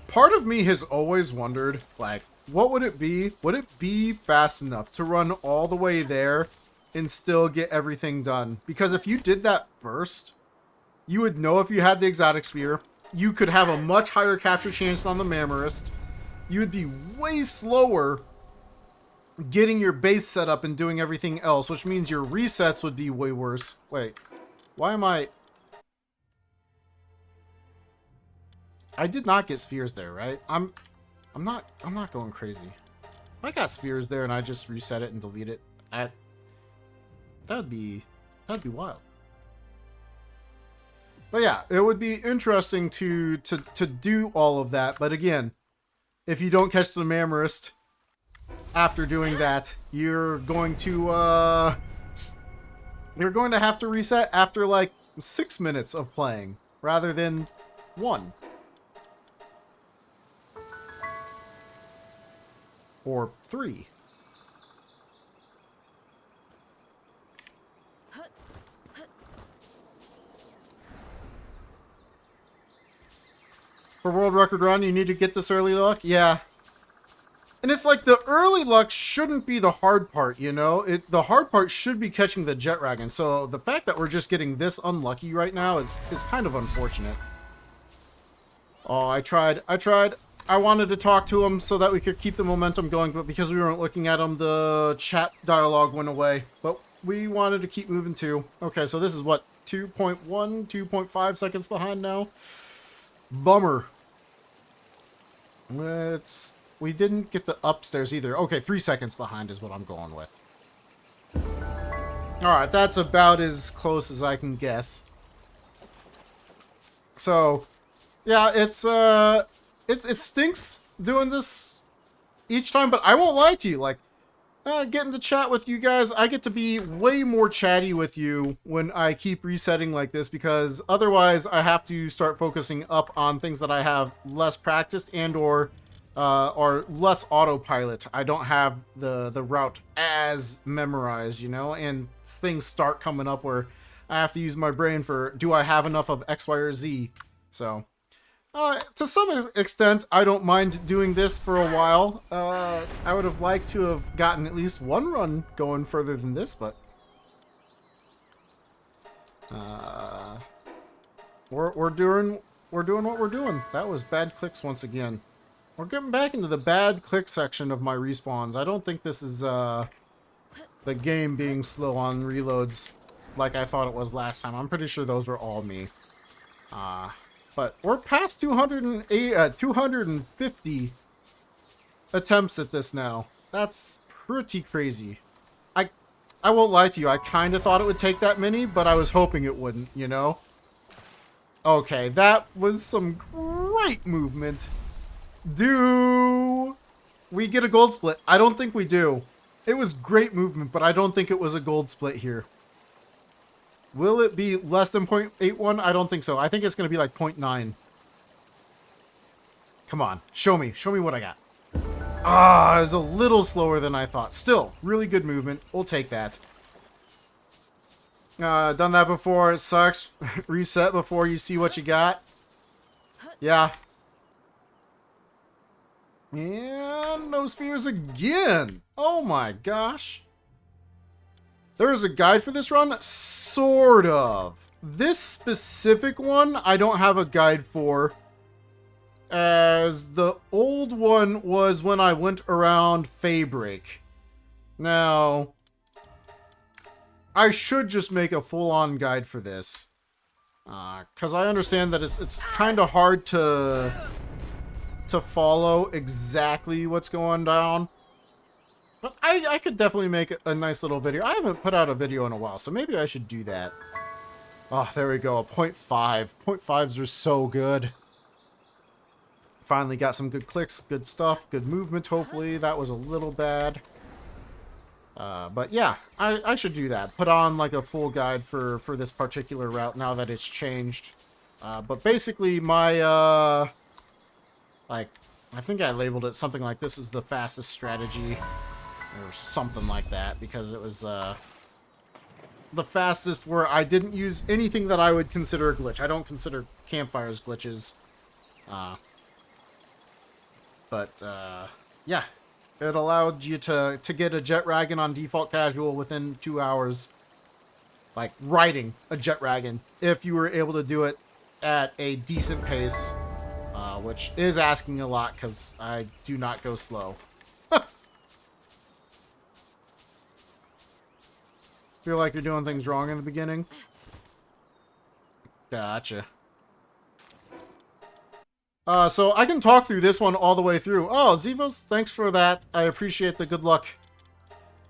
Part of me has always wondered, like, what would it be? Would it be fast enough to run all the way there and still get everything done? Because if you did that first, you would know if you had the exotic sphere. You could have a much higher capture chance on the Mammarist. You would be way slower getting your base set up and doing everything else, which means your resets would be way worse. Wait, why am I did not get spheres there, right? I'm not going crazy. If I got spheres there and I just reset it and delete it, that'd be wild. But yeah, it would be interesting to do all of that. But again, if you don't catch the Mammarist after doing that, you're going to have to reset after like 6 minutes of playing rather than 1. Or 3. For world record run, you need to get this early luck? Yeah. And it's like the early luck shouldn't be the hard part, you know? The hard part should be catching the Jet Dragon. So the fact that we're just getting this unlucky right now is kind of unfortunate. Oh, I tried. I wanted to talk to him so that we could keep the momentum going, but because we weren't looking at him, the chat dialogue went away. But we wanted to keep moving too. Okay, so this is what, 2.1, 2.5 seconds behind now? Bummer. We didn't get the upstairs either. Okay, 3 seconds behind is what I'm going with. Alright, that's about as close as I can guess. So, yeah, it stinks doing this each time, but I won't lie to you. Like, getting to chat with you guys. I get to be way more chatty with you when I keep resetting like this, because otherwise I have to start focusing up on things that I have less practiced and or less autopilot. I don't have the route as memorized, you know, and things start coming up where I have to use my brain for, do I have enough of X, Y, or Z? So, to some extent, I don't mind doing this for a while. I would have liked to have gotten at least one run going further than this, but we're doing what we're doing. That was bad clicks once again. We're getting back into the bad click section of my respawns. I don't think this is the game being slow on reloads like I thought it was last time. I'm pretty sure those were all me. But we're past 250 attempts at this now. That's pretty crazy. I won't lie to you. I kind of thought it would take that many, but I was hoping it wouldn't, you know? Okay, that was some great movement. Do we get a gold split? I don't think we do. It was great movement, but I don't think it was a gold split here. Will it be less than 0.81? I don't think so. I think it's going to be like 0.9. Come on. Show me. Show me what I got. Ah, it was a little slower than I thought. Still, really good movement. We'll take that. Done that before. It sucks. Reset before you see what you got. Yeah. And no spheres again. Oh my gosh. There is a guide for this run? Sort of. This specific one, I don't have a guide for, as the old one was when I went around Faybreak. Now, I should just make a full-on guide for this, because I understand that it's kind of hard to follow exactly what's going down. But I could definitely make a nice little video. I haven't put out a video in a while, so maybe I should do that. Oh, there we go. A 0.5. 0.5s are so good. Finally got some good clicks, good stuff, good movement, hopefully. That was a little bad. But yeah, I should do that. Put on like a full guide for this particular route now that it's changed. But basically my, like, I think I labeled it something like this is the fastest strategy. Or something like that, because it was the fastest where I didn't use anything that I would consider a glitch. I don't consider campfires glitches. Yeah, it allowed you to get a jet wagon on default casual within 2 hours. Like riding a jet wagon, if you were able to do it at a decent pace, which is asking a lot because I do not go slow. Feel like you're doing things wrong in the beginning? Gotcha. So I can talk through this one all the way through. Oh, Zevos, thanks for that. I appreciate the good luck.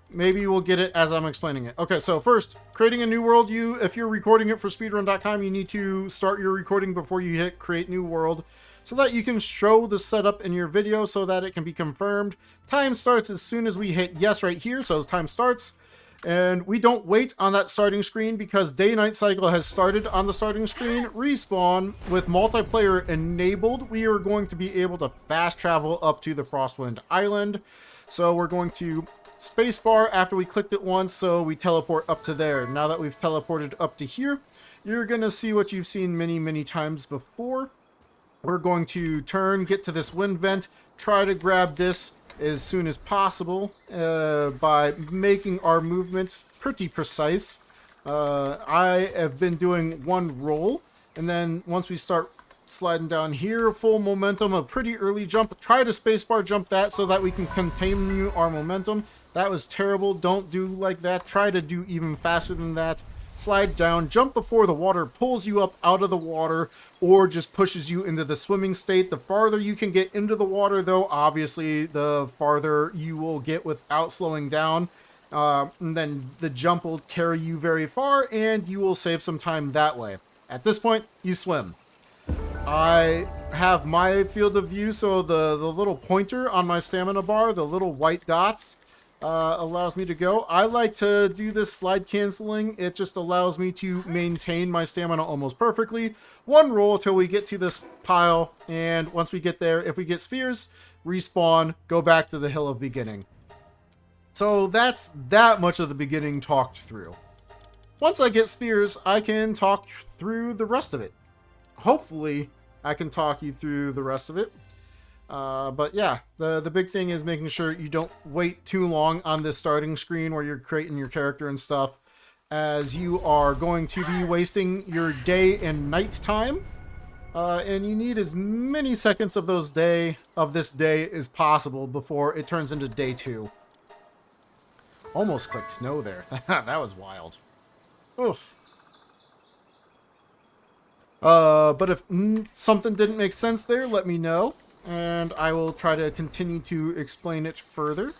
Maybe we'll get it as I'm explaining it. Okay, so first, creating a new world. If you're recording it for speedrun.com, you need to start your recording before you hit create new world, so that you can show the setup in your video so that it can be confirmed. Time starts as soon as we hit yes right here, so time starts. And we don't wait on that starting screen because day-night cycle has started on the starting screen. Respawn with multiplayer enabled. We are going to be able to fast travel up to the Frostwind Island. So we're going to spacebar after we clicked it once, so we teleport up to there. Now that we've teleported up to here, you're going to see what you've seen many, many times before. We're going to turn, get to this wind vent, try to grab this as soon as possible by making our movements pretty precise. I have been doing one roll, and then once we start sliding down here, full momentum, a pretty early jump. Try to spacebar jump that so that we can continue our momentum. That was terrible. Don't do like that. Try to do even faster than that. Slide down, jump before the water pulls you up out of the water or just pushes you into the swimming state. The farther you can get into the water, though, obviously, the farther you will get without slowing down. And then the jump will carry you very far, and you will save some time that way. At this point, you swim. I have my field of view, so the little pointer on my stamina bar, the little white dots, allows me to go. I like to do this slide canceling. It just allows me to maintain my stamina almost perfectly. One roll till we get to this pile, and once we get there, if we get spheres, respawn, go back to the hill of beginning. So that's that much of the beginning talked through. Once I get spheres, I can talk through the rest of it. Hopefully, I can talk you through the rest of it. But yeah, the big thing is making sure you don't wait too long on this starting screen where you're creating your character and stuff, as you are going to be wasting your day and night time. And you need as many seconds of this day as possible before it turns into day 2. Almost clicked no there. That was wild. Oof. But if something didn't make sense there, let me know, and I will try to continue to explain it further.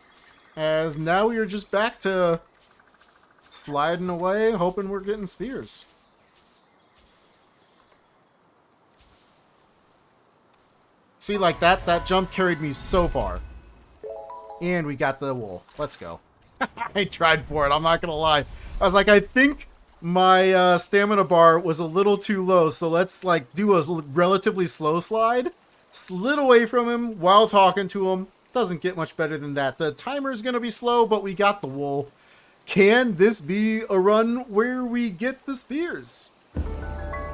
As now we are just back to sliding away, hoping we're getting spheres. See, like that jump carried me so far. And we got the wool. Let's go. I tried for it, I'm not gonna lie. I was like, I think my stamina bar was a little too low, so let's like do a relatively slow slide. Slid away from him while talking to him. Doesn't get much better than that. The timer is gonna be slow, but we got the wool. Can this be a run where we get the spheres?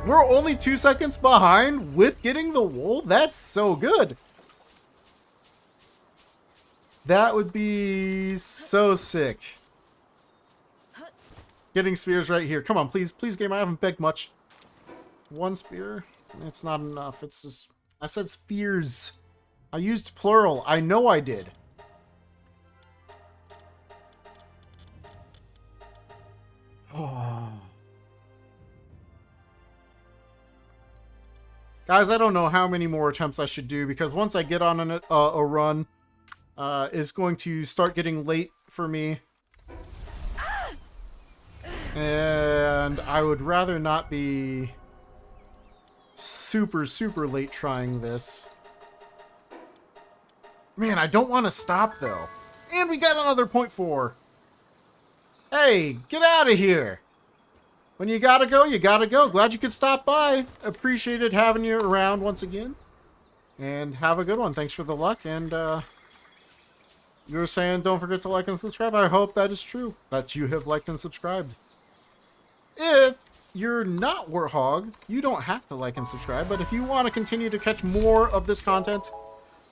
We're only 2 seconds behind with getting the wool? That's so good. That would be so sick. Getting spheres right here. Come on, please. Please, game. I haven't begged much. 1 sphere. It's not enough. It's just... I said spheres. I used plural. I know I did. Oh. Guys, I don't know how many more attempts I should do, because once I get on a run, it's going to start getting late for me. And I would rather not be super late trying this. Man, I don't want to stop, though. And we got another 0.4. Hey, get out of here. When you gotta go, you gotta go. Glad you could stop by. Appreciated having you around once again. And have a good one. Thanks for the luck. And you were saying don't forget to like and subscribe. I hope that is true, that you have liked and subscribed. If you're not Warthog, you don't have to like and subscribe. But if you want to continue to catch more of this content,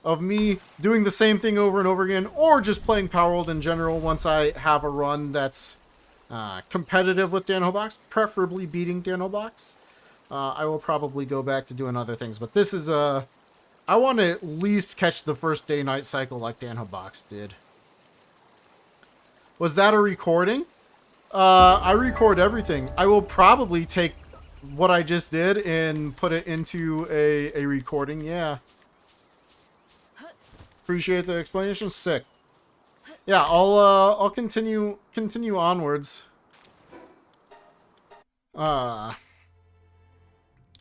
of me doing the same thing over and over again, or just playing Power World in general once I have a run that's competitive with Danhobox, preferably beating Danhobox, I will probably go back to doing other things. But this is I want to at least catch the first day-night cycle like Danhobox did. Was that a recording? I record everything. I will probably take what I just did and put it into a recording. Yeah. Appreciate the explanation. Sick. Yeah, I'll continue onwards. Well,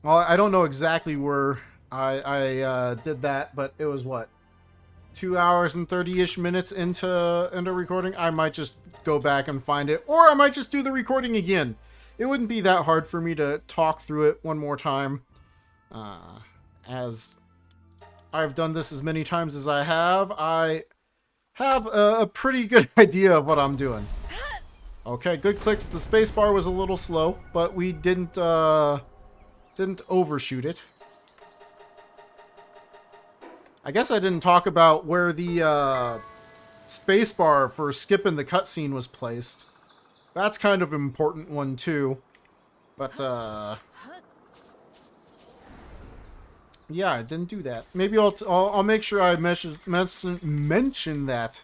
I don't know exactly where I did that, but it was what, 2 hours and 30-ish minutes into recording. I might just go back and find it, or I might just do the recording again. It wouldn't be that hard for me to talk through it one more time, as I've done this as many times as I have. I have a pretty good idea of what I'm doing. Okay, good clicks. The spacebar was a little slow, but we didn't overshoot it. I guess I didn't talk about where the spacebar for skipping the cutscene was placed. That's kind of an important one too. But yeah, I didn't do that. Maybe I'll make sure I mention that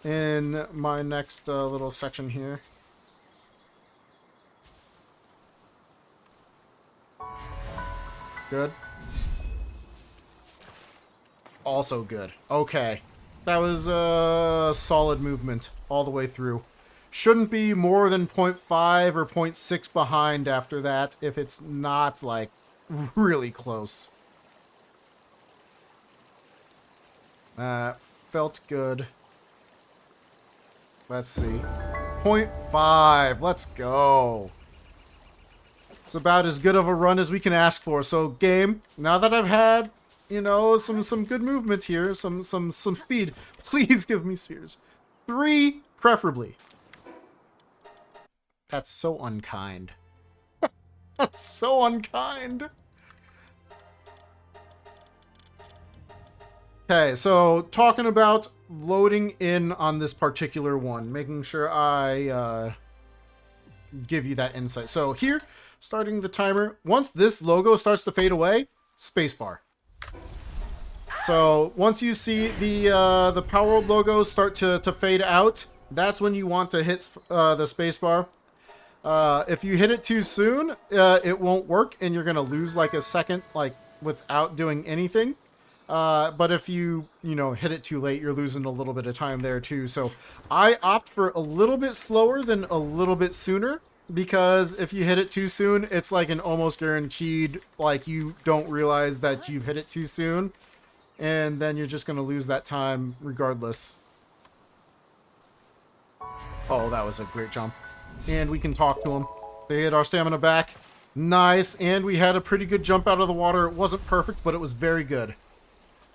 in my next little section here. Good. Also good. Okay. That was a solid movement all the way through. Shouldn't be more than 0.5 or 0.6 behind after that if it's not, like, really close. That felt good. Let's see. 0.5. Let's go. It's about as good of a run as we can ask for. So, game, now that I've had, you know, some good movement here, some speed, please give me spheres. 3, preferably. That's so unkind. That's so unkind. Okay, so talking about loading in on this particular one, making sure I give you that insight. So here, starting the timer. Once this logo starts to fade away, spacebar. So once you see the Power World logo start to fade out, that's when you want to hit the spacebar. If you hit it too soon, it won't work, and you're gonna lose like a second, like without doing anything. But if you hit it too late, you're losing a little bit of time there too. So I opt for a little bit slower than a little bit sooner, because if you hit it too soon, it's like an almost guaranteed, like you don't realize that you've hit it too soon, and then you're just going to lose that time regardless. Oh, that was a great jump. And we can talk to him. They hit our stamina back. Nice. And we had a pretty good jump out of the water. It wasn't perfect, but it was very good.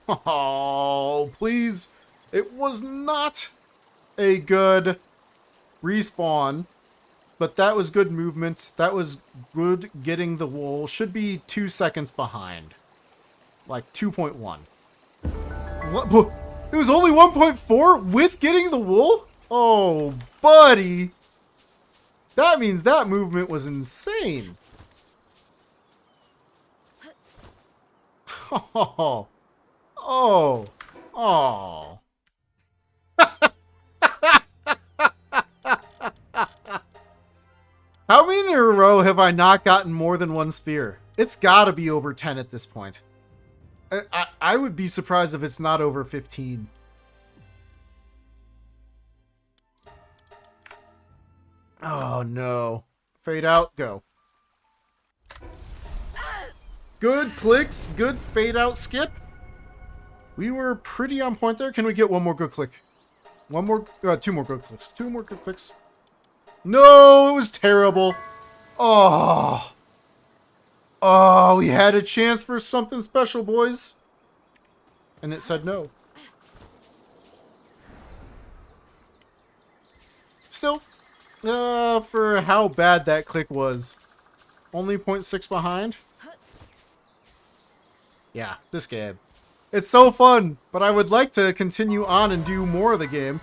Oh, please. It was not a good respawn, but that was good movement. That was good getting the wool. Should be 2 seconds behind. Like 2.1. It was only 1.4 with getting the wool? Oh, buddy. That means that movement was insane. Oh. Oh. Oh. How many in a row have I not gotten more than one sphere? It's got to be over 10 at this point. I would be surprised if it's not over 15. Oh, no. Fade out, go. Good clicks, good fade out skip. We were pretty on point there. Can we get one more good click? One more, 2 more good clicks. 2 more good clicks. No, it was terrible. Oh. Oh, we had a chance for something special, boys. And it said no. Still, for how bad that click was, only 0.6 behind. Yeah, this game. It's so fun, but I would like to continue on and do more of the game.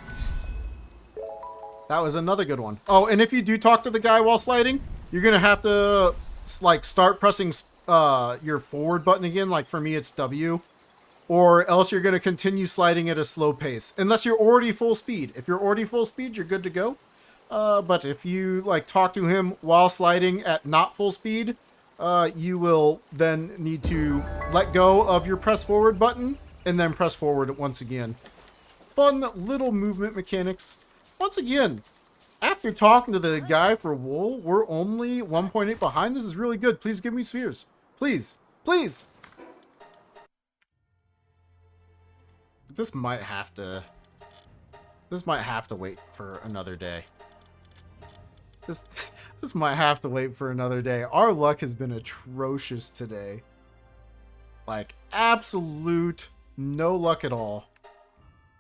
That was another good one. Oh, and if you do talk to the guy while sliding, you're going to have to, like, start pressing your forward button again. Like, for me, it's W. Or else you're going to continue sliding at a slow pace. Unless you're already full speed. If you're already full speed, you're good to go. But if you, like, talk to him while sliding at not full speed, you will then need to let go of your press forward button and then press forward once again. Fun little movement mechanics. Once again, after talking to the guy for wool, we're only 1.8 behind. This is really good. Please give me spheres. Please. Please. This might have to wait for another day. This might have to wait for another day. Our luck has been atrocious today. Like, absolute no luck at all.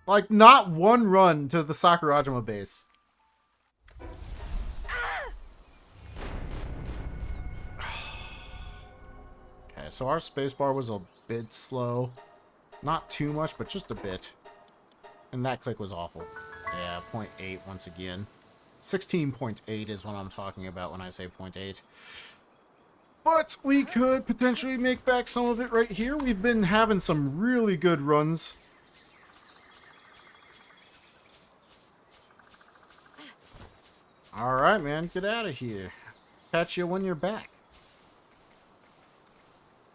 Like, not one run to the Sakurajima base. Okay, so our spacebar was a bit slow. Not too much, but just a bit. And that click was awful. Yeah, 0.8 once again. 16.8 is what I'm talking about when I say 0.8. But we could potentially make back some of it right here. We've been having some really good runs. Alright, man. Get out of here. Catch you when you're back.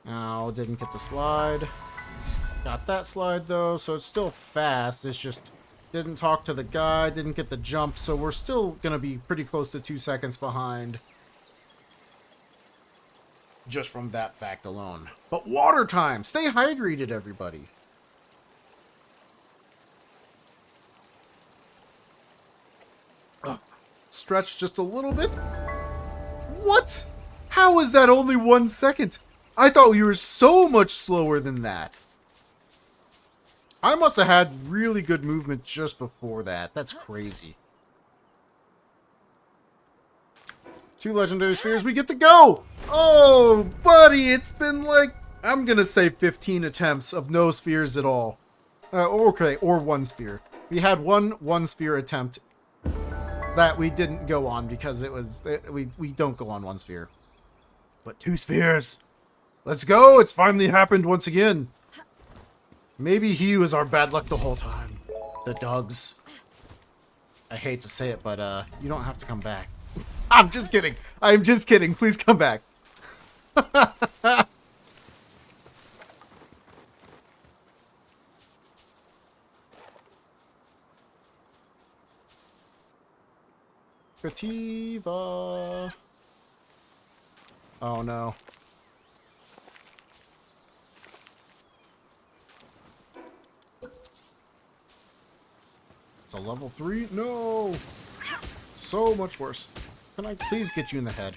Oh, didn't get the slide. Got that slide, though, so it's still fast. It's just didn't talk to the guy, didn't get the jump, so we're still going to be pretty close to 2 seconds behind. Just from that fact alone. But water time! Stay hydrated, everybody. stretch just a little bit. What? How is that only 1 second? I thought we were so much slower than that. I must have had really good movement just before that. That's crazy. 2 legendary spheres, we get to go! Oh, buddy, it's been like, I'm gonna say 15 attempts of no spheres at all. Okay, or 1 sphere. We had one sphere attempt that we didn't go on because it was, we don't go on 1 sphere. But 2 spheres! Let's go! It's finally happened once again. Maybe he was our bad luck the whole time. The dogs. I hate to say it, but you don't have to come back. I'm just kidding. I'm just kidding. Please come back. Kativa. Oh no. It's a level 3? No! So much worse. Can I please get you in the head?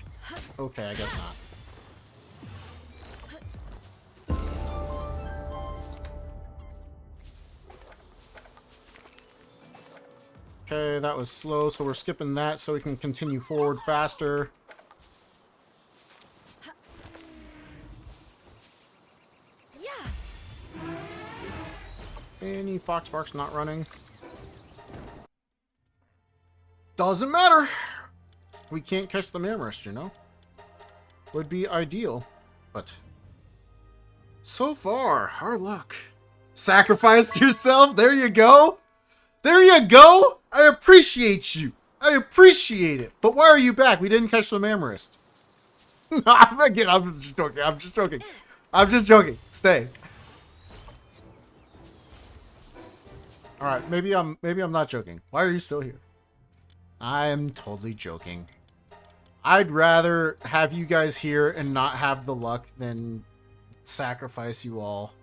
Okay, I guess not. Okay, that was slow, so we're skipping that so we can continue forward faster. Any Foxbark's not running. Doesn't matter. We can't catch the Mammoth, you know? Would be ideal, but so far, our luck. Sacrificed yourself? There you go. There you go. I appreciate you. I appreciate it. But why are you back? We didn't catch the Mammoth. I'm just joking. I'm just joking. I'm just joking. Stay. All right, maybe I'm not joking. Why are you still here? I'm totally joking. I'd rather have you guys here and not have the luck than sacrifice you all.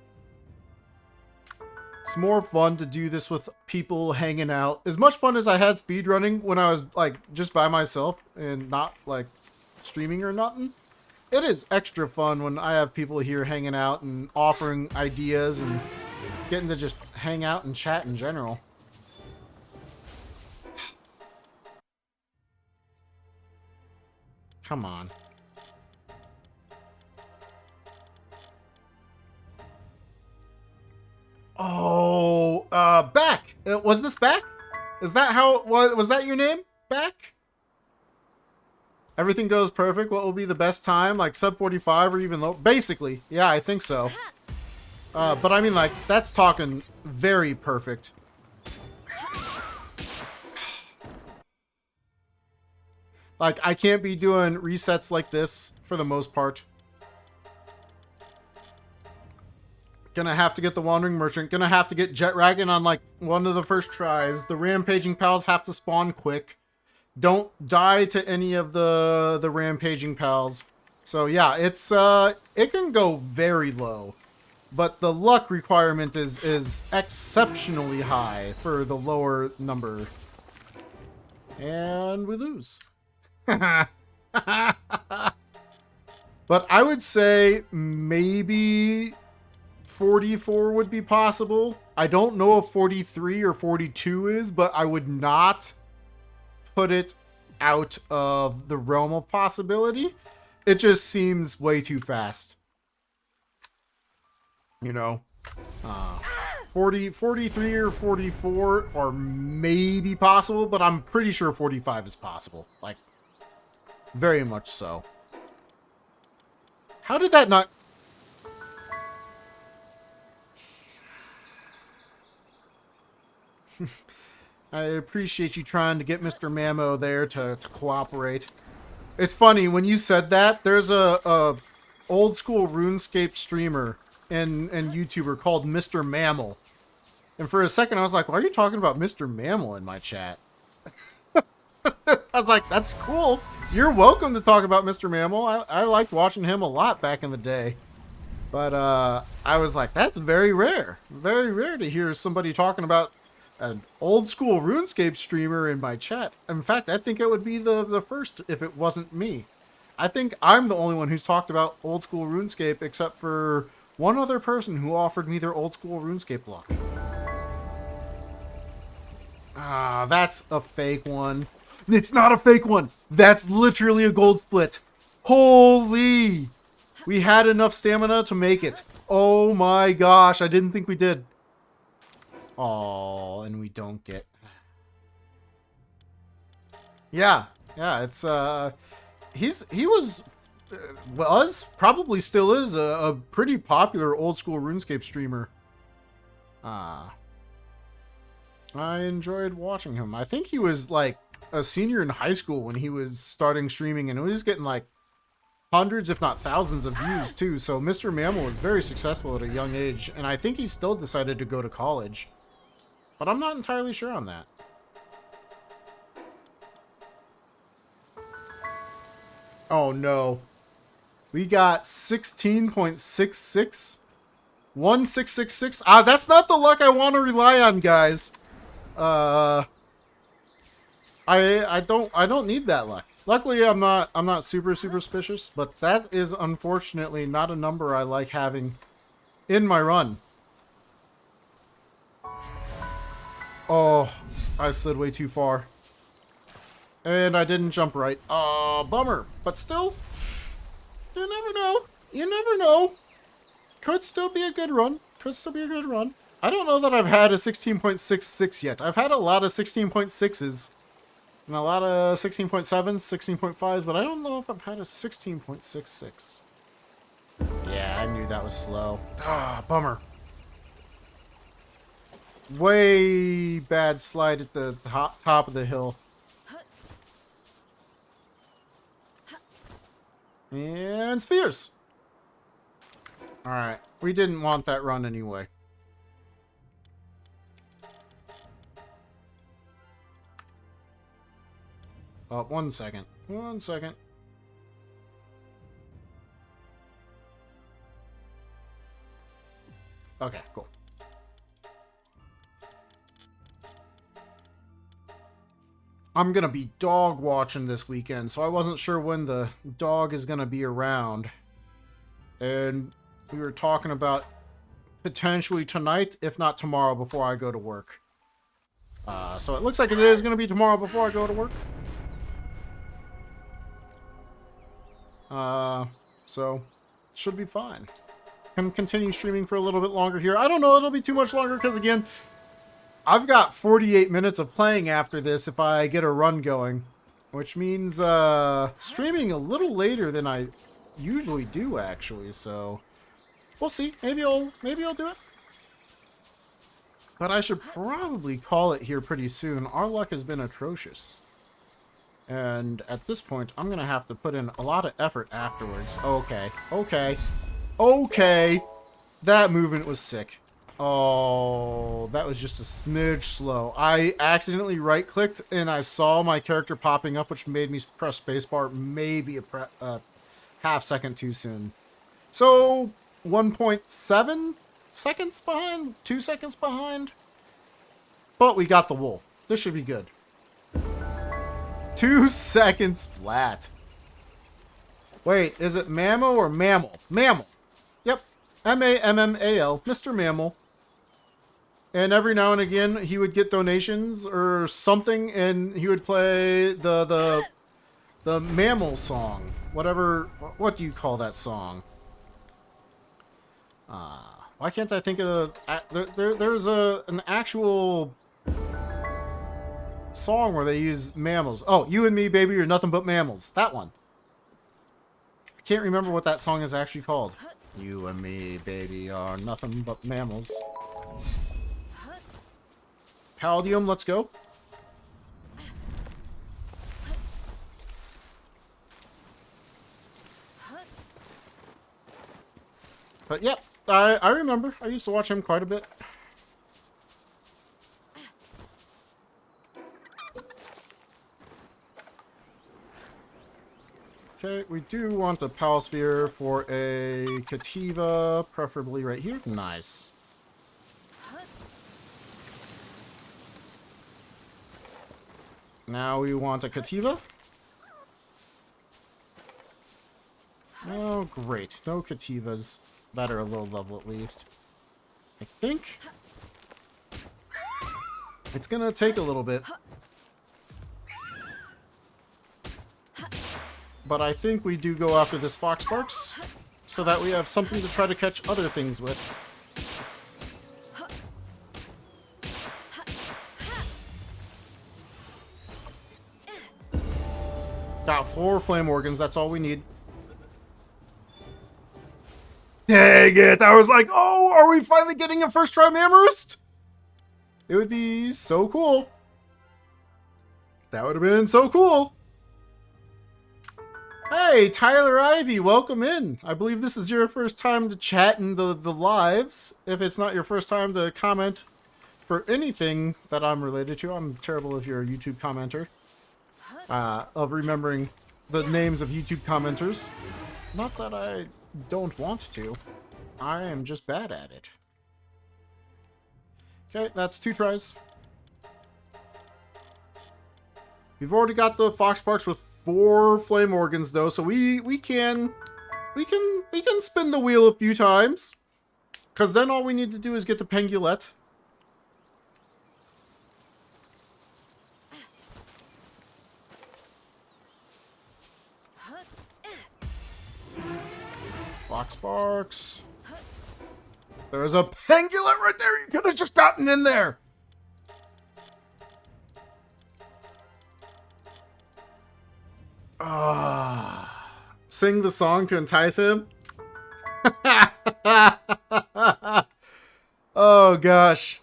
It's more fun to do this with people hanging out. As much fun as I had speedrunning when I was like just by myself and not like streaming or nothing. It is extra fun when I have people here hanging out and offering ideas and getting to just hang out and chat in general. Come on. Oh, Back. Was this Back? Is that how it was? Was that your name? Back? Everything goes perfect. What will be the best time? Like sub 45 or even low? Basically. Yeah, I think so. But I mean, like, that's talking very perfect. Like, I can't be doing resets like this for the most part. Gonna have to get the Wandering Merchant. Gonna have to get Jet Dragon on, like, one of the first tries. The Rampaging Pals have to spawn quick. Don't die to any of the Rampaging Pals. So, yeah, it's, it can go very low. But the luck requirement is exceptionally high for the lower number. And we lose. But I would say maybe 44 would be possible. I don't know if 43 or 42 is, but I would not put it out of the realm of possibility. It just seems way too fast. You know? 43 or 44 are maybe possible, but I'm pretty sure 45 is possible. Like, very much so. How did that not... I appreciate you trying to get Mr. Mammo there to cooperate. It's funny, when you said that, there's a old school RuneScape streamer and YouTuber called Mr. Mammal. And for a second I was like, why are you talking about Mr. Mammal in my chat? I was like, that's cool. You're welcome to talk about Mr. Mammal. I liked watching him a lot back in the day. But I was like, that's very rare. Very rare to hear somebody talking about an old school RuneScape streamer in my chat. In fact, I think it would be the first if it wasn't me. I think I'm the only one who's talked about old school RuneScape except for one other person who offered me their old school RuneScape luck. Ah, that's a fake one. It's not a fake one. That's literally a gold split. Holy! We had enough stamina to make it. Oh my gosh, I didn't think we did. Oh, and we don't get... Yeah, it's, he was, probably still is, a pretty popular old school RuneScape streamer. I enjoyed watching him. I think he was, like, a senior in high school when he was starting streaming, and he was getting, like, hundreds, if not thousands of views, too. So Mr. Mammal was very successful at a young age, and I think he still decided to go to college. But I'm not entirely sure on that. Oh, no. We got 16.66. 1666. Ah, that's not the luck I want to rely on, guys. I don't need that luck. Luckily, I'm not super superstitious, but that is unfortunately not a number I like having in my run. Oh, I slid way too far. And I didn't jump right. Bummer. But still, you never know. You never know. Could still be a good run. Could still be a good run. I don't know that I've had a 16.66 yet. I've had a lot of 16.6s. And a lot of 16.7s, 16.5s, but I don't know if I've had a 16.66. Yeah, I knew that was slow. Ah, bummer. Way bad slide at the top of the hill. And spheres. Alright, we didn't want that run anyway. Oh, 1 second. 1 second. Okay, cool. I'm gonna be dog watching this weekend, so I wasn't sure when the dog is gonna be around. And we were talking about potentially tonight, if not tomorrow, before I go to work. So it looks like it is gonna be tomorrow before I go to work. So should be fine. Can continue streaming for a little bit longer here. I don't know, it'll be too much longer because again, I've got 48 minutes of playing after this if I get a run going, which means streaming a little later than I usually do actually. So we'll see. Maybe I'll do it. But I should probably call it here pretty soon. Our luck has been atrocious. And at this point, I'm going to have to put in a lot of effort afterwards. Okay. Okay. Okay. That movement was sick. Oh, that was just a smidge slow. I accidentally right-clicked, and I saw my character popping up, which made me press spacebar maybe a half second too soon. So, 1.7 seconds behind? 2 seconds behind? But we got the wool. This should be good. 2 seconds flat. Wait, is it Mammal or Mammal? Mammal. Yep. M-A-M-M-A-L. Mr. Mammal. And every now and again, he would get donations or something, and he would play the Mammal song. Whatever, what do you call that song? Why can't I think of there's an actual song where they use mammals. Oh, You and Me, Baby, You're Nothing But Mammals. That one. I can't remember what that song is actually called. You and me, baby, are nothing but mammals. Palladium, let's go. But yep, I remember. I used to watch him quite a bit. Okay, we do want the Pal Sphere for a Kativa, preferably right here. Nice. Now we want a Kativa. Oh, great. No Kativas. That are a low level at least. I think it's gonna take a little bit. But I think we do go after this Fox Sparks, so that we have something to try to catch other things with. Got 4 flame organs, that's all we need. Dang it! I was like, oh, are we finally getting a first try Mamorist? It would be so cool. That would have been so cool. Hey, Tyler Ivy, welcome in. I believe this is your first time to chat in the lives. If it's not your first time to comment for anything that I'm related to, I'm terrible if you're a YouTube commenter. Of remembering the names of YouTube commenters. Not that I don't want to. I am just bad at it. Okay, that's 2 tries. We've already got the Fox Sparks with 4 flame organs though, so we can spin the wheel a few times. Cause then all we need to do is get the Pengulette. Fox Sparks. There's a Pengulette right there. You could have just gotten in there. Sing the song to entice him. Oh gosh.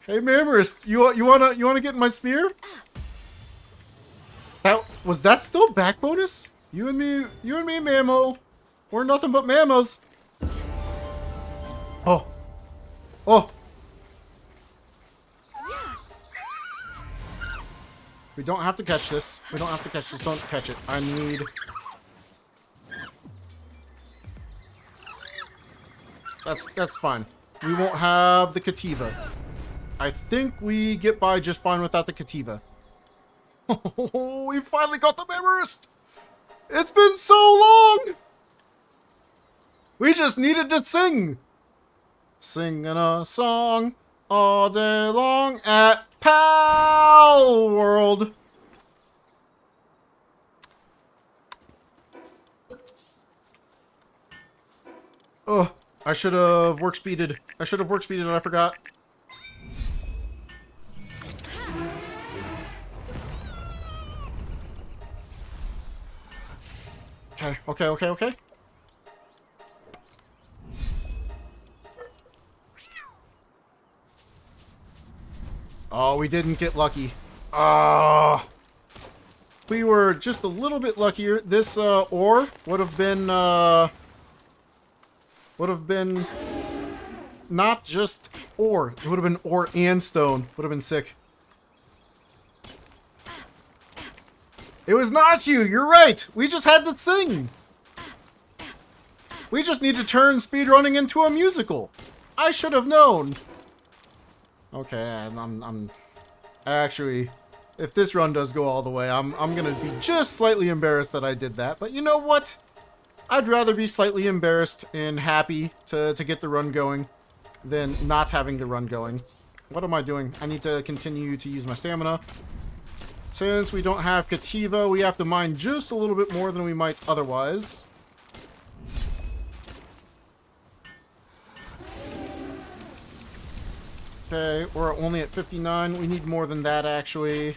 Hey Mamorist, you wanna get in my sphere? Was that still back bonus? You and me, Mamo. We're nothing but Mamos. Oh. Oh. We don't have to catch this. We don't have to catch this. Don't catch it. I need... That's fine. We won't have the Kativa. I think we get by just fine without the Kativa. Oh, we finally got the Mamorist! It's been so long! We just needed to sing! Singing a song all day long at Pal World. Oh, I should have work speeded. I forgot. Okay. Oh, we didn't get lucky. We were just a little bit luckier. This ore would have been not just ore. It would have been ore and stone. Would have been sick. It was not you. You're right. We just had to sing. We just need to turn speedrunning into a musical. I should have known. Okay, I'm actually, if this run does go all the way, I'm gonna be just slightly embarrassed that I did that. But you know what? I'd rather be slightly embarrassed and happy to get the run going than not having the run going. What am I doing? I need to continue to use my stamina. Since we don't have Kativa, we have to mine just a little bit more than we might otherwise. Okay, we're only at 59. We need more than that, actually.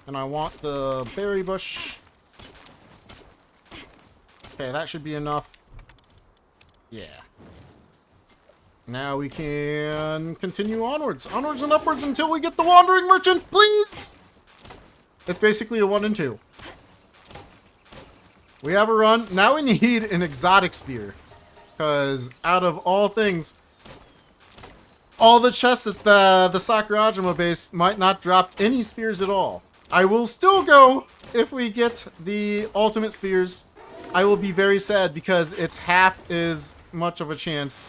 And I want the berry bush. Okay, that should be enough. Yeah. Now we can continue onwards. Onwards and upwards until we get the Wandering Merchant, please! It's basically a 1 and 2. We have a run. Now we need an exotic sphere. Because out of all things, all the chests at the Sakurajima base might not drop any spheres at all. I will still go if we get the ultimate spheres. I will be very sad because it's half as much of a chance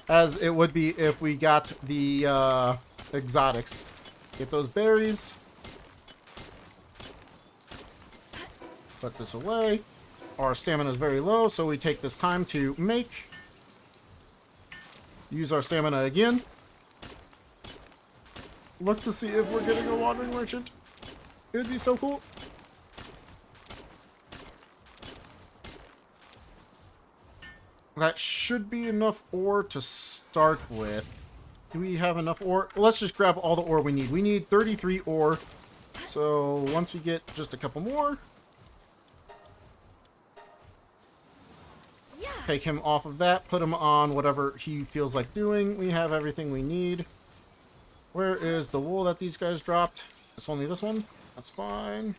as it would be if we got the exotics. Get those berries. Put this away. Our stamina is very low, so we take this time to make. Use our stamina again. Look to see if we're getting a wandering merchant. It would be so cool. That should be enough ore to start with. Do we have enough ore? Let's just grab all the ore we need. We need 33 ore. So once we get just a couple more, take him off of that, put him on whatever he feels like doing. We have everything we need. Where is the wool that these guys dropped? It's only this one. That's fine.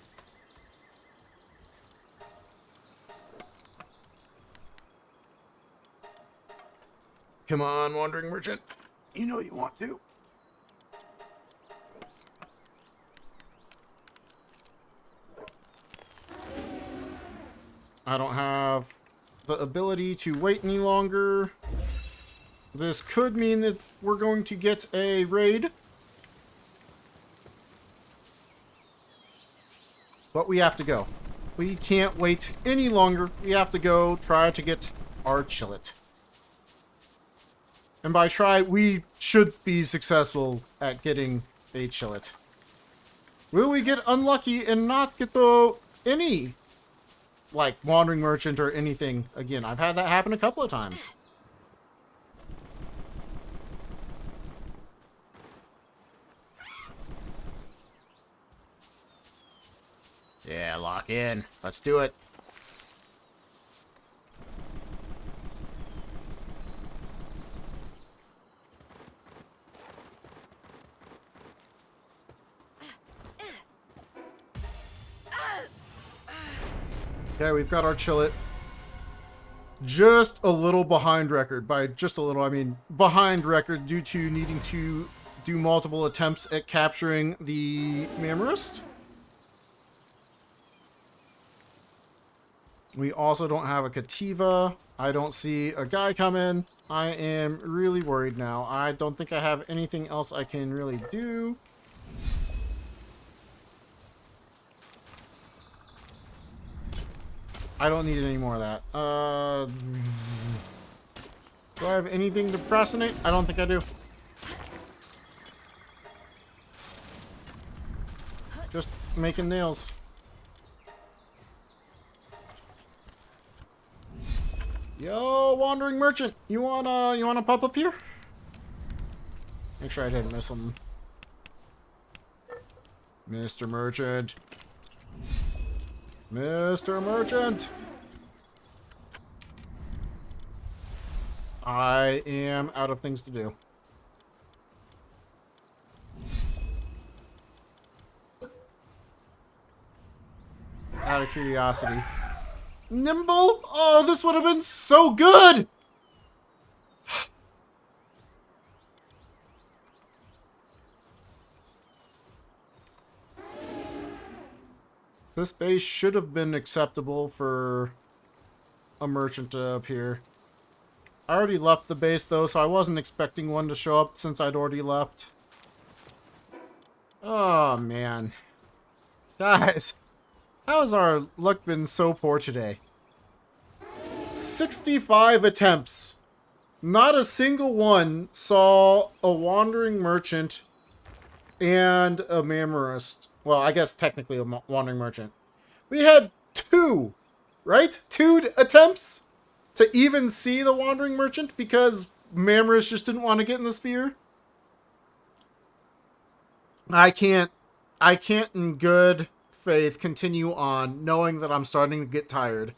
Come on, wandering merchant. You know you want to. I don't have the ability to wait any longer. This could mean that we're going to get a raid. But we have to go. We can't wait any longer. We have to go try to get our chillet. And by try, we should be successful at getting a chillet. Will we get unlucky and not get any, like, wandering merchant or anything again? I've had that happen a couple of times. Yeah, lock in. Let's do it. Okay, we've got our chillet. Just a little behind record. By just a little, I mean behind record due to needing to do multiple attempts at capturing the Mammarist. We also don't have a Cativa. I don't see a guy come in. I am really worried now. I don't think I have anything else I can really do. I don't need any more of that. Do I have anything to procrastinate? I don't think I do. Just making nails. Yo, wandering merchant, you wanna pop up here? Make sure I didn't miss him. Mr. Merchant. Mr. Merchant! I am out of things to do. Out of curiosity. Nimble? Oh, this would have been so good! This base should have been acceptable for a merchant to appear. I already left the base though, so I wasn't expecting one to show up since I'd already left. Oh man. Guys, how has our luck been so poor today? 65 attempts. Not a single one saw a wandering merchant and a Mammarist. Well, I guess technically a wandering merchant. We had 2, right? 2 attempts to even see the wandering merchant because Mammarist just didn't want to get in the sphere. I can't in good faith continue on knowing that I'm starting to get tired.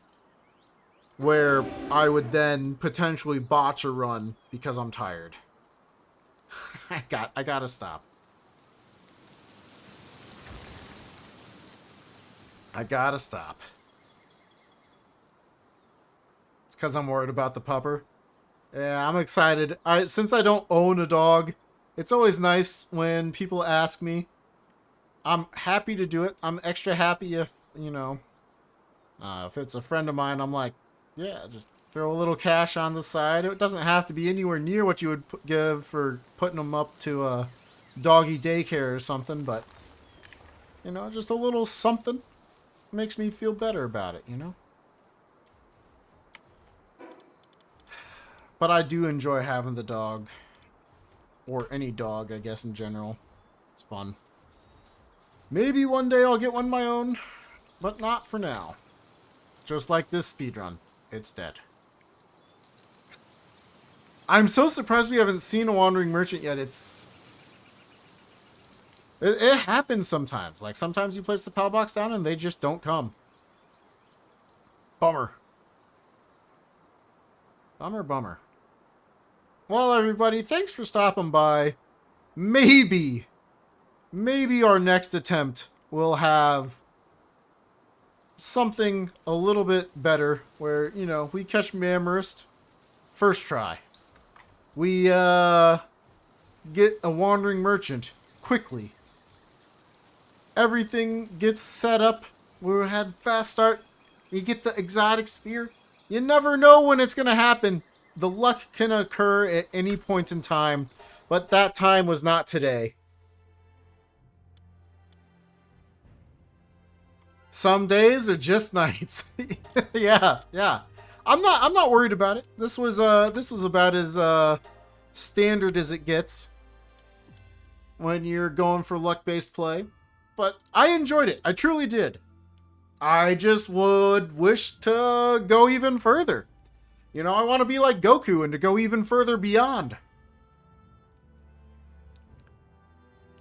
Where I would then potentially botch a run because I'm tired. I gotta stop. I gotta stop. It's because I'm worried about the pupper. Yeah, I'm excited. Since I don't own a dog, it's always nice when people ask me. I'm happy to do it. I'm extra happy if, you know, if it's a friend of mine, I'm like, yeah, just Throw a little cash on the side. It doesn't have to be anywhere near what you would give for putting them up to a doggy daycare or something, but, you know, just a little something makes me feel better about it, you know? But I do enjoy having the dog. Or any dog, I guess, in general. It's fun. Maybe one day I'll get one of my own, but not for now. Just like this speedrun. It's dead. I'm so surprised we haven't seen a wandering merchant yet. It happens sometimes. Like, sometimes you place the PAL box down and they just don't come. Bummer. Bummer, bummer. Well, everybody, thanks for stopping by. Maybe our next attempt will have something a little bit better where, you know, we catch Mammoth first try. We get a wandering merchant quickly. Everything gets set up. We had fast start. You get the exotic sphere. You never know when it's going to happen. The luck can occur at any point in time, but that time was not today. Some days are just nights. yeah. I'm not worried about it. This was about as standard as it gets when you're going for luck-based play. But I enjoyed it. I truly did. I just would wish to go even further. You know, I want to be like Goku and to go even further beyond.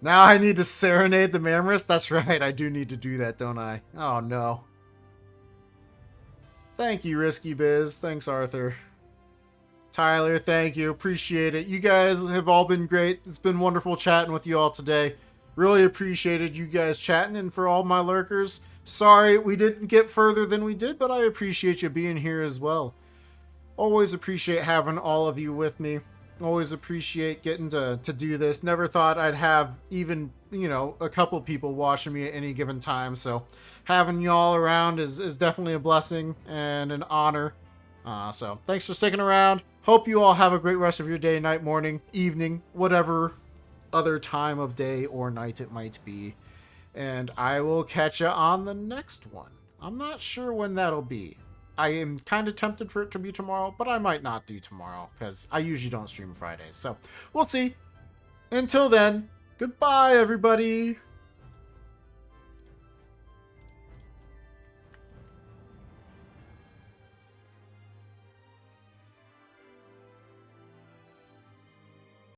Now I need to serenade the Mammoth? That's right, I do need to do that, don't I? Oh, no. Thank you, Risky Biz. Thanks, Arthur. Tyler, thank you. Appreciate it. You guys have all been great. It's been wonderful chatting with you all today. Really appreciated you guys chatting, and for all my lurkers, sorry we didn't get further than we did, but I appreciate you being here as well. Always appreciate having all of you with me. Always appreciate getting to do this. Never thought I'd have even, you know, a couple people watching me at any given time. So having y'all around is definitely a blessing and an honor. So thanks for sticking around. Hope you all have a great rest of your day, night, morning, evening, whatever other time of day or night it might be. And I will catch you on the next one. I'm not sure when that'll be. I am kind of tempted for it to be tomorrow, but I might not do tomorrow because I usually don't stream Fridays. So we'll see. Until then, goodbye, everybody.